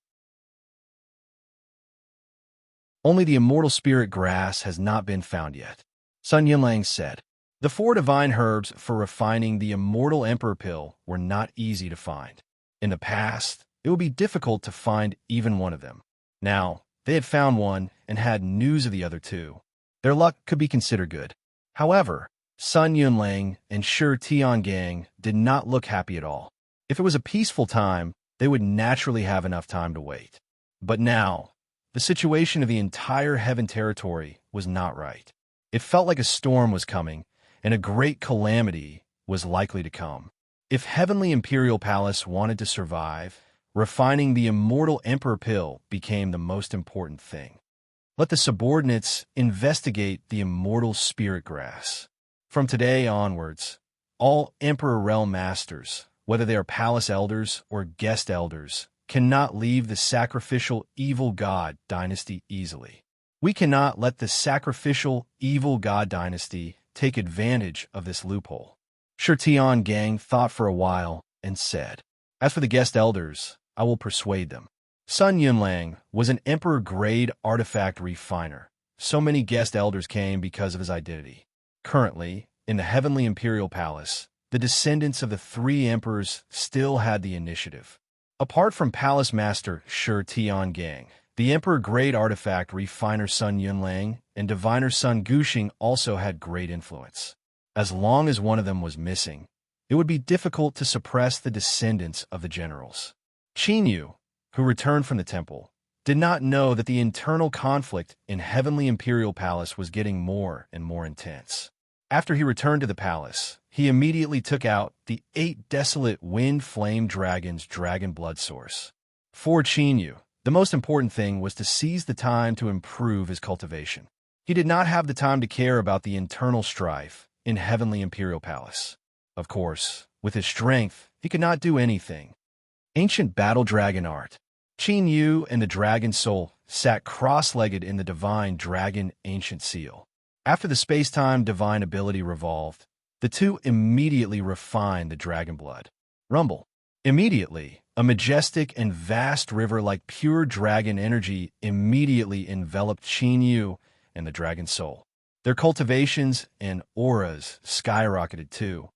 Only the immortal spirit grass has not been found yet. Sun Yunlang said. The 4 divine herbs for refining the immortal emperor pill were not easy to find. In the past, it would be difficult to find even one of them. Now, they had found one and had news of the other 2. Their luck could be considered good. However, Sun Yunlang and Shi Tiangang did not look happy at all. If it was a peaceful time, they would naturally have enough time to wait. But now, the situation of the entire Heaven territory was not right. It felt like a storm was coming, and a great calamity was likely to come. If Heavenly Imperial Palace wanted to survive, refining the immortal Emperor Pill became the most important thing. Let the subordinates investigate the immortal Spirit Grass. From today onwards, all Emperor Realm Masters, whether they are Palace Elders or Guest Elders, cannot leave the sacrificial evil god dynasty easily. We cannot let the sacrificial evil god dynasty take advantage of this loophole. Shi Tiangang thought for a while and said, As for the Guest Elders, I will persuade them. Sun Yunlang was an Emperor-grade artifact refiner. So many Guest Elders came because of his identity. Currently, in the Heavenly Imperial Palace, the descendants of the 3 emperors still had the initiative. Apart from Palace Master Shi Tiangang, the Emperor-grade artifact refiner Sun Yunlang and diviner Sun Guxing also had great influence. As long as one of them was missing, it would be difficult to suppress the descendants of the generals. Qin Yu, who returned from the temple, did not know that the internal conflict in Heavenly Imperial Palace was getting more and more intense. After he returned to the palace, he immediately took out the 8 desolate wind-flame dragons' dragon blood source. For Qin Yu, the most important thing was to seize the time to improve his cultivation. He did not have the time to care about the internal strife in Heavenly Imperial Palace. Of course, with his strength, he could not do anything. Ancient Battle Dragon Art. Qin Yu and the Dragon Soul sat cross-legged in the Divine Dragon Ancient Seal. After the space-time divine ability revolved, the two immediately refined the dragon blood. Rumble. Immediately, a majestic and vast river like pure dragon energy immediately enveloped Qin Yu and the Dragon Soul. Their cultivations and auras skyrocketed too.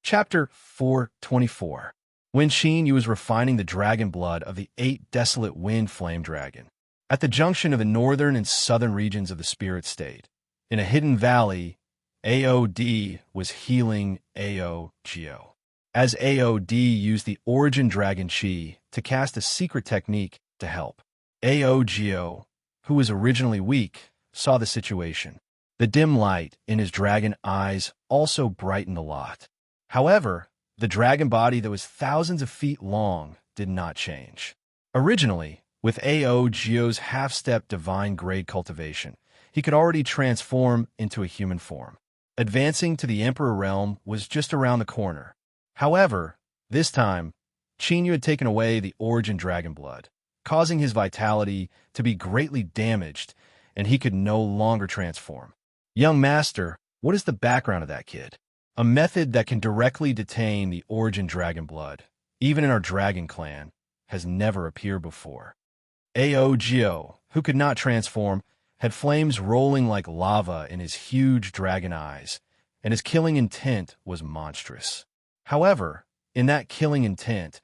Chapter 424. When Qin Yu was refining the dragon blood of the 8 desolate wind flame dragon, at the junction of the northern and southern regions of the spirit state, in a hidden valley, AOD was healing AOGO. As AOD used the origin dragon chi to cast a secret technique to help, AOGO, who was originally weak, saw the situation. The dim light in his dragon eyes also brightened a lot. However, the dragon body that was thousands of feet long did not change. Originally, with AOGO's half-step divine grade cultivation, he could already transform into a human form. Advancing to the Emperor realm was just around the corner. However, this time, Qin Yu had taken away the origin dragon blood, causing his vitality to be greatly damaged, and he could no longer transform. Young master, what is the background of that kid? A method that can directly detain the origin dragon blood, even in our dragon clan, has never appeared before. AOGO, who could not transform, had flames rolling like lava in his huge dragon eyes, and his killing intent was monstrous. However, in that killing intent,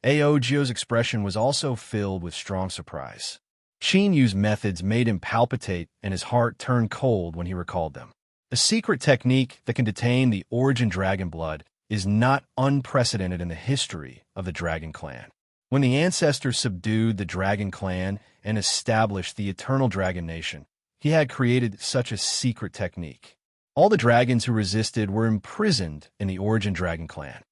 AOGO's expression was also filled with strong surprise. Qin Yu's methods made him palpitate and his heart turn cold when he recalled them. A secret technique that can detain the origin dragon blood is not unprecedented in the history of the Dragon Clan. When the ancestors subdued the Dragon Clan and established the Eternal Dragon Nation, he had created such a secret technique. All the dragons who resisted were imprisoned in the origin Dragon Clan.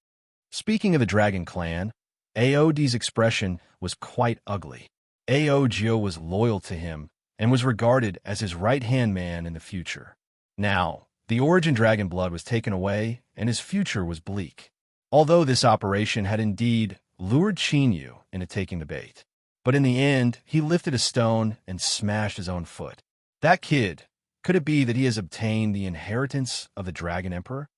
Speaking of the Dragon Clan, AOD's expression was quite ugly. AOGO was loyal to him and was regarded as his right-hand man in the future. Now, the origin dragon blood was taken away, and his future was bleak. Although this operation had indeed lured Qin Yu into taking the bait, but in the end, he lifted a stone and smashed his own foot. That kid, could it be that he has obtained the inheritance of the Dragon Emperor?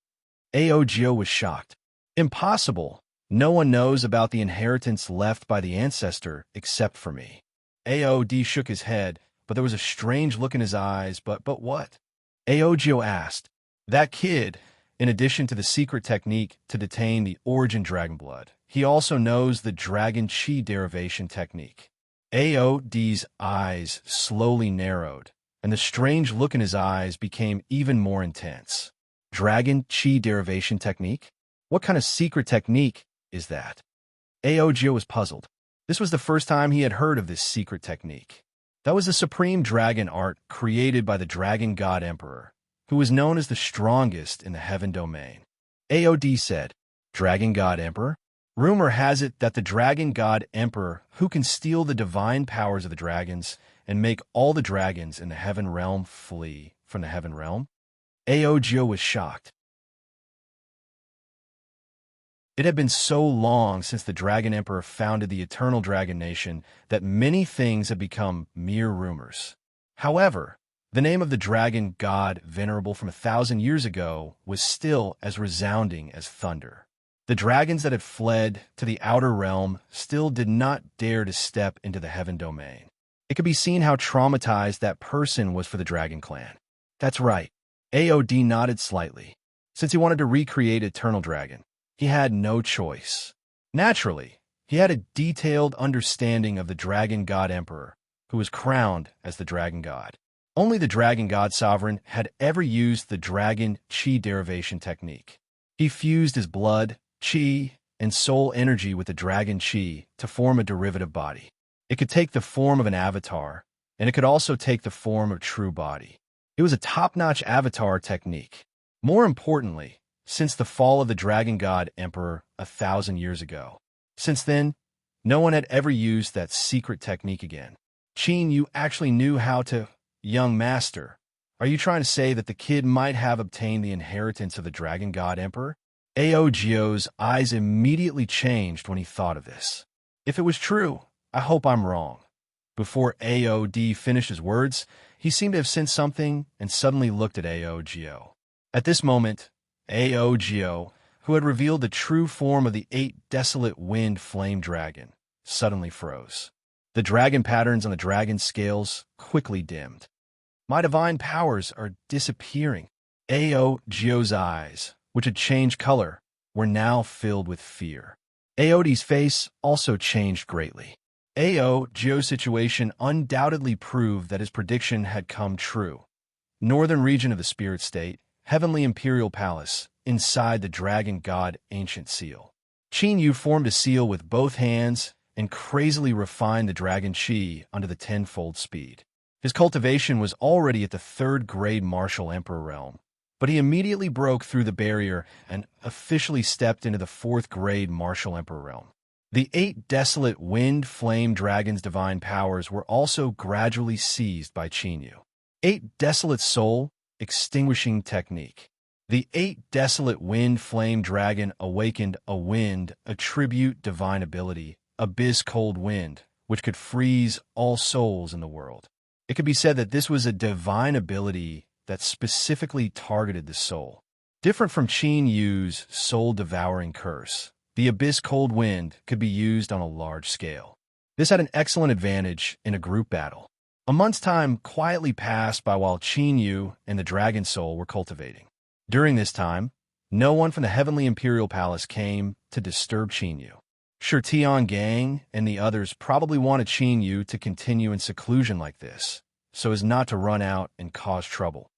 AOGO was shocked. Impossible. No one knows about the inheritance left by the ancestor except for me. AOD shook his head, but there was a strange look in his eyes. But what? AOGO asked. That kid, in addition to the secret technique to detain the origin dragon blood, he also knows the dragon chi derivation technique. AOD's eyes slowly narrowed, and the strange look in his eyes became even more intense. Dragon chi derivation technique? What kind of secret technique is that? AOGO was puzzled. This was the first time he had heard of this secret technique. That was the supreme dragon art created by the Dragon God Emperor, who was known as the strongest in the Heaven Domain. AOD said, Dragon God Emperor? Rumor has it that the Dragon God Emperor, who can steal the divine powers of the dragons and make all the dragons in the Heaven Realm flee from the Heaven Realm? AOGO was shocked. It had been so long since the Dragon Emperor founded the Eternal Dragon Nation that many things had become mere rumors. However, the name of the dragon god venerable from 1,000 years ago was still as resounding as thunder. The dragons that had fled to the outer realm still did not dare to step into the Heaven Domain. It could be seen how traumatized that person was for the Dragon Clan. That's right. AOD nodded slightly. Since he wanted to recreate Eternal Dragon, he had no choice. Naturally, he had a detailed understanding of the Dragon God Emperor, who was crowned as the Dragon God. Only the Dragon God Sovereign had ever used the Dragon Chi derivation technique. He fused his blood, Chi, and soul energy with the Dragon Chi to form a derivative body. It could take the form of an avatar, and it could also take the form of a true body. It was a top-notch avatar technique. More importantly, since the fall of the Dragon God Emperor 1,000 years ago. Since then, no one had ever used that secret technique again. Qin, you actually knew how to... Young master, are you trying to say that the kid might have obtained the inheritance of the Dragon God Emperor? Aogio's eyes immediately changed when he thought of this. If it was true, I hope I'm wrong. Before Aod finished his words, he seemed to have sensed something and suddenly looked at Aogio. At this moment, Aogio, who had revealed the true form of the 8 desolate wind flame dragon, suddenly froze. The dragon patterns on the dragon scales quickly dimmed. My divine powers are disappearing. Aogio's eyes, which had changed color, were now filled with fear. Aodi's face also changed greatly. Aogio's situation undoubtedly proved that his prediction had come true. Northern region of the spirit state, Heavenly Imperial Palace, inside the Dragon God Ancient Seal. Qin Yu formed a seal with both hands and crazily refined the Dragon Chi under the tenfold speed. His cultivation was already at the 3rd grade martial emperor realm, but he immediately broke through the barrier and officially stepped into the 4th grade martial emperor realm. The 8 desolate wind flame dragon's divine powers were also gradually seized by Qin Yu. 8 desolate soul extinguishing technique. The 8 desolate wind flame dragon awakened a wind attribute divine ability, abyss cold wind, which could freeze all souls in the world. It could be said that this was a divine ability that specifically targeted the soul. Different from Qin Yu's soul-devouring curse, the abyss cold wind could be used on a large scale. This had an excellent advantage in a group battle. A month's time quietly passed by while Qin Yu and the Dragon Soul were cultivating. During this time, no one from the Heavenly Imperial Palace came to disturb Qin Yu. Sure, Tian Gang and the others probably wanted Qin Yu to continue in seclusion like this, so as not to run out and cause trouble.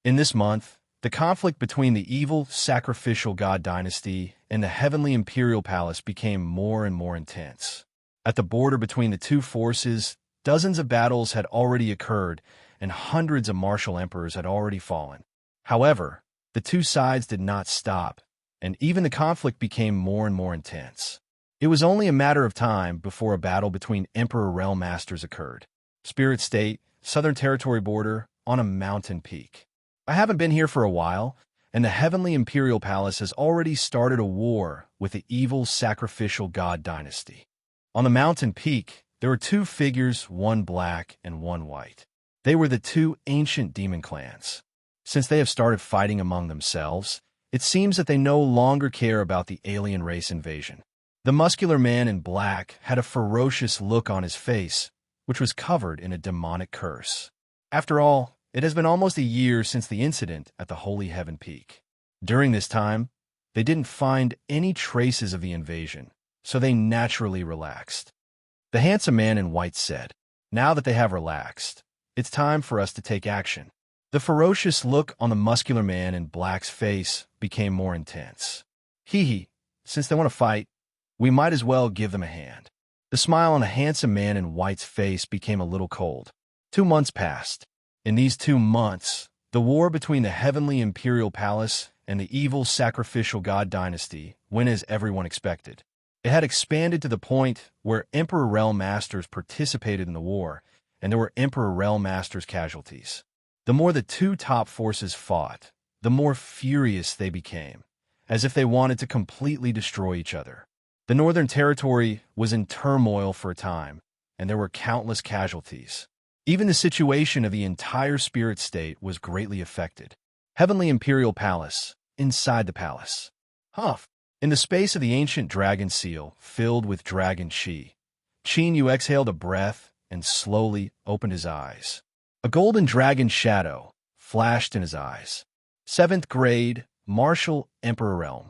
In this month, the conflict between the evil sacrificial god dynasty and the Heavenly Imperial Palace became more and more intense. At the border between the two forces, dozens of battles had already occurred and hundreds of martial emperors had already fallen. However, the two sides did not stop, and even the conflict became more and more intense. It was only a matter of time before a battle between Emperor Realm Masters occurred. Spirit State, Southern Territory border, on a mountain peak. I haven't been here for a while, and the Heavenly Imperial Palace has already started a war with the evil sacrificial god dynasty. On the mountain peak, there were 2 figures, one black and one white. They were the 2 ancient demon clans. Since they have started fighting among themselves, it seems that they no longer care about the alien race invasion. The muscular man in black had a ferocious look on his face, which was covered in a demonic curse. After all, it has been almost a year since the incident at the Holy Heaven Peak. During this time, they didn't find any traces of the invasion, so they naturally relaxed. The handsome man in white said, "Now that they have relaxed, it's time for us to take action." The ferocious look on the muscular man in black's face became more intense. Hee, since they want to fight, we might as well give them a hand. The smile on the handsome man in white's face became a little cold. 2 months passed. In these 2 months, the war between the Heavenly Imperial Palace and the evil sacrificial god dynasty went as everyone expected. It had expanded to the point where Emperor Realm Masters participated in the war, and there were Emperor Realm Masters casualties. The more the 2 top forces fought, the more furious they became, as if they wanted to completely destroy each other. The Northern Territory was in turmoil for a time, and there were countless casualties. Even the situation of the entire spirit state was greatly affected. Heavenly Imperial Palace, inside the palace. Humph! In the space of the ancient dragon seal, filled with dragon chi, Qin Yu exhaled a breath and slowly opened his eyes. A golden dragon shadow flashed in his eyes. Seventh grade, martial emperor realm.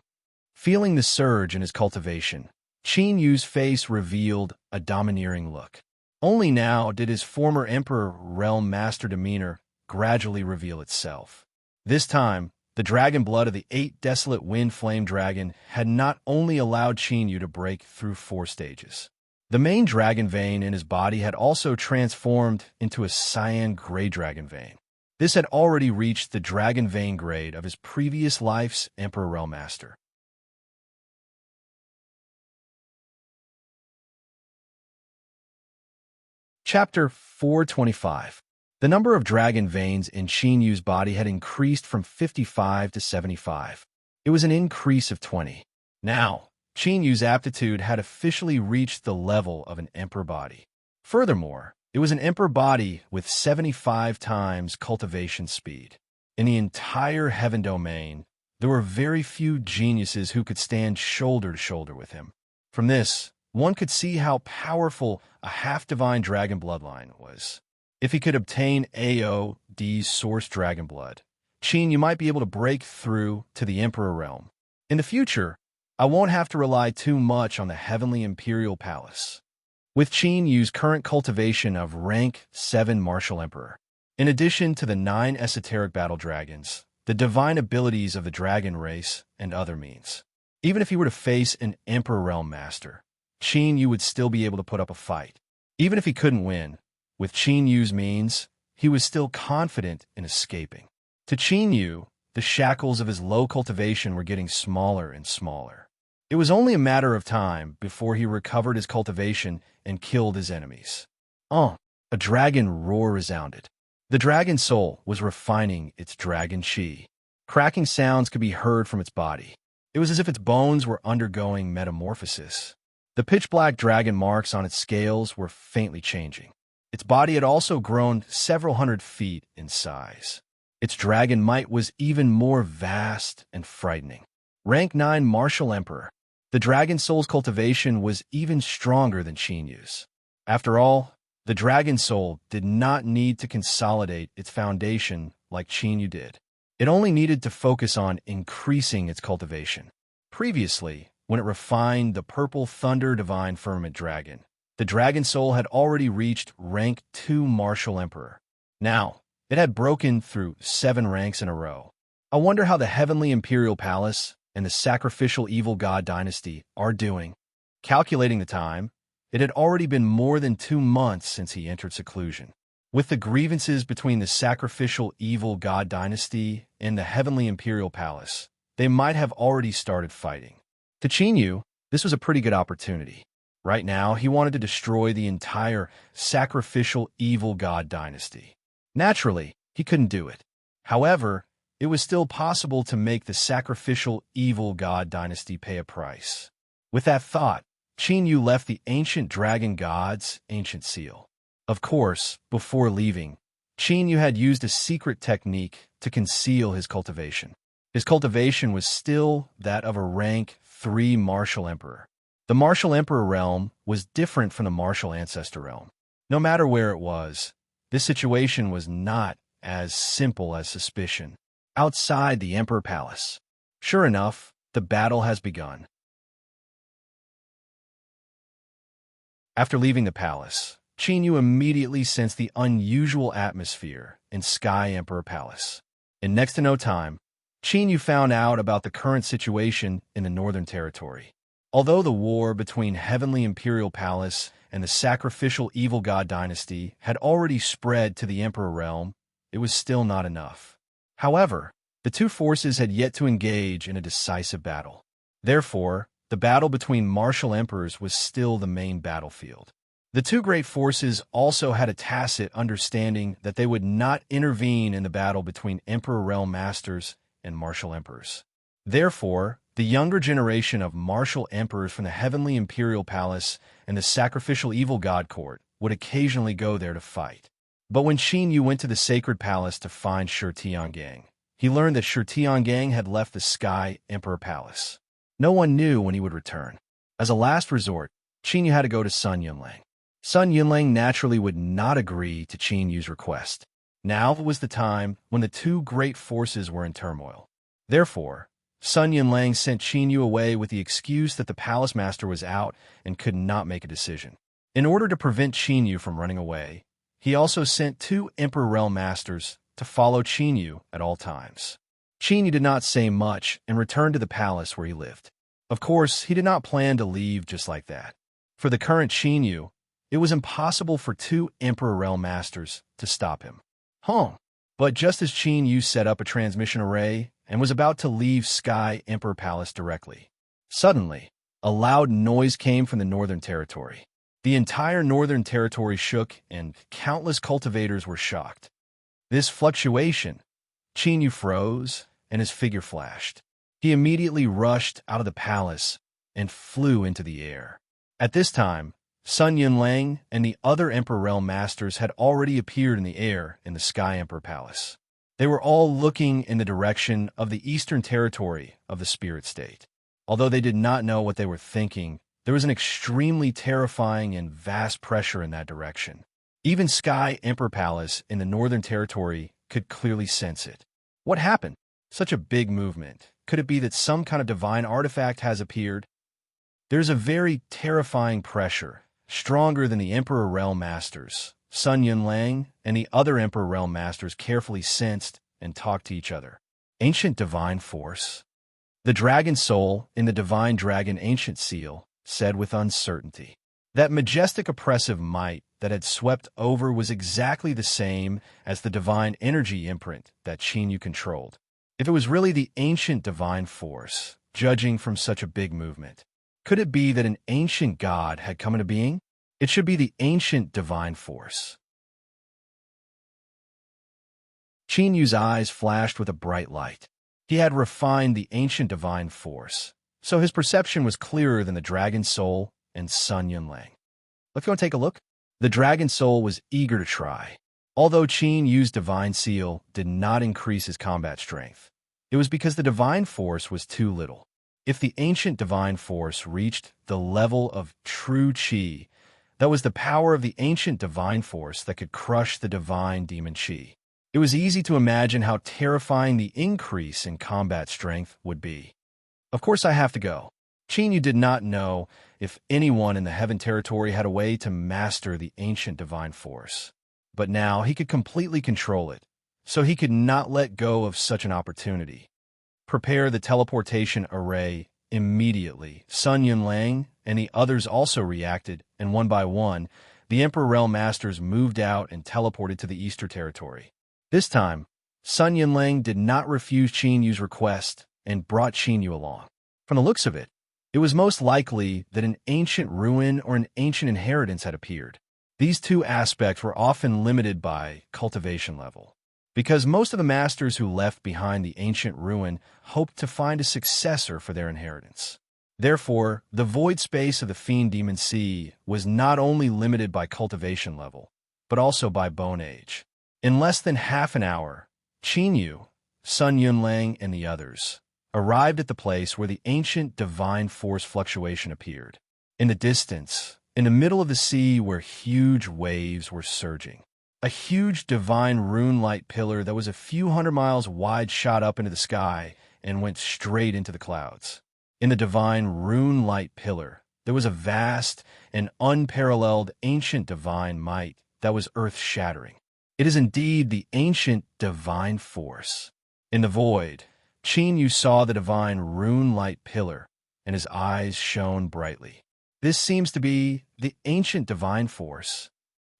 Feeling the surge in his cultivation, Qin Yu's face revealed a domineering look. Only now did his former emperor realm master demeanor gradually reveal itself. This time, the dragon blood of the 8 desolate wind flame dragon had not only allowed Qin Yu to break through 4 stages. The main dragon vein in his body had also transformed into a cyan gray dragon vein. This had already reached the dragon vein grade of his previous life's emperor realm master. Chapter 425. The number of dragon veins in Qin Yu's body had increased from 55 to 75. It was an increase of 20. Now, Qin Yu's aptitude had officially reached the level of an emperor body. Furthermore, it was an emperor body with 75 times cultivation speed. In the entire heaven domain, there were very few geniuses who could stand shoulder to shoulder with him. From this, one could see how powerful a half-divine dragon bloodline was. If he could obtain AOD's source dragon blood, Qin Yu might be able to break through to the emperor realm. In the future, I won't have to rely too much on the heavenly imperial palace. With Qin Yu's current cultivation of rank 7 martial emperor, in addition to the 9 esoteric battle dragons, the divine abilities of the dragon race, and other means, even if he were to face an emperor realm master, Qin Yu would still be able to put up a fight. Even if he couldn't win, with Qin Yu's means, he was still confident in escaping. To Qin Yu, the shackles of his low cultivation were getting smaller and smaller. It was only a matter of time before he recovered his cultivation and killed his enemies. A dragon roar resounded. The dragon soul was refining its dragon chi. Cracking sounds could be heard from its body. It was as if its bones were undergoing metamorphosis. The pitch-black dragon marks on its scales were faintly changing. Its body had also grown several hundred feet in size. Its dragon might was even more vast and frightening. Rank 9 martial emperor. The dragon soul's cultivation was even stronger than Qin Yu's. After all, the dragon soul did not need to consolidate its foundation like Qin Yu did. It only needed to focus on increasing its cultivation. Previously, when it refined the purple thunder divine firmament dragon, the dragon soul had already reached rank 2 martial emperor. Now, it had broken through 7 ranks in a row. I wonder how the heavenly imperial palace and the sacrificial evil god dynasty are doing. Calculating the time, it had already been more than 2 months since he entered seclusion. With the grievances between the sacrificial evil god dynasty and the heavenly imperial palace, they might have already started fighting. To Qin Yu, this was a pretty good opportunity. Right now, he wanted to destroy the entire sacrificial evil god dynasty. Naturally, he couldn't do it. However, it was still possible to make the sacrificial evil god dynasty pay a price. With that thought, Qin Yu left the ancient dragon god's ancient seal. Of course, before leaving, Qin Yu had used a secret technique to conceal his cultivation. His cultivation was still that of a rank 3 martial emperor. The martial emperor realm was different from the martial ancestor realm. No matter where it was, this situation was not as simple as suspicion. Outside the emperor palace. Sure enough, the battle has begun. After leaving the palace, Qin Yu immediately sensed the unusual atmosphere in Sky Emperor Palace. In next to no time, Qin Yu found out about the current situation in the Northern Territory. Although the war between Heavenly Imperial Palace and the sacrificial evil god dynasty had already spread to the Emperor realm, it was still not enough. However, the two forces had yet to engage in a decisive battle. Therefore, the battle between martial emperors was still the main battlefield. The two great forces also had a tacit understanding that they would not intervene in the battle between Emperor Realm Masters and martial emperors. Therefore, the younger generation of martial emperors from the Heavenly Imperial Palace and the Sacrificial Evil God Court would occasionally go there to fight. But when Qin Yu went to the Sacred Palace to find Shi Tiangang, he learned that Shi Tiangang had left the Sky Emperor Palace. No one knew when he would return. As a last resort, Qin Yu had to go to Sun Yunlang. Sun Yunlang naturally would not agree to Qin Yu's request. Now was the time when the two great forces were in turmoil. Therefore, Sun Yunlang sent Qin Yu away with the excuse that the palace master was out and could not make a decision. In order to prevent Qin Yu from running away, he also sent two Emperor Realm Masters to follow Qin Yu at all times. Qin Yu did not say much and returned to the palace where he lived. Of course, he did not plan to leave just like that. For the current Qin Yu, it was impossible for two Emperor Realm Masters to stop him. But just as Qin Yu set up a transmission array and was about to leave Sky Emperor Palace directly, suddenly, a loud noise came from the Northern Territory. The entire Northern Territory shook and countless cultivators were shocked. This fluctuation, Qin Yu froze and his figure flashed. He immediately rushed out of the palace and flew into the air. At this time, Sun Yunlang and the other Emperor Realm Masters had already appeared in the air in the Sky Emperor Palace. They were all looking in the direction of the Eastern Territory of the Spirit State. Although they did not know what they were thinking, there was an extremely terrifying and vast pressure in that direction. Even Sky Emperor Palace in the Northern Territory could clearly sense it. What happened? Such a big movement. Could it be that some kind of divine artifact has appeared? There's a very terrifying pressure, stronger than the Emperor Realm Masters. Sun Yunlang and the other Emperor Realm Masters carefully sensed and talked to each other. Ancient divine force. The dragon soul in the divine dragon ancient seal said with uncertainty. That majestic oppressive might that had swept over was exactly the same as the divine energy imprint that Qin Yu controlled. If it was really the ancient divine force, judging from such a big movement, could it be that an ancient god had come into being? It should be the ancient divine force. Qin Yu's eyes flashed with a bright light. He had refined the ancient divine force, so his perception was clearer than the dragon soul and Sun Yunlang. Let's go and take a look. The dragon soul was eager to try. Although Qin Yu's divine seal did not increase his combat strength, it was because the divine force was too little. If the ancient divine force reached the level of true qi, that was the power of the ancient divine force that could crush the divine demon qi. It was easy to imagine how terrifying the increase in combat strength would be. Of course I have to go. Qin Yu did not know if anyone in the Heaven Territory had a way to master the ancient divine force. But now he could completely control it, so he could not let go of such an opportunity. Prepare the teleportation array immediately. Sun Yunlang and the others also reacted, and one by one, the Emperor Realm Masters moved out and teleported to the Eastern Territory. This time, Sun Yunlang did not refuse Qin Yu's request and brought Qin Yu along. From the looks of it, it was most likely that an ancient ruin or an ancient inheritance had appeared. These two aspects were often limited by cultivation level, because most of the masters who left behind the ancient ruin hoped to find a successor for their inheritance. Therefore, the void space of the Fiend Demon Sea was not only limited by cultivation level, but also by bone age. In less than half an hour, Qin Yu, Sun Yunlang, and the others arrived at the place where the ancient divine force fluctuation appeared. In the distance, in the middle of the sea where huge waves were surging, a huge divine rune-light pillar that was a few hundred miles wide shot up into the sky and went straight into the clouds. In the divine rune-light pillar, there was a vast and unparalleled ancient divine might that was earth-shattering. It is indeed the ancient divine force. In the void, Qin Yu saw the divine rune-light pillar, and his eyes shone brightly. This seems to be the ancient divine force.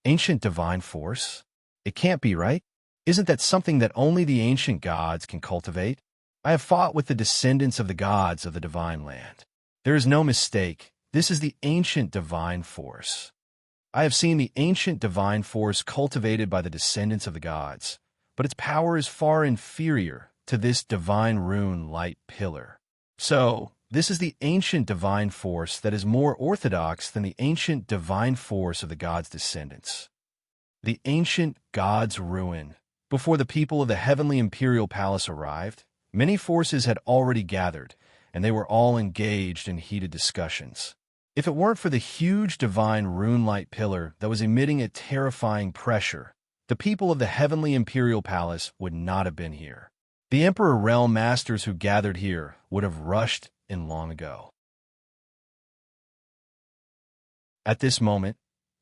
Ancient divine force? It can't be, right? Isn't that something that only the ancient gods can cultivate? I have fought with the descendants of the gods of the divine land. There is no mistake. This is the ancient divine force. I have seen the ancient divine force cultivated by the descendants of the gods, but its power is far inferior to this divine rune-light pillar. So, this is the ancient divine force that is more orthodox than the ancient divine force of the gods' descendants. The ancient gods' ruin. Before the people of the heavenly imperial palace arrived, many forces had already gathered, and they were all engaged in heated discussions. If it weren't for the huge divine rune-light pillar that was emitting a terrifying pressure, the people of the heavenly imperial palace would not have been here. The Emperor realm masters who gathered here would have rushed in long ago. At this moment,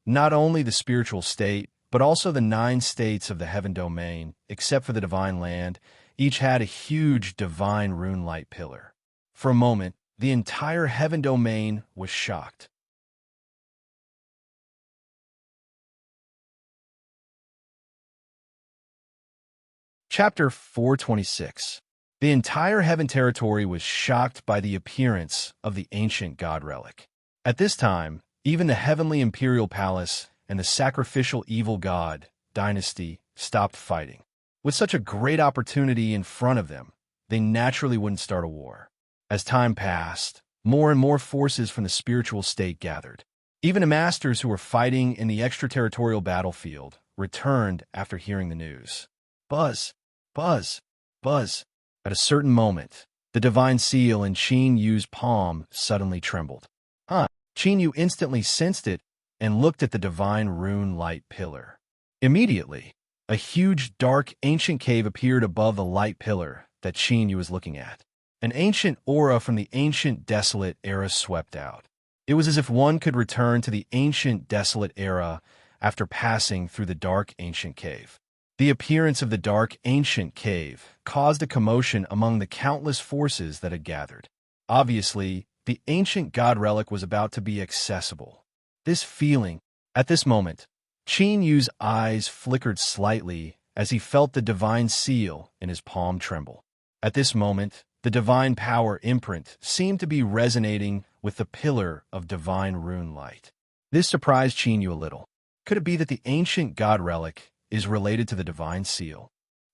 not only the spiritual state, but also the 9 states of the heaven domain, except for the divine land, each had a huge divine rune-light pillar. For a moment, the entire heaven domain was shocked. Chapter 426. The entire heaven territory was shocked by the appearance of the ancient god relic. At this time, even the heavenly imperial palace and the sacrificial evil god dynasty stopped fighting. With such a great opportunity in front of them, they naturally wouldn't start a war. As time passed, more and more forces from the spiritual state gathered. Even the masters who were fighting in the extraterritorial battlefield returned after hearing the news. Buzz, buzz, buzz. At a certain moment, the divine seal in Qin Yu's palm suddenly trembled. Qin Yu instantly sensed it and looked at the divine rune-light pillar. Immediately, a huge, dark, ancient cave appeared above the light pillar that Qin Yu was looking at. An ancient aura from the ancient desolate era swept out. It was as if one could return to the ancient desolate era after passing through the dark ancient cave. The appearance of the dark ancient cave caused a commotion among the countless forces that had gathered. Obviously, the ancient god relic was about to be accessible. At this moment, Qin Yu's eyes flickered slightly as he felt the divine seal in his palm tremble. At this moment, the divine power imprint seemed to be resonating with the pillar of divine rune light. This surprised Qin Yu a little. Could it be that the ancient god relic is related to the divine seal?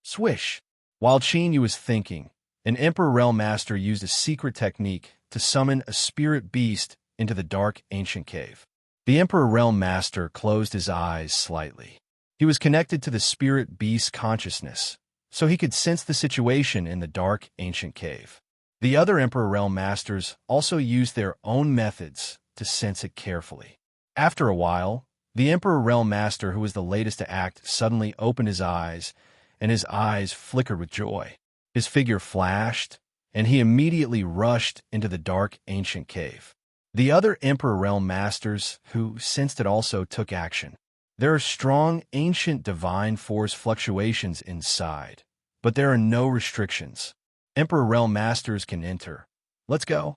Swish! While Qin Yu was thinking, an Emperor Realm Master used a secret technique to summon a spirit beast into the dark ancient cave. The Emperor Realm Master closed his eyes slightly. He was connected to the spirit beast's consciousness, so he could sense the situation in the dark ancient cave. The other Emperor Realm Masters also used their own methods to sense it carefully. After a while, the Emperor Realm Master, who was the latest to act, suddenly opened his eyes, and his eyes flickered with joy. His figure flashed, and he immediately rushed into the dark ancient cave. The other Emperor Realm Masters, who sensed it, also took action. There are strong ancient divine force fluctuations inside, but there are no restrictions. Emperor Realm Masters can enter. Let's go.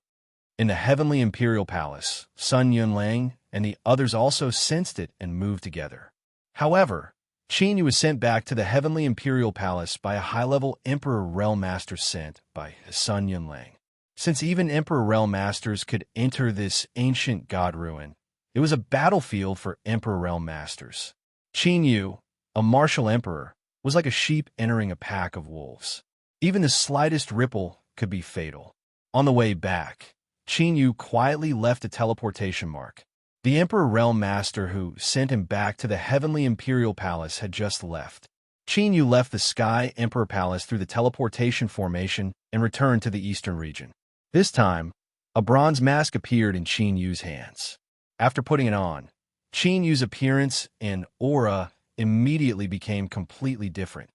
In the heavenly imperial palace, Sun Yunlang and the others also sensed it and moved together. However, Qin Yu was sent back to the heavenly imperial palace by a high-level Emperor Realm Master sent by Sun Yunlang. Since even Emperor Realm Masters could enter this ancient god ruin, it was a battlefield for Emperor Realm Masters. Qin Yu, a martial emperor, was like a sheep entering a pack of wolves. Even the slightest ripple could be fatal. On the way back, Qin Yu quietly left a teleportation mark. The Emperor Realm Master who sent him back to the heavenly imperial palace had just left. Qin Yu left the Sky Emperor Palace through the teleportation formation and returned to the eastern region. This time, a bronze mask appeared in Qin Yu's hands. After putting it on, Qin Yu's appearance and aura immediately became completely different.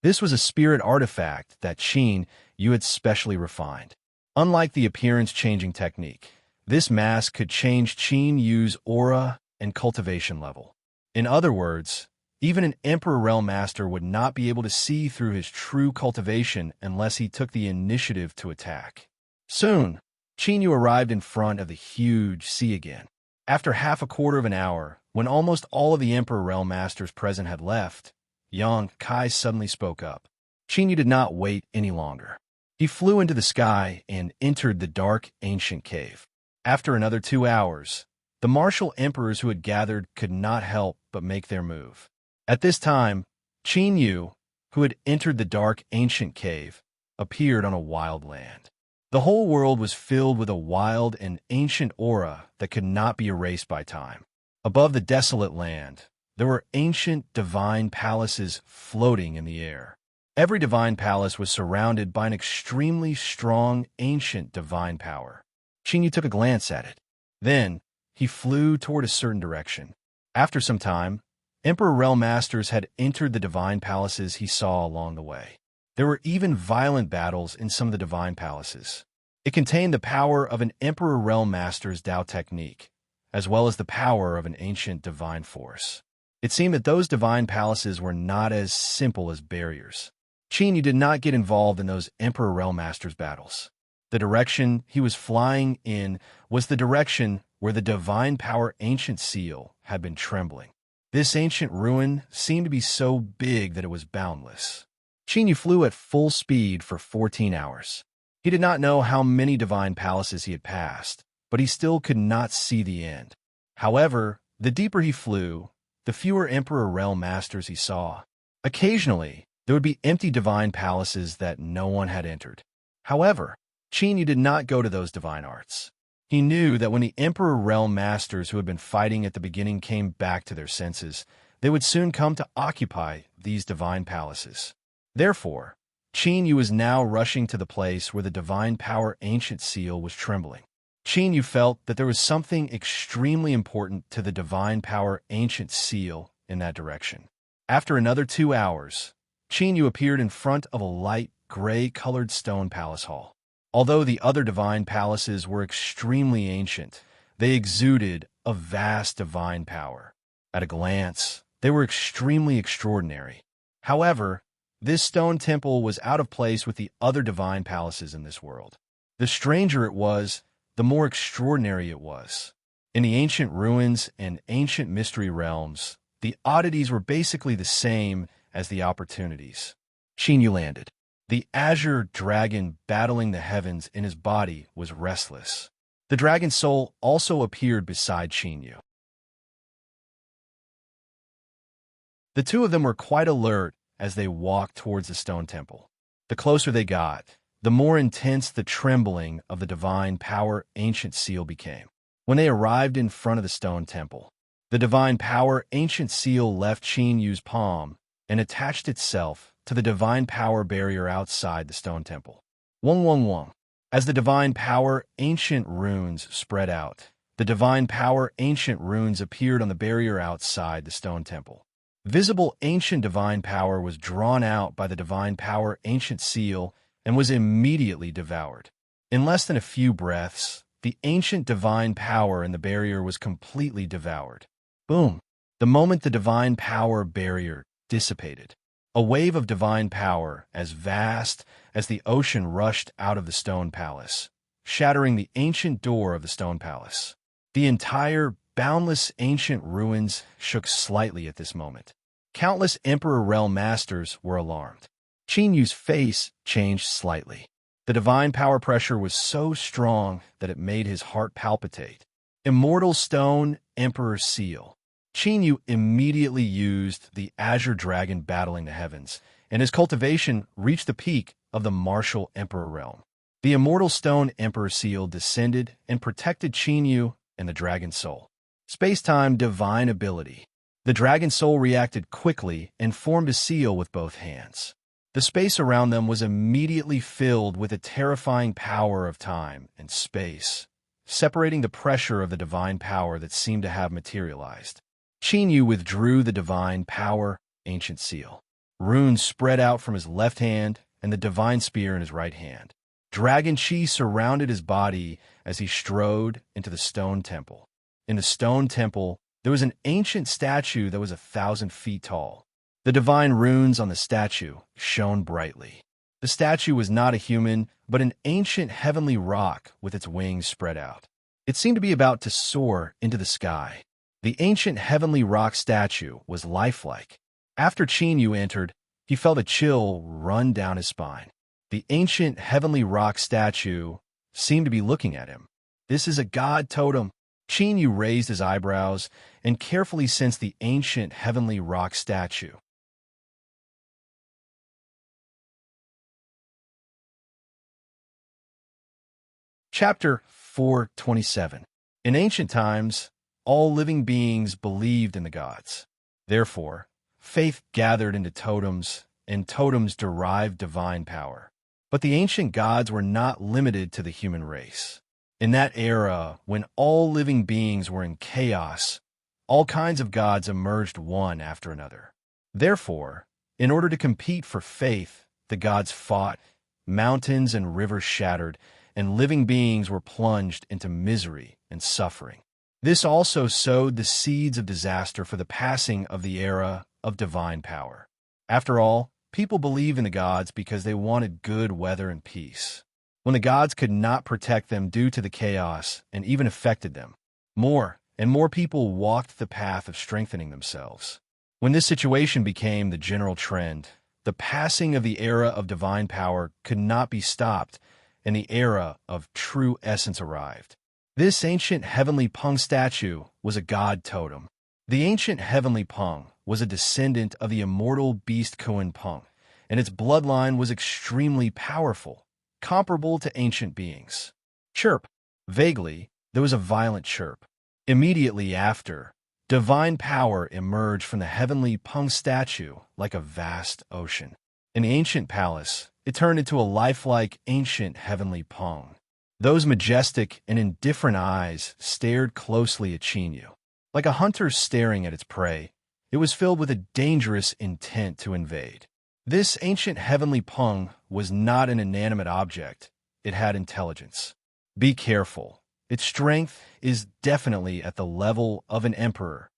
This was a spirit artifact that Qin Yu had specially refined. Unlike the appearance-changing technique, this mask could change Qin Yu's aura and cultivation level. In other words, even an Emperor Realm Master would not be able to see through his true cultivation unless he took the initiative to attack. Soon, Qin Yu arrived in front of the huge sea again. After half a quarter of an hour, when almost all of the Emperor Realm Masters present had left, Yang Kai suddenly spoke up. Qin Yu did not wait any longer. He flew into the sky and entered the dark ancient cave. After another 2 hours, the martial emperors who had gathered could not help but make their move. At this time, Qin Yu, who had entered the dark ancient cave, appeared on a wild land. The whole world was filled with a wild and ancient aura that could not be erased by time. Above the desolate land, there were ancient divine palaces floating in the air. Every divine palace was surrounded by an extremely strong ancient divine power. Qin Yu took a glance at it. Then, he flew toward a certain direction. After some time, Emperor Realm Masters had entered the divine palaces he saw along the way. There were even violent battles in some of the divine palaces. It contained the power of an Emperor Realm Master's Tao technique, as well as the power of an ancient divine force. It seemed that those divine palaces were not as simple as barriers. Qin Yu did not get involved in those Emperor Realm Masters battles. The direction he was flying in was the direction where the divine power ancient seal had been trembling. This ancient ruin seemed to be so big that it was boundless. Qin Yu flew at full speed for 14 hours. He did not know how many divine palaces he had passed, but he still could not see the end. However, the deeper he flew, the fewer Emperor Realm Masters he saw. Occasionally, there would be empty divine palaces that no one had entered. However, Qin Yu did not go to those divine arts. He knew that when the Emperor Realm Masters who had been fighting at the beginning came back to their senses, they would soon come to occupy these divine palaces. Therefore, Qin Yu was now rushing to the place where the divine power ancient seal was trembling. Qin Yu felt that there was something extremely important to the divine power ancient seal in that direction. After another 2 hours, Qin Yu appeared in front of a light gray-colored stone palace hall. Although the other divine palaces were extremely ancient, they exuded a vast divine power. At a glance, they were extremely extraordinary. However, this stone temple was out of place with the other divine palaces in this world. The stranger it was, the more extraordinary it was. In the ancient ruins and ancient mystery realms, the oddities were basically the same as the opportunities. Qin Yu landed. The azure dragon battling the heavens in his body was restless. The dragon soul also appeared beside Qin Yu. The two of them were quite alert as they walked towards the stone temple. The closer they got, the more intense the trembling of the divine power ancient seal became. When they arrived in front of the stone temple, the divine power ancient seal left Qin Yu's palm and attached itself to the divine power barrier outside the stone temple. Wong Wong Wong. As the divine power ancient runes spread out, the divine power ancient runes appeared on the barrier outside the stone temple. Visible ancient divine power was drawn out by the divine power ancient seal and was immediately devoured. In less than a few breaths, the ancient divine power in the barrier was completely devoured. Boom! The moment the divine power barrier dissipated, a wave of divine power as vast as the ocean rushed out of the stone palace, shattering the ancient door of the stone palace. The entire boundless ancient ruins shook slightly at this moment. Countless Emperor Realm Masters were alarmed. Qin Yu's face changed slightly. The divine power pressure was so strong that it made his heart palpitate. Immortal Stone Emperor Seal. Qin Yu immediately used the azure dragon battling the heavens, and his cultivation reached the peak of the martial Emperor realm. The Immortal Stone Emperor Seal descended and protected Qin Yu and the Dragon Soul. Space-time divine ability. The Dragon Soul reacted quickly and formed a seal with both hands. The space around them was immediately filled with a terrifying power of time and space, separating the pressure of the divine power that seemed to have materialized. Qin Yu withdrew the divine power ancient seal. Runes spread out from his left hand and the divine spear in his right hand. Dragon Chi surrounded his body as he strode into the stone temple. In the stone temple, there was an ancient statue that was 1,000 feet tall. The divine runes on the statue shone brightly. The statue was not a human, but an ancient heavenly rock with its wings spread out. It seemed to be about to soar into the sky. The ancient heavenly rock statue was lifelike. After Qin Yu entered, he felt a chill run down his spine. The ancient heavenly rock statue seemed to be looking at him. This is a god totem. Qin Yu raised his eyebrows and carefully sensed the ancient heavenly rock statue. Chapter 427. In ancient times, all living beings believed in the gods. Therefore, faith gathered into totems, and totems derived divine power. But the ancient gods were not limited to the human race. In that era, when all living beings were in chaos, all kinds of gods emerged one after another. Therefore, in order to compete for faith, the gods fought, mountains and rivers shattered, and living beings were plunged into misery and suffering. This also sowed the seeds of disaster for the passing of the era of divine power. After all, people believe in the gods because they wanted good weather and peace. When the gods could not protect them due to the chaos and even affected them, more and more people walked the path of strengthening themselves. When this situation became the general trend, the passing of the era of divine power could not be stopped, and the era of true essence arrived. This ancient heavenly Pung statue was a god totem. The ancient heavenly Pung was a descendant of the immortal beast Kuan Pung, and its bloodline was extremely powerful, comparable to ancient beings. Chirp. Vaguely, there was a violent chirp. Immediately after, divine power emerged from the heavenly Pung statue like a vast ocean. In the ancient palace, it turned into a lifelike ancient heavenly Pung. Those majestic and indifferent eyes stared closely at Chinyu. Like a hunter staring at its prey, it was filled with a dangerous intent to invade. This ancient heavenly Pung was not an inanimate object. It had intelligence. Be careful. Its strength is definitely at the level of an emperor.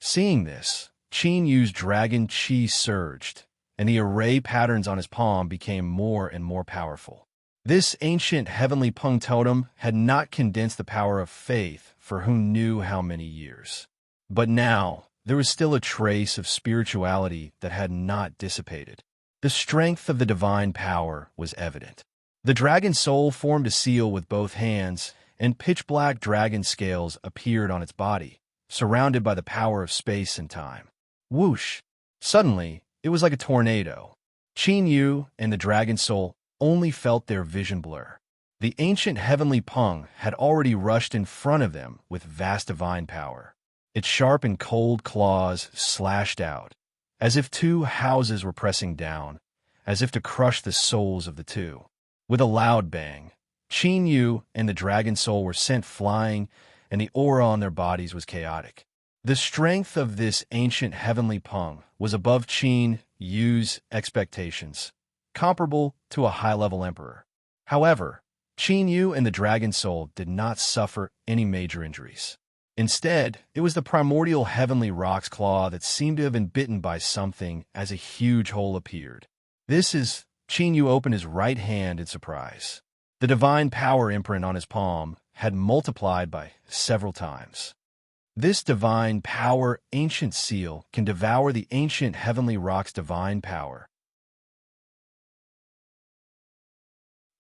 Seeing this, Qin Yu's dragon chi surged, and the array patterns on his palm became more and more powerful. This ancient heavenly Pung totem had not condensed the power of faith for who knew how many years. But now, there was still a trace of spirituality that had not dissipated. The strength of the divine power was evident. The dragon soul formed a seal with both hands, and pitch-black dragon scales appeared on its body, surrounded by the power of space and time. Whoosh! Suddenly, it was like a tornado. Qin Yu and the dragon soul only felt their vision blur. The ancient heavenly Pung had already rushed in front of them with vast divine power. Its sharp and cold claws slashed out, as if two houses were pressing down, as if to crush the souls of the two. With a loud bang, Qin Yu and the dragon soul were sent flying, and the aura on their bodies was chaotic. The strength of this ancient heavenly Pung was above Qin Yu's expectations, comparable to a high-level emperor. However, Qin Yu and the dragon soul did not suffer any major injuries. Instead, it was the primordial heavenly rock's claw that seemed to have been bitten by something as a huge hole appeared. Qin Yu opened his right hand in surprise. The divine power imprint on his palm had multiplied by several times. This divine power ancient seal can devour the ancient heavenly rock's divine power.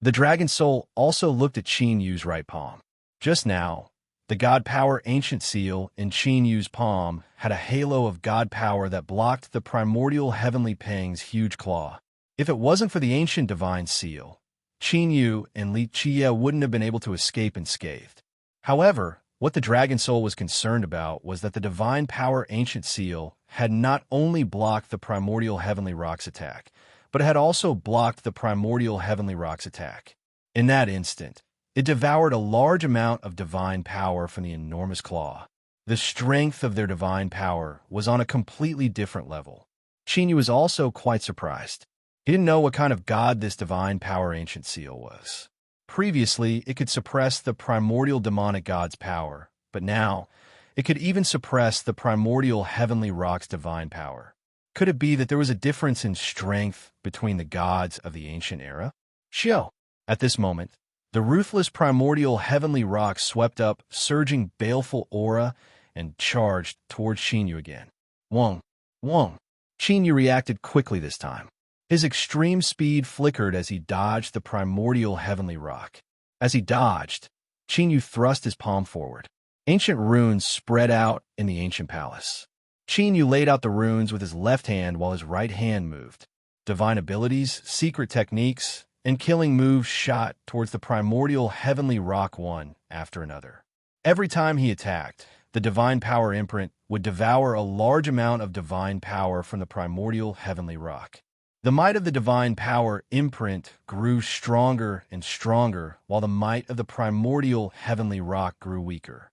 The dragon soul also looked at Qin Yu's right palm. Just now, the god power ancient seal in Qin Yu's palm had a halo of god power that blocked the primordial heavenly Pang's huge claw. If it wasn't for the ancient divine seal, Qin Yu and Li Qie wouldn't have been able to escape unscathed. However, what the dragon soul was concerned about was that the divine power ancient seal had not only blocked the primordial heavenly rock's attack, but it had also blocked the primordial heavenly rock's attack. In that instant, it devoured a large amount of divine power from the enormous claw. The strength of their divine power was on a completely different level. Qin Yu was also quite surprised. He didn't know what kind of god this divine power ancient seal was. Previously, it could suppress the primordial demonic god's power, but now, it could even suppress the primordial heavenly rock's divine power. Could it be that there was a difference in strength between the gods of the ancient era? Xiao. At this moment, the ruthless primordial heavenly rock swept up, surging baleful aura, and charged towards Qin Yu again. Wong. Wong. Qin Yu reacted quickly this time. His extreme speed flickered as he dodged the primordial heavenly rock. As he dodged, Qin Yu thrust his palm forward. Ancient runes spread out in the ancient palace. Qin Yu laid out the runes with his left hand while his right hand moved. Divine abilities, secret techniques, and killing moves shot towards the primordial heavenly rock one after another. Every time he attacked, the divine power imprint would devour a large amount of divine power from the primordial heavenly rock. The might of the divine power imprint grew stronger and stronger, while the might of the primordial heavenly rock grew weaker.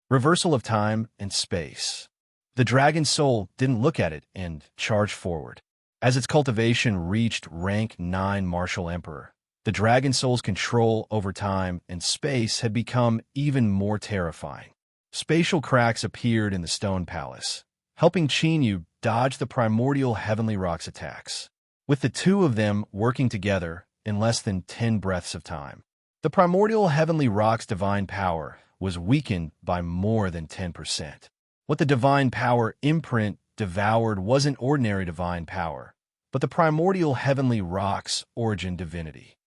Reversal of time and space. The dragon's soul didn't look at it and charged forward. As its cultivation reached rank 9 martial emperor, the dragon soul's control over time and space had become even more terrifying. Spatial cracks appeared in the stone palace, helping Chinyu dodge the primordial heavenly rock's attacks. With the two of them working together in less than 10 breaths of time, the primordial heavenly rock's divine power was weakened by more than 10%. What the divine power imprint devoured wasn't ordinary divine power, but the primordial heavenly rock's origin divinity.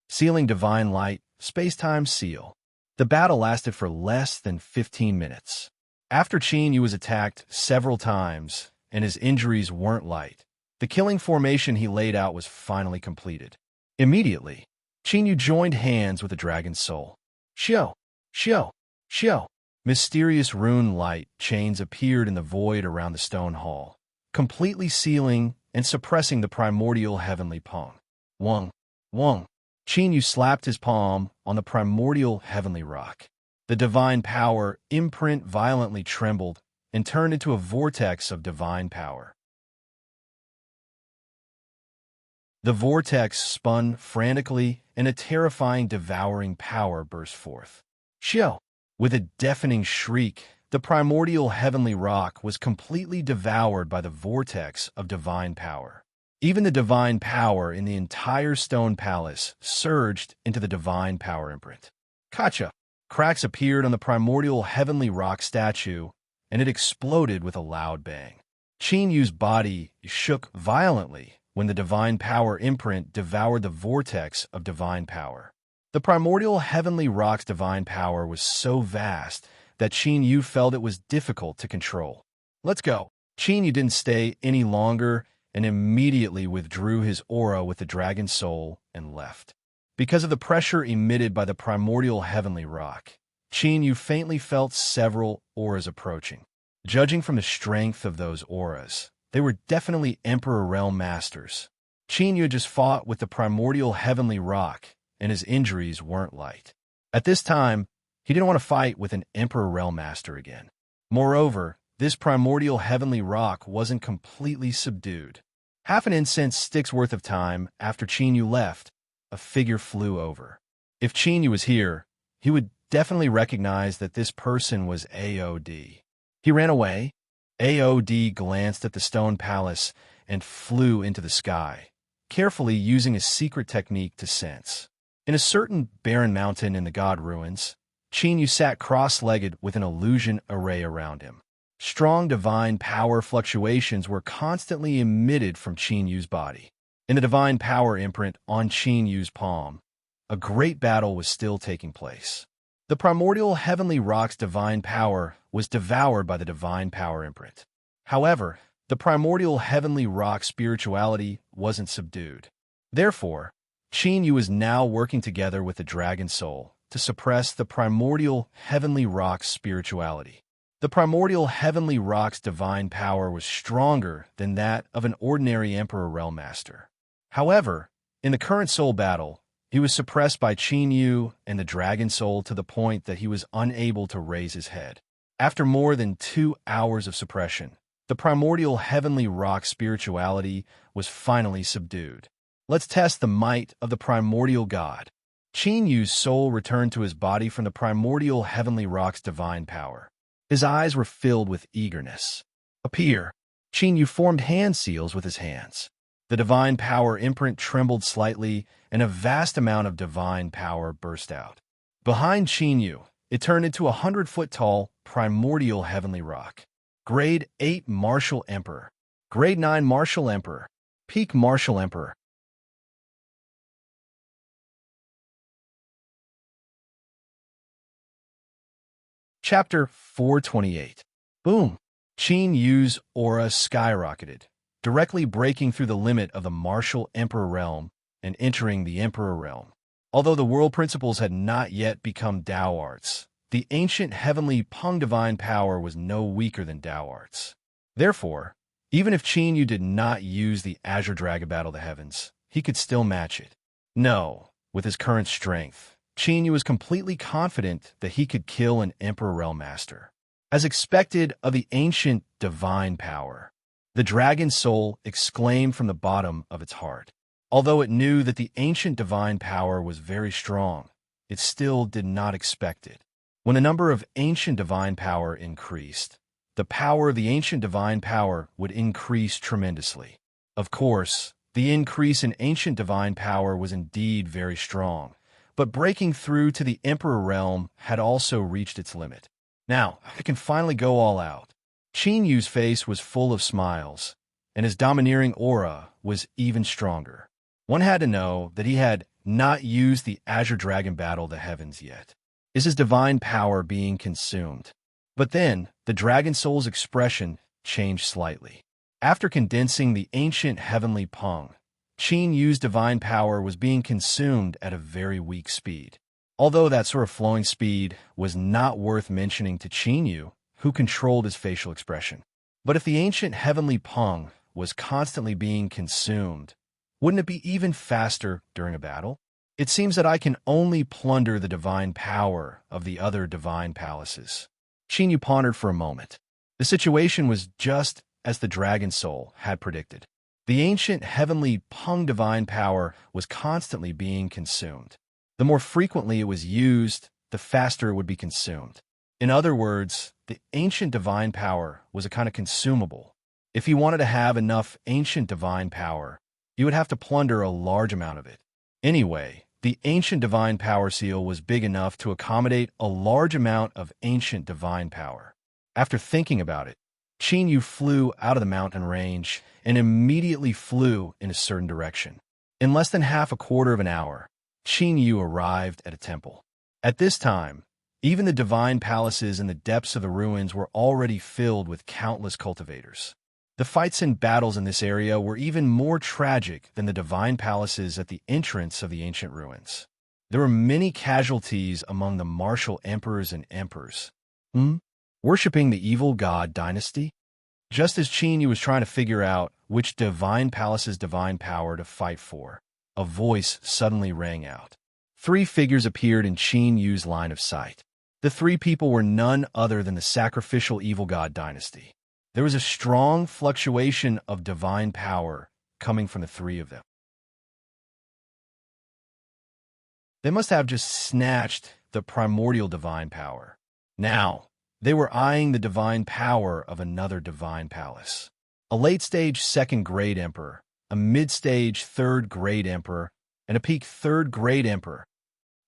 Sealing divine light, space-time seal. The battle lasted for less than 15 minutes. After Chinyu was attacked several times and his injuries weren't light, the killing formation he laid out was finally completed. Immediately, Chinyu joined hands with the dragon's soul. Xiao, Xiao, Xiao. Mysterious rune light chains appeared in the void around the stone hall, completely sealing and suppressing the primordial heavenly pong. Wong, Wong. Chinyu slapped his palm on the primordial heavenly rock. The divine power imprint violently trembled and turned into a vortex of divine power. The vortex spun frantically, and a terrifying, devouring power burst forth. Xiao! With a deafening shriek, the primordial heavenly rock was completely devoured by the vortex of divine power. Even the divine power in the entire stone palace surged into the divine power imprint. Kacha! Cracks appeared on the primordial heavenly rock statue, and it exploded with a loud bang. Chinyu's body shook violently when the divine power imprint devoured the vortex of divine power. The primordial heavenly rock's divine power was so vast that Chinyu felt it was difficult to control. Let's go. Chinyu didn't stay any longer and immediately withdrew his aura with the dragon's soul and left. Because of the pressure emitted by the primordial heavenly rock, Chinyu faintly felt several auras approaching. Judging from the strength of those auras, they were definitely Emperor Realm Masters. Chinyu just fought with the primordial heavenly rock, and his injuries weren't light. At this time, he didn't want to fight with an Emperor Realm Master again. Moreover, this primordial heavenly rock wasn't completely subdued. Half an incense stick's worth of time after Chinyu left, a figure flew over. If Chinyu was here, he would definitely recognize that this person was AOD. He ran away. AOD glanced at the stone palace and flew into the sky, carefully using a secret technique to sense. In a certain barren mountain in the god ruins, Chinyu sat cross-legged with an illusion array around him. Strong divine power fluctuations were constantly emitted from Chinyu's body. In the divine power imprint on Chinyu's palm, a great battle was still taking place. The primordial heavenly rock's divine power was devoured by the divine power imprint. However, the primordial heavenly rock's spirituality wasn't subdued. Therefore, Chinyu was now working together with the dragon soul to suppress the primordial heavenly rock's spirituality. The primordial heavenly rock's divine power was stronger than that of an ordinary Emperor Realm Master. However, in the current soul battle, he was suppressed by Chinyu and the dragon soul to the point that he was unable to raise his head. After more than 2 hours of suppression, the primordial heavenly rock spirituality was finally subdued. Let's test the might of the primordial god. Chinyu's soul returned to his body from the primordial heavenly rock's divine power. His eyes were filled with eagerness. Appear. Chinyu formed hand seals with his hands. The divine power imprint trembled slightly, and a vast amount of divine power burst out. Behind Chinyu, it turned into a 100-foot-tall primordial heavenly rock. Grade 8 Martial Emperor. Grade 9 Martial Emperor. Peak Martial Emperor. Chapter 428. Boom! Chinyu's aura skyrocketed, directly breaking through the limit of the Martial Emperor realm and entering the Emperor realm. Although the world principles had not yet become Tao arts, the ancient heavenly Peng divine power was no weaker than Tao arts. Therefore, even if Chinyu did not use the Azure Dragon Battle of the Heavens, he could still match it. No, with his current strength, Qin Yu was completely confident that he could kill an Emperor Realm Master. As expected of the ancient divine power, the dragon soul exclaimed from the bottom of its heart. Although it knew that the ancient divine power was very strong, it still did not expect it. When the number of ancient divine power increased, the power of the ancient divine power would increase tremendously. Of course, the increase in ancient divine power was indeed very strong, but breaking through to the Emperor realm had also reached its limit. Now, it can finally go all out. Qin Yu's face was full of smiles, and his domineering aura was even stronger. One had to know that he had not used the Azure Dragon Battle of the Heavens yet. Is his divine power being consumed? But then, the Dragon Soul's expression changed slightly. After condensing the ancient heavenly Peng, Qin Yu's divine power was being consumed at a very weak speed. Although that sort of flowing speed was not worth mentioning to Qin Yu, who controlled his facial expression. But if the ancient heavenly Peng was constantly being consumed, wouldn't it be even faster during a battle? It seems that I can only plunder the divine power of the other divine palaces. Qin Yu pondered for a moment. The situation was just as the Dragon Soul had predicted. The ancient heavenly Peng divine power was constantly being consumed. The more frequently it was used, the faster it would be consumed. In other words, the ancient divine power was a kind of consumable. If he wanted to have enough ancient divine power, he would have to plunder a large amount of it. Anyway, the ancient divine power seal was big enough to accommodate a large amount of ancient divine power. After thinking about it, Qin Yu flew out of the mountain range and immediately flew in a certain direction. In less than half a quarter of an hour, Qin Yu arrived at a temple. At this time, even the divine palaces in the depths of the ruins were already filled with countless cultivators. The fights and battles in this area were even more tragic than the divine palaces at the entrance of the ancient ruins. There were many casualties among the martial emperors and emperors. Worshipping the evil god dynasty? Just as Qin Yu was trying to figure out which divine palace's divine power to fight for, a voice suddenly rang out. 3 figures appeared in Qin Yu's line of sight. The 3 people were none other than the sacrificial evil god dynasty. There was a strong fluctuation of divine power coming from the 3 of them. They must have just snatched the primordial divine power. Now, they were eyeing the divine power of another divine palace. A late-stage 2nd-grade emperor, a mid-stage 3rd-grade emperor, and a peak 3rd-grade emperor.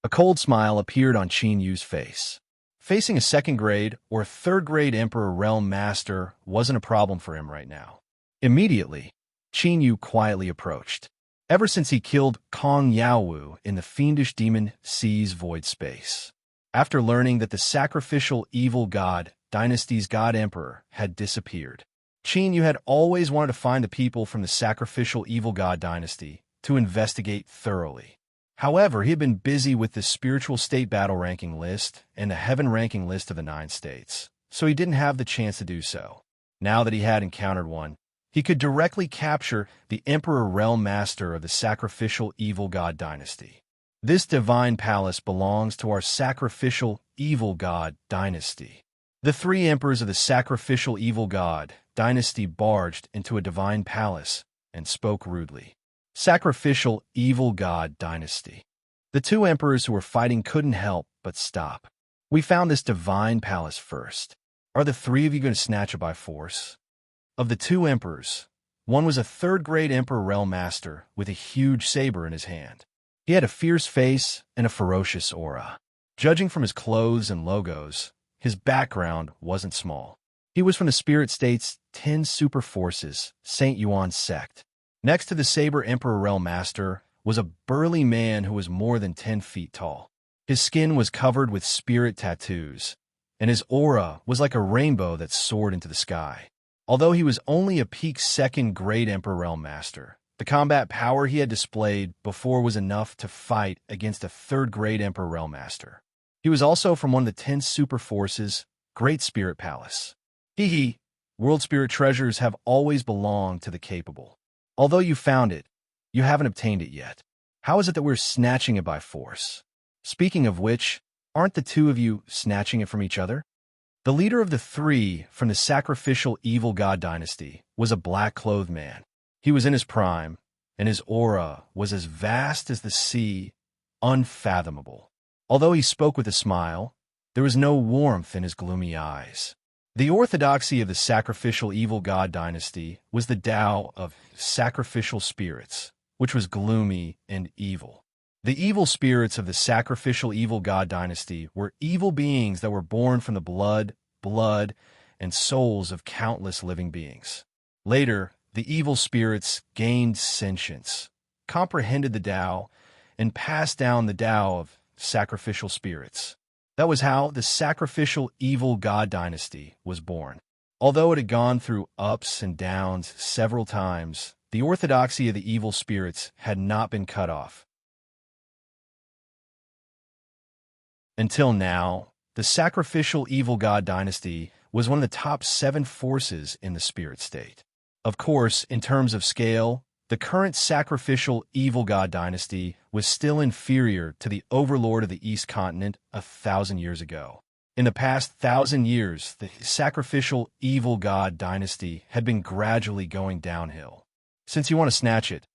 A cold smile appeared on Qin Yu's face. Facing a 2nd-grade or 3rd-grade Emperor Realm Master wasn't a problem for him right now. Immediately, Qin Yu quietly approached. Ever since he killed Kong Yaowu in the fiendish demon Sea's void space. After learning that the sacrificial evil god dynasty's god emperor had disappeared, Qin Yu had always wanted to find the people from the sacrificial evil god dynasty to investigate thoroughly. However, he had been busy with the spiritual state battle ranking list and the heaven ranking list of the 9 states, so he didn't have the chance to do so. Now that he had encountered one, he could directly capture the Emperor Realm Master of the sacrificial evil god dynasty. This divine palace belongs to our sacrificial evil god dynasty. The 3 emperors of the sacrificial evil god dynasty barged into a divine palace and spoke rudely. Sacrificial evil god dynasty. The 2 emperors who were fighting couldn't help but stop. We found this divine palace first. Are the 3 of you going to snatch it by force? Of the 2 emperors, one was a 3rd-grade Emperor Realm Master with a huge saber in his hand. He had a fierce face and a ferocious aura. Judging from his clothes and logos, his background wasn't small. He was from the Spirit State's 10 Super Forces, St. Yuan sect. Next to the Saber Emperor Realm Master was a burly man who was more than 10 feet tall. His skin was covered with spirit tattoos, and his aura was like a rainbow that soared into the sky. Although he was only a peak 2nd-grade Emperor Realm Master, the combat power he had displayed before was enough to fight against a 3rd-grade Emperor Realm Master. He was also from one of the 10 Super Forces, Great Spirit Palace. World Spirit treasures have always belonged to the capable. Although you found it, you haven't obtained it yet. How is it that we're snatching it by force? Speaking of which, aren't the two of you snatching it from each other? The leader of the three from the sacrificial evil god dynasty was a black-clothed man. He was in his prime, and his aura was as vast as the sea, unfathomable. Although he spoke with a smile, there was no warmth in his gloomy eyes. The orthodoxy of the sacrificial evil god dynasty was the Tao of sacrificial spirits, which was gloomy and evil. The evil spirits of the sacrificial evil god dynasty were evil beings that were born from the blood, and souls of countless living beings. Later, the evil spirits gained sentience, comprehended the Tao, and passed down the Tao of sacrificial spirits. That was how the sacrificial evil god dynasty was born. Although it had gone through ups and downs several times, the orthodoxy of the evil spirits had not been cut off. Until now, the sacrificial evil god dynasty was one of the top 7 forces in the spirit state. Of course, in terms of scale, the current sacrificial evil god dynasty was still inferior to the overlord of the East Continent 1,000 years ago. In the past 1,000 years, the sacrificial evil god dynasty had been gradually going downhill. Since you want to snatch it,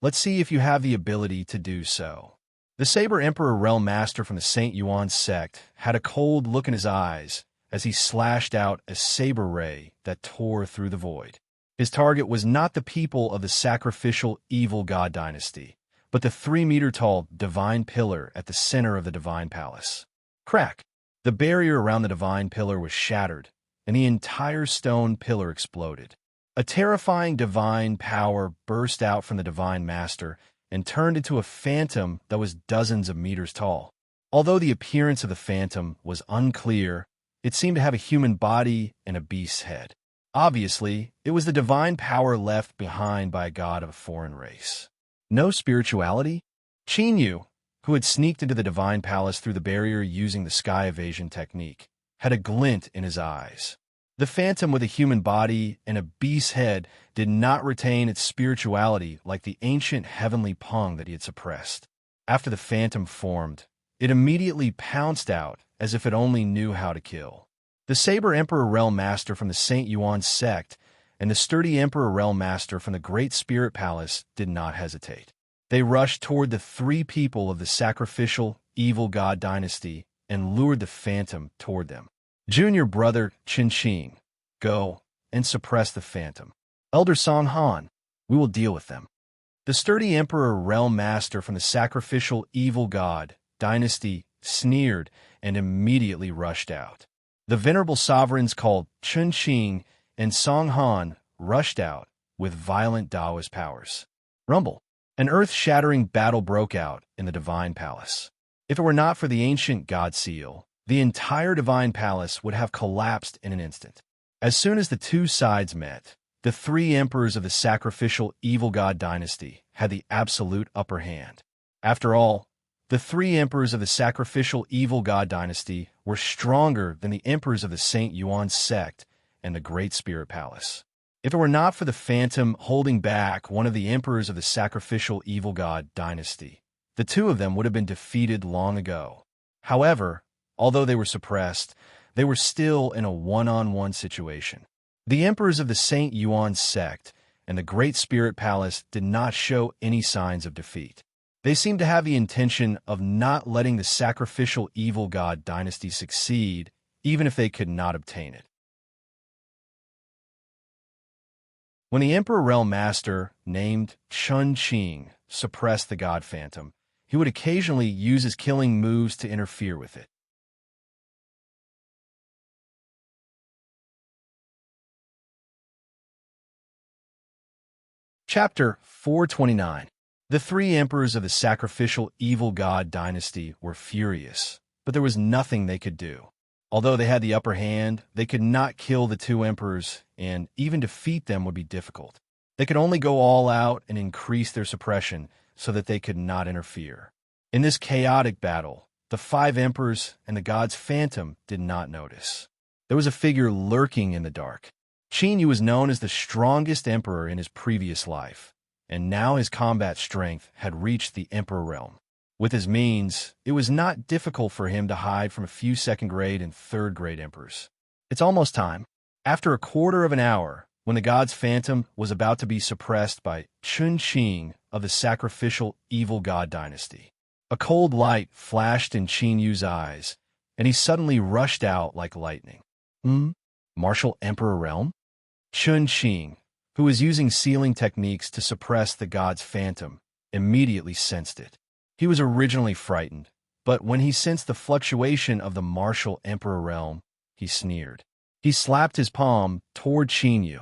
let's see if you have the ability to do so. The Saber Emperor Realm Master from the St. Yuan sect had a cold look in his eyes as he slashed out a saber ray that tore through the void. His target was not the people of the sacrificial evil god dynasty, but the 3-meter-tall divine pillar at the center of the divine palace. Crack! The barrier around the divine pillar was shattered, and the entire stone pillar exploded. A terrifying divine power burst out from the divine master and turned into a phantom that was dozens of meters tall. Although the appearance of the phantom was unclear, it seemed to have a human body and a beast's head. Obviously, it was the divine power left behind by a god of a foreign race. No spirituality? Qin Yu, who had sneaked into the divine palace through the barrier using the sky evasion technique, had a glint in his eyes. The phantom with a human body and a beast's head did not retain its spirituality like the ancient heavenly Peng that he had suppressed. After the phantom formed, it immediately pounced out as if it only knew how to kill. The Saber Emperor Realm Master from the St. Yuan sect and the sturdy Emperor Realm Master from the Great Spirit Palace did not hesitate. They rushed toward the 3 people of the sacrificial evil god dynasty and lured the phantom toward them. Junior brother Qin, go and suppress the phantom. Elder Song Han, we will deal with them. The sturdy Emperor Realm Master from the sacrificial evil god dynasty sneered and immediately rushed out. The venerable sovereigns called Qin and Song Han rushed out with violent Taoist powers. Rumble. An earth-shattering battle broke out in the divine palace. If it were not for the ancient god seal, the entire divine palace would have collapsed in an instant. As soon as the 2 sides met, the 3 emperors of the sacrificial evil god dynasty had the absolute upper hand. After all, the 3 emperors of the sacrificial evil god dynasty were stronger than the emperors of the St. Yuan sect and the Great Spirit Palace. If it were not for the phantom holding back one of the emperors of the sacrificial evil god dynasty, the 2 of them would have been defeated long ago. However, although they were suppressed, they were still in a one-on-one situation. The emperors of the St. Yuan sect and the Great Spirit Palace did not show any signs of defeat. They seemed to have the intention of not letting the sacrificial evil god dynasty succeed, even if they could not obtain it. When the Emperor Realm Master, named Qin, suppressed the god phantom, he would occasionally use his killing moves to interfere with it. Chapter 429. The 3 emperors of the sacrificial evil god dynasty were furious, but there was nothing they could do. Although they had the upper hand, they could not kill the 2 emperors, and even defeat them would be difficult. They could only go all out and increase their suppression so that they could not interfere. In this chaotic battle, the 5 emperors and the god's phantom did not notice. There was a figure lurking in the dark. Qin Yu was known as the strongest emperor in his previous life, and now his combat strength had reached the emperor realm. With his means, it was not difficult for him to hide from a few second-grade and third-grade emperors. It's almost time. After a quarter of an hour, when the god's phantom was about to be suppressed by Chun Qing of the sacrificial evil god dynasty, a cold light flashed in Qin Yu's eyes, and he suddenly rushed out like lightning. Martial Emperor Realm? Chun Qing, who was using sealing techniques to suppress the god's phantom, immediately sensed it. He was originally frightened, but when he sensed the fluctuation of the martial Emperor Realm, he sneered. He slapped his palm toward Qin Yu,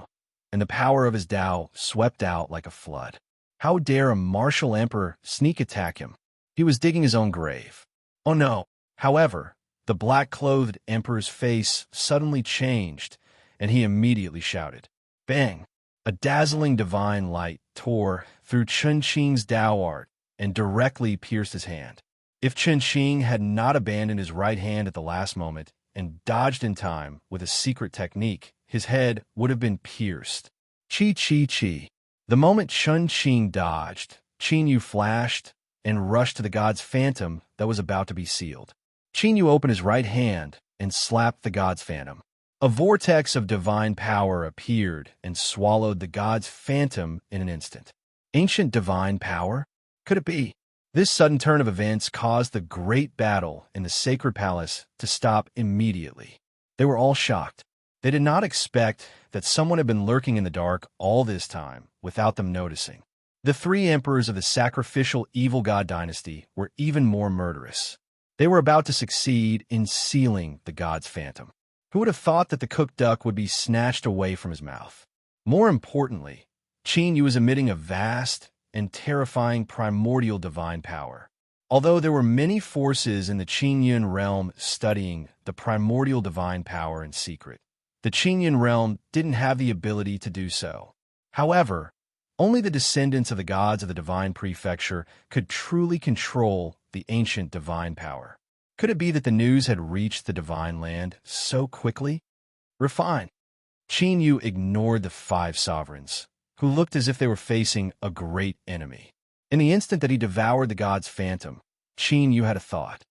and the power of his Tao swept out like a flood. How dare a martial emperor sneak attack him? He was digging his own grave. Oh no! However, the black-clothed emperor's face suddenly changed, and he immediately shouted. Bang! A dazzling divine light tore through Chun Qing's Tao art and directly pierced his hand. If Chun Qing had not abandoned his right hand at the last moment and dodged in time with a secret technique, his head would have been pierced. Chi chi chi. The moment Chun Qing dodged, Qin Yu flashed and rushed to the god's phantom that was about to be sealed. Qin Yu opened his right hand and slapped the god's phantom. A vortex of divine power appeared and swallowed the god's phantom in an instant. Ancient divine power? Could it be? This sudden turn of events caused the great battle in the sacred palace to stop immediately. They were all shocked. They did not expect that someone had been lurking in the dark all this time without them noticing. The three emperors of the sacrificial evil god dynasty were even more murderous. They were about to succeed in sealing the god's phantom. Who would have thought that the cooked duck would be snatched away from his mouth? More importantly, Qin Yu was emitting a vast and terrifying primordial divine power. Although there were many forces in the Qingyun realm studying the primordial divine power in secret, the Qingyun realm didn't have the ability to do so. However, only the descendants of the gods of the divine prefecture could truly control the ancient divine power. Could it be that the news had reached the divine land so quickly? Refine. Qin Yu ignored the five sovereigns, who looked as if they were facing a great enemy. In the instant that he devoured the god's phantom, Qin Yu had a thought.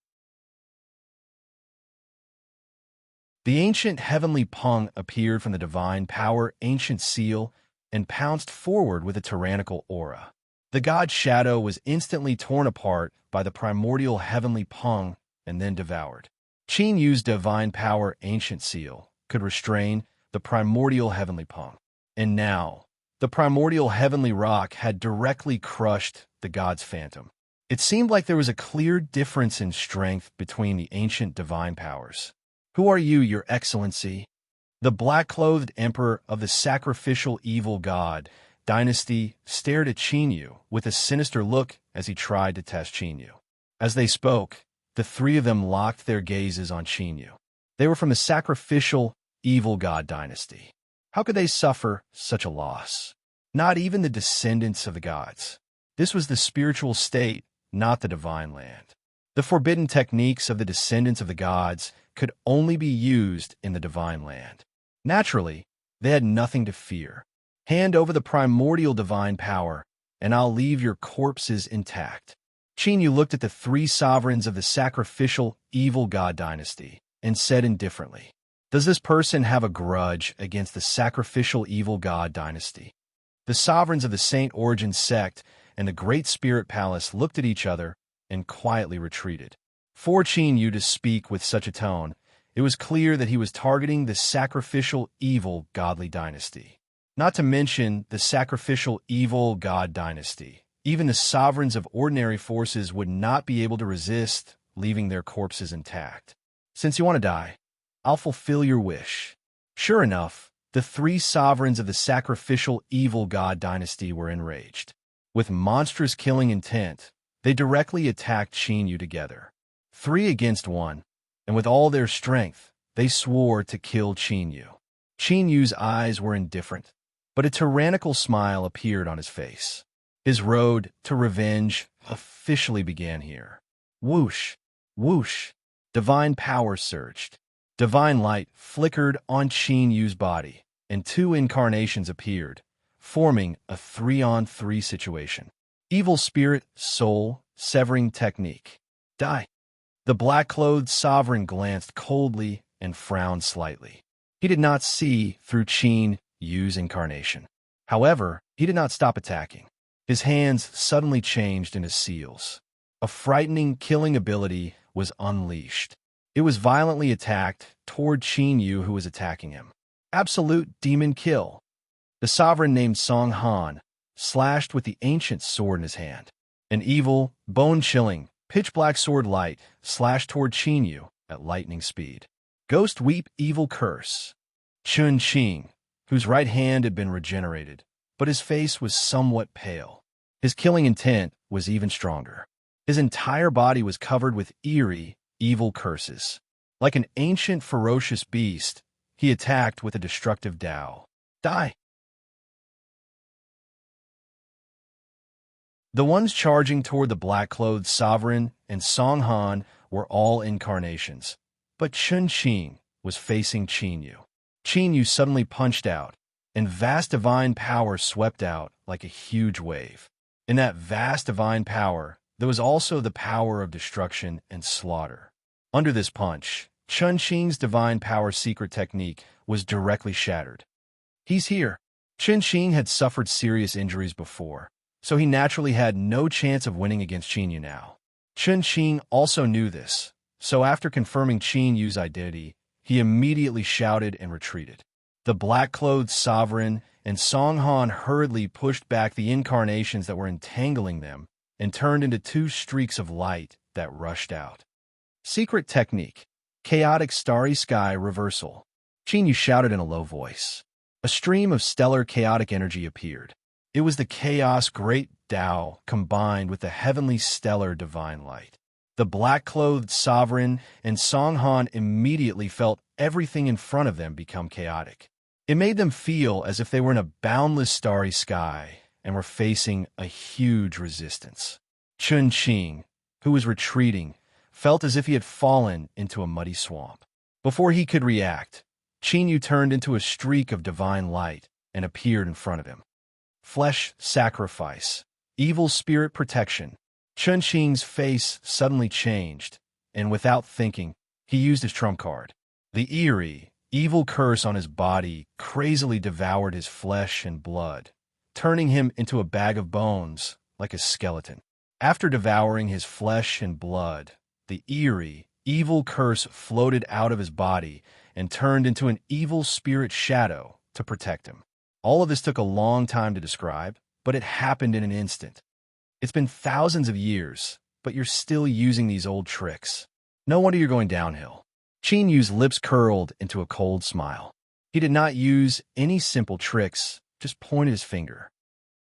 The ancient heavenly Peng appeared from the divine power ancient seal and pounced forward with a tyrannical aura. The god's shadow was instantly torn apart by the primordial heavenly Peng and then devoured. Qin Yu's divine power ancient seal could restrain the primordial heavenly Peng. And now, the primordial heavenly rock had directly crushed the god's phantom. It seemed like there was a clear difference in strength between the ancient divine powers. Who are you, your excellency? The black-clothed emperor of the sacrificial evil god dynasty stared at Qin Yu with a sinister look as he tried to test Qin Yu. As they spoke, the three of them locked their gazes on Qin Yu. They were from the sacrificial evil god dynasty. How could they suffer such a loss? Not even the descendants of the gods. This was the spiritual state, not the divine land. The forbidden techniques of the descendants of the gods could only be used in the divine land. Naturally, they had nothing to fear. Hand over the primordial divine power, and I'll leave your corpses intact. Qin Yu looked at the three sovereigns of the sacrificial evil god dynasty and said indifferently, "Does this person have a grudge against the sacrificial evil god dynasty?" The sovereigns of the Saint Origin sect and the Great Spirit Palace looked at each other and quietly retreated. For Qin Yu to speak with such a tone, it was clear that he was targeting the sacrificial evil godly dynasty. Not to mention the sacrificial evil god dynasty. Even the sovereigns of ordinary forces would not be able to resist leaving their corpses intact. Since you want to die, I'll fulfill your wish. Sure enough, the three sovereigns of the sacrificial evil god dynasty were enraged. With monstrous killing intent, they directly attacked Qin Yu together. 3 against 1, and with all their strength, they swore to kill Qin Yu. Qin Yu's eyes were indifferent, but a tyrannical smile appeared on his face. His road to revenge officially began here. Whoosh, whoosh, divine power surged. Divine light flickered on Qin Yu's body, and 2 incarnations appeared, forming a 3-on-3 situation. Evil spirit, soul, severing technique. Die. The black-clothed sovereign glanced coldly and frowned slightly. He did not see through Qin Yu's incarnation. However, he did not stop attacking. His hands suddenly changed into seals. A frightening, killing ability was unleashed. It was violently attacked toward Qin Yu, who was attacking him. Absolute demon kill. The sovereign named Song Han slashed with the ancient sword in his hand. An evil, bone-chilling, pitch-black sword light slashed toward Qin Yu at lightning speed. Ghost Weep Evil Curse. Chun Qing, whose right hand had been regenerated, but his face was somewhat pale. His killing intent was even stronger. His entire body was covered with eerie, evil curses. Like an ancient, ferocious beast, he attacked with a destructive Tao. Die! The ones charging toward the black-clothed sovereign and Song Han were all incarnations, but Chun Qing was facing Qin Yu. Qin Yu suddenly punched out, and vast divine power swept out like a huge wave. In that vast divine power, there was also the power of destruction and slaughter. Under this punch, Chun Qing's divine power secret technique was directly shattered. He's here. Chun Qing had suffered serious injuries before, so he naturally had no chance of winning against Qin Yu now. Chun Qing also knew this, so after confirming Qin Yu's identity, he immediately shouted and retreated. The black-clothed sovereign and Song Han hurriedly pushed back the incarnations that were entangling them and turned into two streaks of light that rushed out. Secret technique. Chaotic starry sky reversal. Qin Yu shouted in a low voice. A stream of stellar chaotic energy appeared. It was the chaos great Tao combined with the heavenly stellar divine light. The black-clothed sovereign and Song Han immediately felt everything in front of them become chaotic. It made them feel as if they were in a boundless starry sky and were facing a huge resistance. Chun Qing, who was retreating, felt as if he had fallen into a muddy swamp. Before he could react, Qin Yu turned into a streak of divine light and appeared in front of him. Flesh sacrifice, evil spirit protection. Chun Qing's face suddenly changed, and without thinking, he used his trump card. The eerie, evil curse on his body crazily devoured his flesh and blood, turning him into a bag of bones like a skeleton. After devouring his flesh and blood, the eerie, evil curse floated out of his body and turned into an evil spirit shadow to protect him. All of this took a long time to describe, but it happened in an instant. It's been thousands of years, but you're still using these old tricks. No wonder you're going downhill. Qin Yu's lips curled into a cold smile. He did not use any simple tricks, just pointed his finger.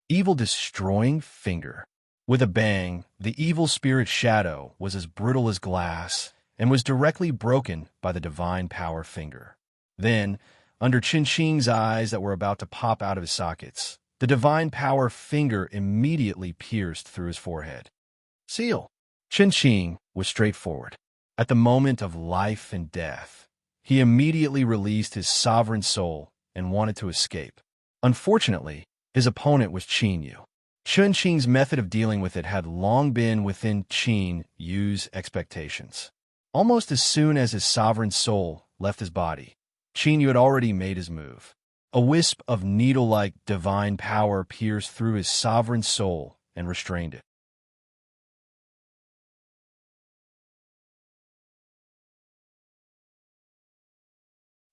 Evil destroying finger. With a bang, the evil spirit shadow was as brittle as glass and was directly broken by the divine power finger. Then, under Chun Qing's eyes that were about to pop out of his sockets, the divine power finger immediately pierced through his forehead. Seal. Chun Qing was straightforward. At the moment of life and death, he immediately released his sovereign soul and wanted to escape. Unfortunately, his opponent was Qin Yu. Chun Qing's method of dealing with it had long been within Qin Yu's expectations. Almost as soon as his sovereign soul left his body, Qin Yu had already made his move. A wisp of needle-like divine power pierced through his sovereign soul and restrained it.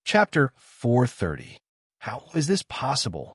Chapter 430. How is this possible?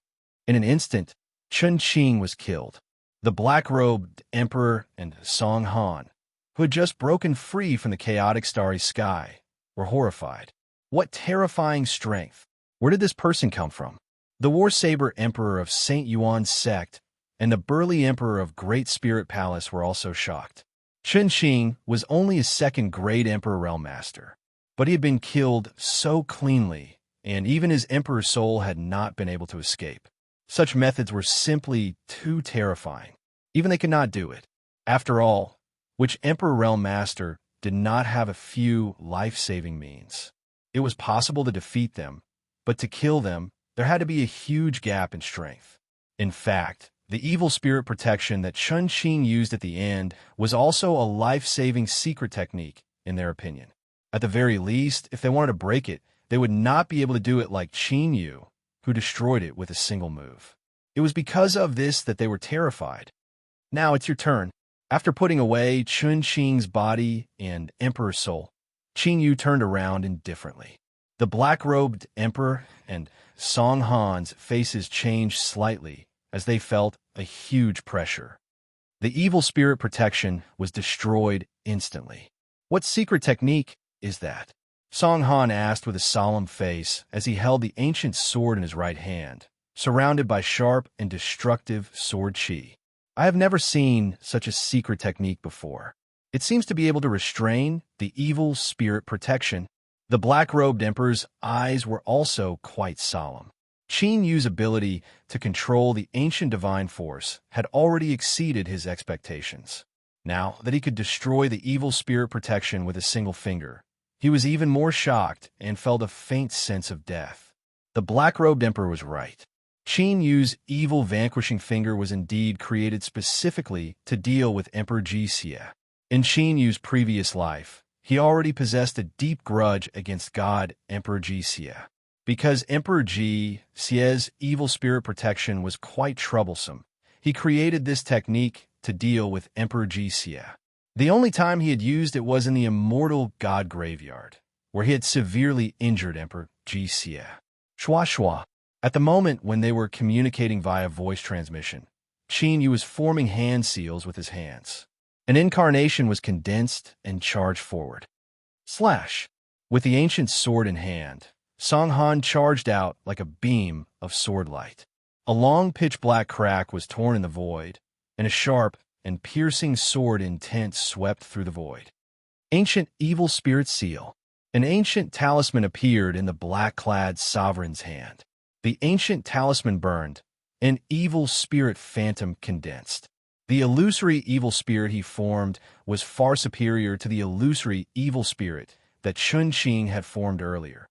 In an instant, Chun Qing was killed. The black-robed emperor and Song Han, who had just broken free from the chaotic starry sky, were horrified. What terrifying strength! Where did this person come from? The war-saber emperor of St. Yuan's sect and the burly emperor of Great Spirit Palace were also shocked. Chun Qing was only a second-grade emperor realm master, but he had been killed so cleanly, and even his emperor's soul had not been able to escape. Such methods were simply too terrifying. Even they could not do it. After all, which Emperor Realm Master did not have a few life-saving means? It was possible to defeat them, but to kill them, there had to be a huge gap in strength. In fact, The evil spirit protection that Chun Qing used at the end was also a life-saving secret technique, in their opinion. At the very least, if they wanted to break it, they would not be able to do it like Qin Yu, who destroyed it with a single move. It was because of this that they were terrified. Now it's your turn. After putting away Chun Qing's body and Emperor's soul, Qin Yu turned around indifferently. The black-robed Emperor and Song Han's faces changed slightly as they felt a huge pressure. The evil spirit protection was destroyed instantly. What secret technique is that? Song Han asked with a solemn face as he held the ancient sword in his right hand, surrounded by sharp and destructive sword chi. I have never seen such a secret technique before. It seems to be able to restrain the evil spirit protection. The black-robed Emperor's eyes were also quite solemn. Qin Yu's ability to control the ancient divine force had already exceeded his expectations. Now that he could destroy the evil spirit protection with a single finger, he was even more shocked and felt a faint sense of death. The black-robed Emperor was right. Qin Yu's evil vanquishing finger was indeed created specifically to deal with Emperor Jixie. In Qin Yu's previous life, he already possessed a deep grudge against God Emperor Jixie. Because Emperor Jixie's evil spirit protection was quite troublesome, he created this technique to deal with Emperor Jixie. The only time he had used it was in the immortal God Graveyard, where he had severely injured Emperor Jixie. Shua shua. At the moment when they were communicating via voice transmission, Qin Yu was forming hand seals with his hands. An incarnation was condensed and charged forward. Slash! With the ancient sword in hand, Song Han charged out like a beam of sword light. A long pitch-black crack was torn in the void, and a sharp and piercing sword intent swept through the void. Ancient evil spirit seal. An ancient talisman appeared in the black-clad sovereign's hand. The ancient talisman burned, an evil spirit phantom condensed. The illusory evil spirit he formed was far superior to the illusory evil spirit that Chun Qing had formed earlier.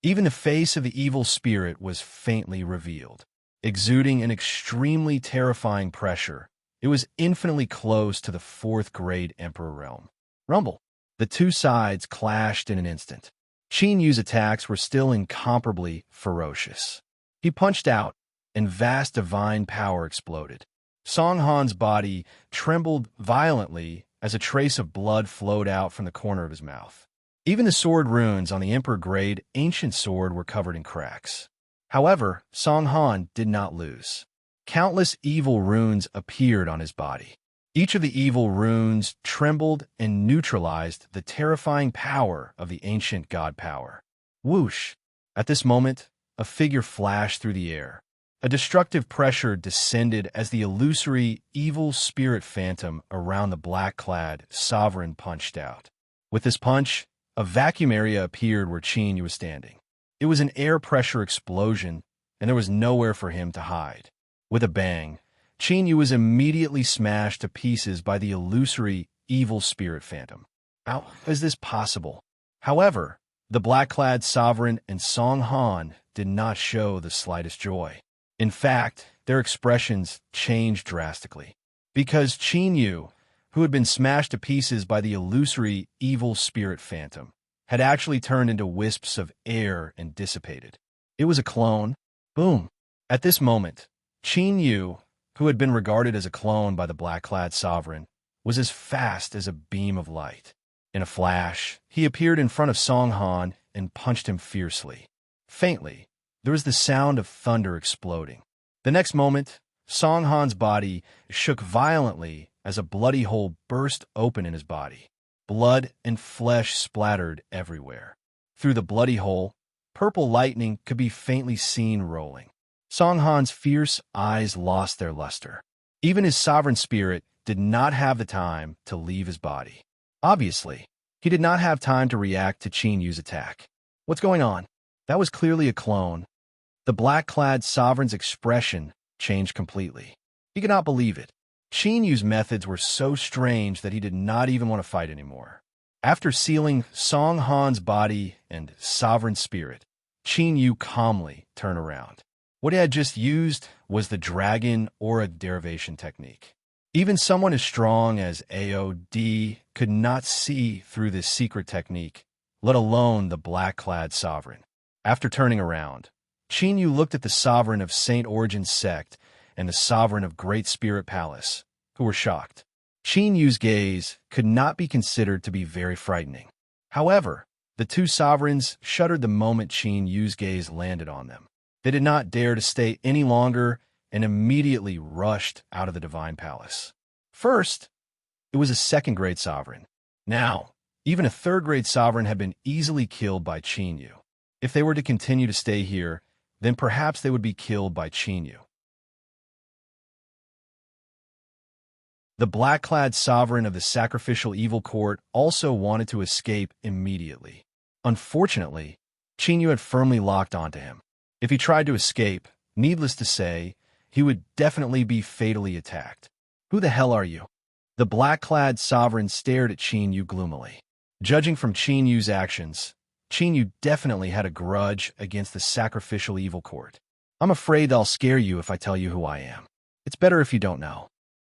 Even the face of the evil spirit was faintly revealed. Exuding an extremely terrifying pressure, it was infinitely close to the fourth-grade Emperor realm. Rumble. The two sides clashed in an instant. Qin Yu's attacks were still incomparably ferocious. He punched out, and vast divine power exploded. Song Han's body trembled violently as a trace of blood flowed out from the corner of his mouth. Even the sword runes on the Emperor-grade ancient sword were covered in cracks. However, Song Han did not lose. Countless evil runes appeared on his body. Each of the evil runes trembled and neutralized the terrifying power of the ancient god power. Whoosh! At this moment, a figure flashed through the air. A destructive pressure descended as the illusory evil spirit phantom around the black-clad sovereign punched out. With this punch, a vacuum area appeared where Qin Yu was standing. It was an air pressure explosion, and there was nowhere for him to hide. With a bang, Qin Yu was immediately smashed to pieces by the illusory evil spirit phantom. How is this possible? However, the black-clad sovereign and Song Han did not show the slightest joy. In fact, their expressions changed drastically. Because Qin Yu, who had been smashed to pieces by the illusory evil spirit phantom, had actually turned into wisps of air and dissipated. It was a clone. Boom. At this moment, Qin Yu, who had been regarded as a clone by the black-clad sovereign, was as fast as a beam of light. In a flash, he appeared in front of Song Han and punched him fiercely. Faintly, there was the sound of thunder exploding. The next moment, Song Han's body shook violently as a bloody hole burst open in his body. Blood and flesh splattered everywhere. Through the bloody hole, purple lightning could be faintly seen rolling. Song Han's fierce eyes lost their luster. Even his sovereign spirit did not have the time to leave his body. Obviously, he did not have time to react to Qin Yu's attack. What's going on? That was clearly a clone. The black-clad sovereign's expression changed completely. He could not believe it. Qin Yu's methods were so strange that he did not even want to fight anymore. After sealing Song Han's body and sovereign spirit, Qin Yu calmly turned around. What he had just used was the dragon aura derivation technique. Even someone as strong as AOD could not see through this secret technique, let alone the black-clad sovereign. After turning around, Qin Yu looked at the sovereign of Saint Origen's sect and the sovereign of Great Spirit Palace, who were shocked. Qin Yu's gaze could not be considered to be very frightening. However, the two sovereigns shuddered the moment Qin Yu's gaze landed on them. They did not dare to stay any longer and immediately rushed out of the divine palace. First, it was a second-grade sovereign. Now, even a third-grade sovereign had been easily killed by Qin Yu. If they were to continue to stay here, then perhaps they would be killed by Qin Yu. The black-clad sovereign of the sacrificial evil court also wanted to escape immediately. Unfortunately, Qin Yu had firmly locked onto him. If he tried to escape, needless to say, he would definitely be fatally attacked. Who the hell are you? The black-clad sovereign stared at Qin Yu gloomily. Judging from Qin Yu's actions, Qin Yu definitely had a grudge against the sacrificial evil court. I'm afraid I'll scare you if I tell you who I am. It's better if you don't know.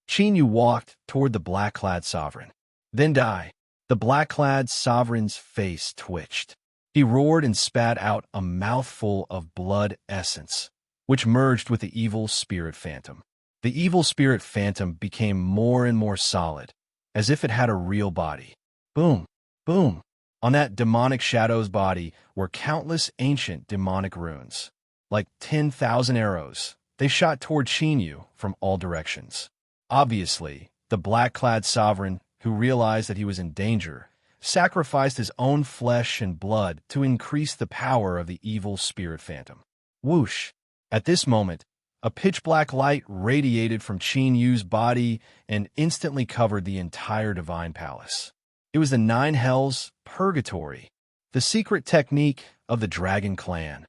Qin Yu walked toward the black-clad sovereign. Then die. The black-clad sovereign's face twitched. He roared and spat out a mouthful of blood essence, which merged with the evil spirit phantom. The evil spirit phantom became more and more solid, as if it had a real body. Boom, boom. On that demonic shadow's body were countless ancient demonic runes. Like 10,000 arrows, they shot toward Qin Yu from all directions. Obviously, the black-clad sovereign, who realized that he was in danger, sacrificed his own flesh and blood to increase the power of the evil spirit phantom. Whoosh! At this moment, a pitch-black light radiated from Qin Yu's body and instantly covered the entire divine palace. It was the Nine Hells Purgatory, the secret technique of the Dragon Clan.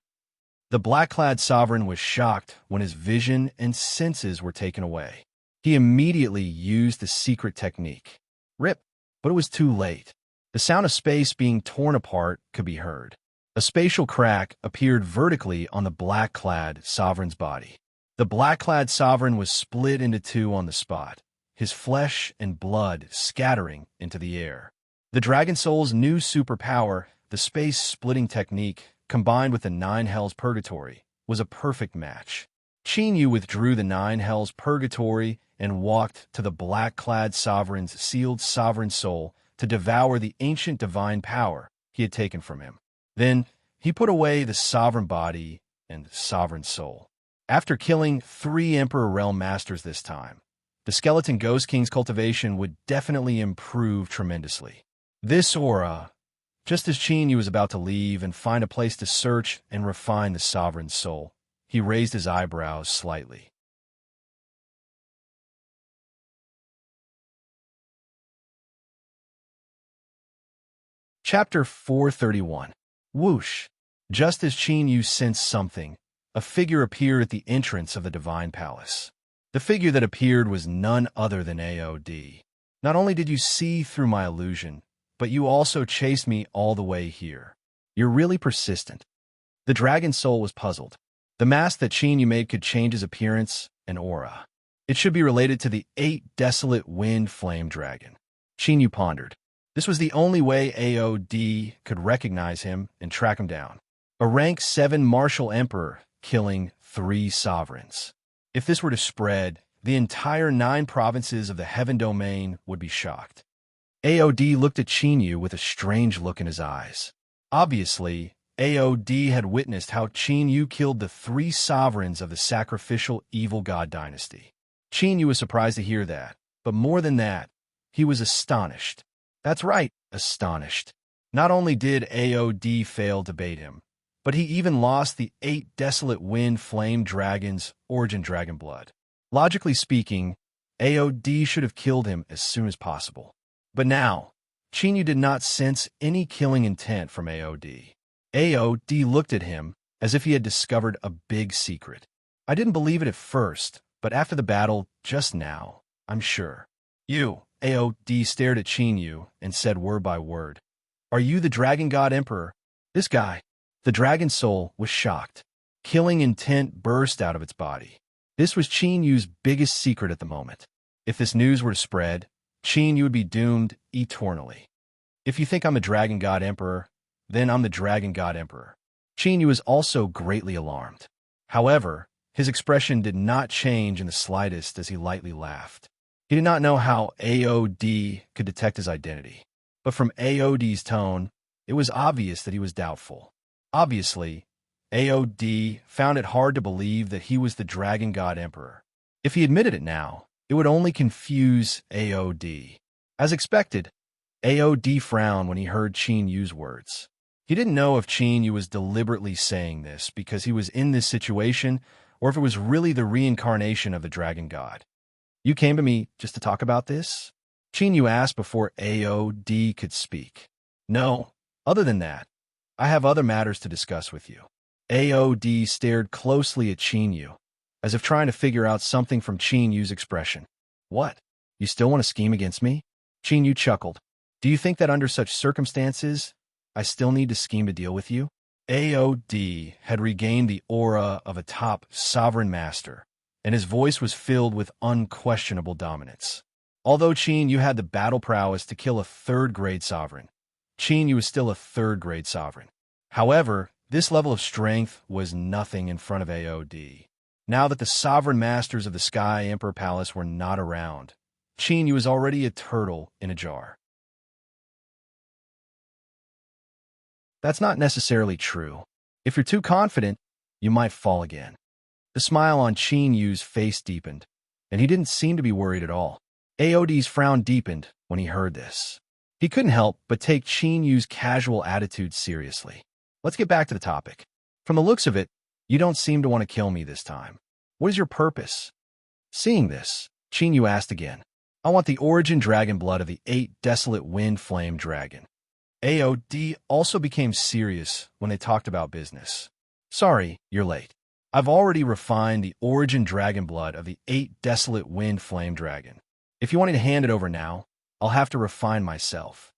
The black-clad sovereign was shocked when his vision and senses were taken away. He immediately used the secret technique. Rip! But it was too late. The sound of space being torn apart could be heard. A spatial crack appeared vertically on the black-clad sovereign's body. The black-clad sovereign was split into two on the spot, his flesh and blood scattering into the air. The Dragon Soul's new superpower, the space-splitting technique, combined with the Nine Hells Purgatory, was a perfect match. Qin Yu withdrew the Nine Hells Purgatory and walked to the black-clad sovereign's sealed sovereign soul to devour the ancient divine power he had taken from him. Then, he put away the sovereign body and sovereign soul. After killing 3 Emperor Realm Masters this time, the Skeleton Ghost King's cultivation would definitely improve tremendously. This aura, just as Qin Yu was about to leave and find a place to search and refine the sovereign's soul, he raised his eyebrows slightly. Chapter 431. Whoosh! Just as Qin Yu sensed something, a figure appeared at the entrance of the divine palace. The figure that appeared was none other than AOD. Not only did you see through my illusion, but you also chased me all the way here. You're really persistent. The dragon soul was puzzled. The mask that Qin Yu made could change his appearance and aura. It should be related to the 8 desolate wind flame dragon. Qin Yu pondered. This was the only way AOD could recognize him and track him down. A rank 7 martial emperor killing 3 sovereigns. If this were to spread, the entire 9 provinces of the Heaven Domain would be shocked. AOD looked at Qin Yu with a strange look in his eyes. Obviously, AOD had witnessed how Qin Yu killed the 3 sovereigns of the sacrificial evil god dynasty. Qin Yu was surprised to hear that, but more than that, he was astonished. That's right, astonished. Not only did AOD fail to bait him, but he even lost the 8 desolate wind flame dragons' origin dragon blood. Logically speaking, AOD should have killed him as soon as possible. But now, Qin Yu did not sense any killing intent from AOD. AOD looked at him as if he had discovered a big secret. I didn't believe it at first, but after the battle just now, I'm sure. You, AOD stared at Qin Yu and said word by word, "Are you the Dragon God Emperor?" This guy, the Dragon Soul, was shocked. killing intent burst out of its body. This was Qin Yu's biggest secret at the moment. If this news were to spread, Qin Yu would be doomed eternally. If you think I'm a Dragon God Emperor, then I'm the Dragon God Emperor. Qin Yu was also greatly alarmed. However, his expression did not change in the slightest as he lightly laughed. He did not know how AOD could detect his identity. But from AOD's tone, it was obvious that he was doubtful. Obviously, AOD found it hard to believe that he was the Dragon God Emperor. If he admitted it now, it would only confuse AOD. As expected, AOD frowned when he heard Qin Yu's words. He didn't know if Qin Yu was deliberately saying this because he was in this situation or if it was really the reincarnation of the Dragon God. You came to me just to talk about this? Qin Yu asked before AOD could speak. No, other than that, I have other matters to discuss with you. AOD stared closely at Qin Yu, as if trying to figure out something from Qin Yu's expression. What? You still want to scheme against me? Qin Yu chuckled. Do you think that under such circumstances, I still need to scheme to deal with you? AOD had regained the aura of a top sovereign master, and his voice was filled with unquestionable dominance. Although Qin Yu had the battle prowess to kill a third-grade sovereign, Qin Yu was still a third-grade sovereign. However, this level of strength was nothing in front of AOD. Now that the sovereign masters of the Sky Emperor Palace were not around, Qin Yu was already a turtle in a jar. That's not necessarily true. If you're too confident, you might fall again. The smile on Qin Yu's face deepened, and he didn't seem to be worried at all. AOD's frown deepened when he heard this. He couldn't help but take Qin Yu's casual attitude seriously. Let's get back to the topic. From the looks of it, you don't seem to want to kill me this time. What is your purpose? Seeing this, Qin Yu asked again. I want the origin dragon blood of the 8 desolate wind flame dragon. AOD also became serious when they talked about business. Sorry, you're late. I've already refined the origin dragon blood of the 8 desolate wind flame dragon. If you want me to hand it over now, I'll have to refine myself.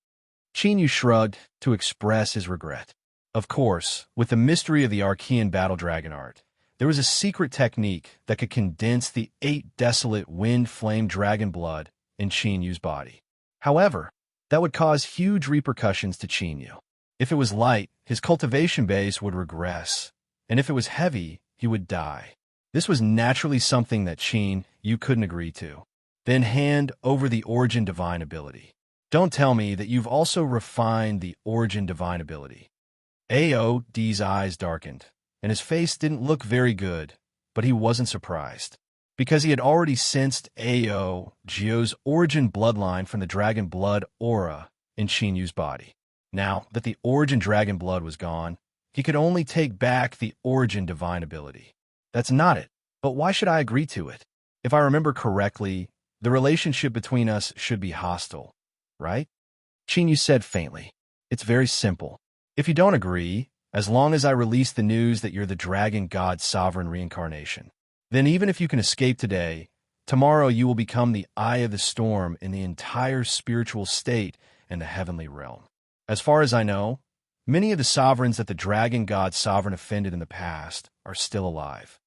Qin Yu shrugged to express his regret. Of course, with the mystery of the Archean battle dragon art, there was a secret technique that could condense the 8 desolate wind flame dragon blood in Qin Yu's body. However, that would cause huge repercussions to Qin Yu. If it was light, his cultivation base would regress, and if it was heavy, he would die. This was naturally something that Qin Yu couldn't agree to. Then hand over the origin divine ability. Don't tell me that you've also refined the origin divine ability. AOD's eyes darkened, and his face didn't look very good, but he wasn't surprised, because he had already sensed AOG's origin bloodline from the dragon blood aura in Qin Yu's body. Now that the origin dragon blood was gone, he could only take back the origin divine ability. That's not it, but why should I agree to it? If I remember correctly, the relationship between us should be hostile, right? Qin Yu said faintly. It's very simple. If you don't agree, as long as I release the news that you're the Dragon God Sovereign reincarnation, then even if you can escape today, tomorrow you will become the eye of the storm in the entire spiritual state and the heavenly realm. As far as I know, many of the sovereigns that the Dragon God Sovereign offended in the past are still alive.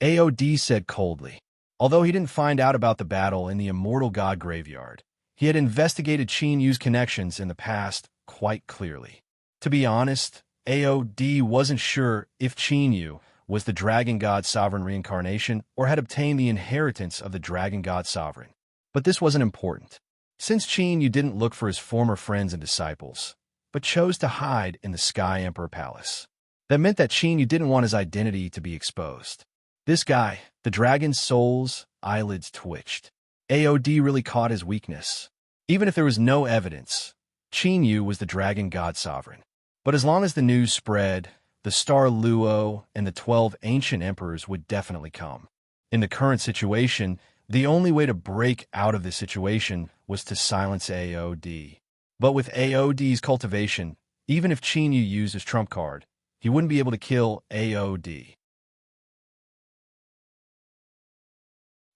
AOD said coldly. Although he didn't find out about the battle in the Immortal God Graveyard, he had investigated Qin Yu's connections in the past quite clearly. To be honest, AOD wasn't sure if Qin Yu was the Dragon God Sovereign reincarnation or had obtained the inheritance of the Dragon God Sovereign. But this wasn't important, since Qin Yu didn't look for his former friends and disciples, but chose to hide in the Sky Emperor Palace. That meant that Qin Yu didn't want his identity to be exposed. This guy, the Dragon Soul's eyelids twitched. AOD really caught his weakness. Even if there was no evidence, Qin Yu was the Dragon God Sovereign. But as long as the news spread, the Star Luo and the 12 ancient emperors would definitely come. In the current situation, the only way to break out of this situation was to silence AOD. But with AOD's cultivation, even if Qin Yu used his trump card, he wouldn't be able to kill AOD.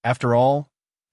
After all,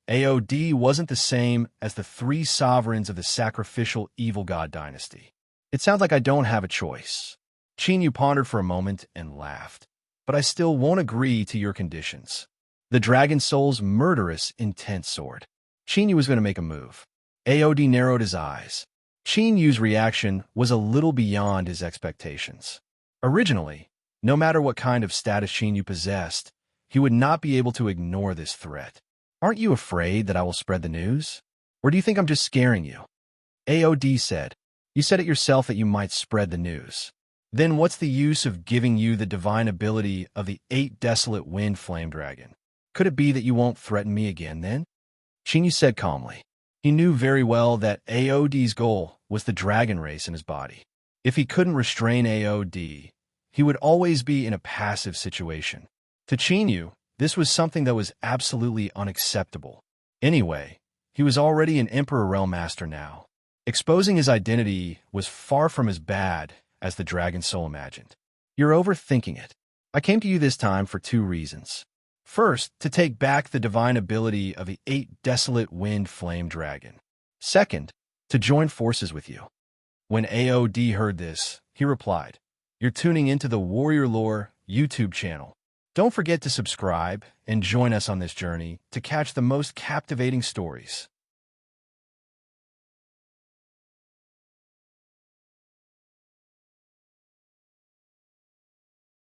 AOD wasn't the same as the 3 sovereigns of the sacrificial evil god dynasty. It sounds like I don't have a choice. Qin Yu pondered for a moment and laughed. but I still won't agree to your conditions. The Dragon Soul's murderous, intense sword. Qin Yu was going to make a move. AOD narrowed his eyes. Qin Yu's reaction was a little beyond his expectations. Originally, no matter what kind of status Qin Yu possessed, he would not be able to ignore this threat. Aren't you afraid that I will spread the news? Or do you think I'm just scaring you? AOD said. You said it yourself that you might spread the news. Then what's the use of giving you the divine ability of the 8 desolate wind flame dragon? Could it be that you won't threaten me again then? Qin Yu said calmly. He knew very well that AOD's goal was the dragon race in his body. If he couldn't restrain AOD, he would always be in a passive situation. To Qin Yu, this was something that was absolutely unacceptable. Anyway, he was already an Emperor Realm Master now. Exposing his identity was far from as bad as the Dragon Soul imagined. You're overthinking it. I came to you this time for 2 reasons. First, to take back the divine ability of the 8 desolate wind flame dragon. Second, to join forces with you. When AOD heard this, he replied, You're tuning into the Warrior Lore YouTube channel. Don't forget to subscribe and join us on this journey to catch the most captivating stories.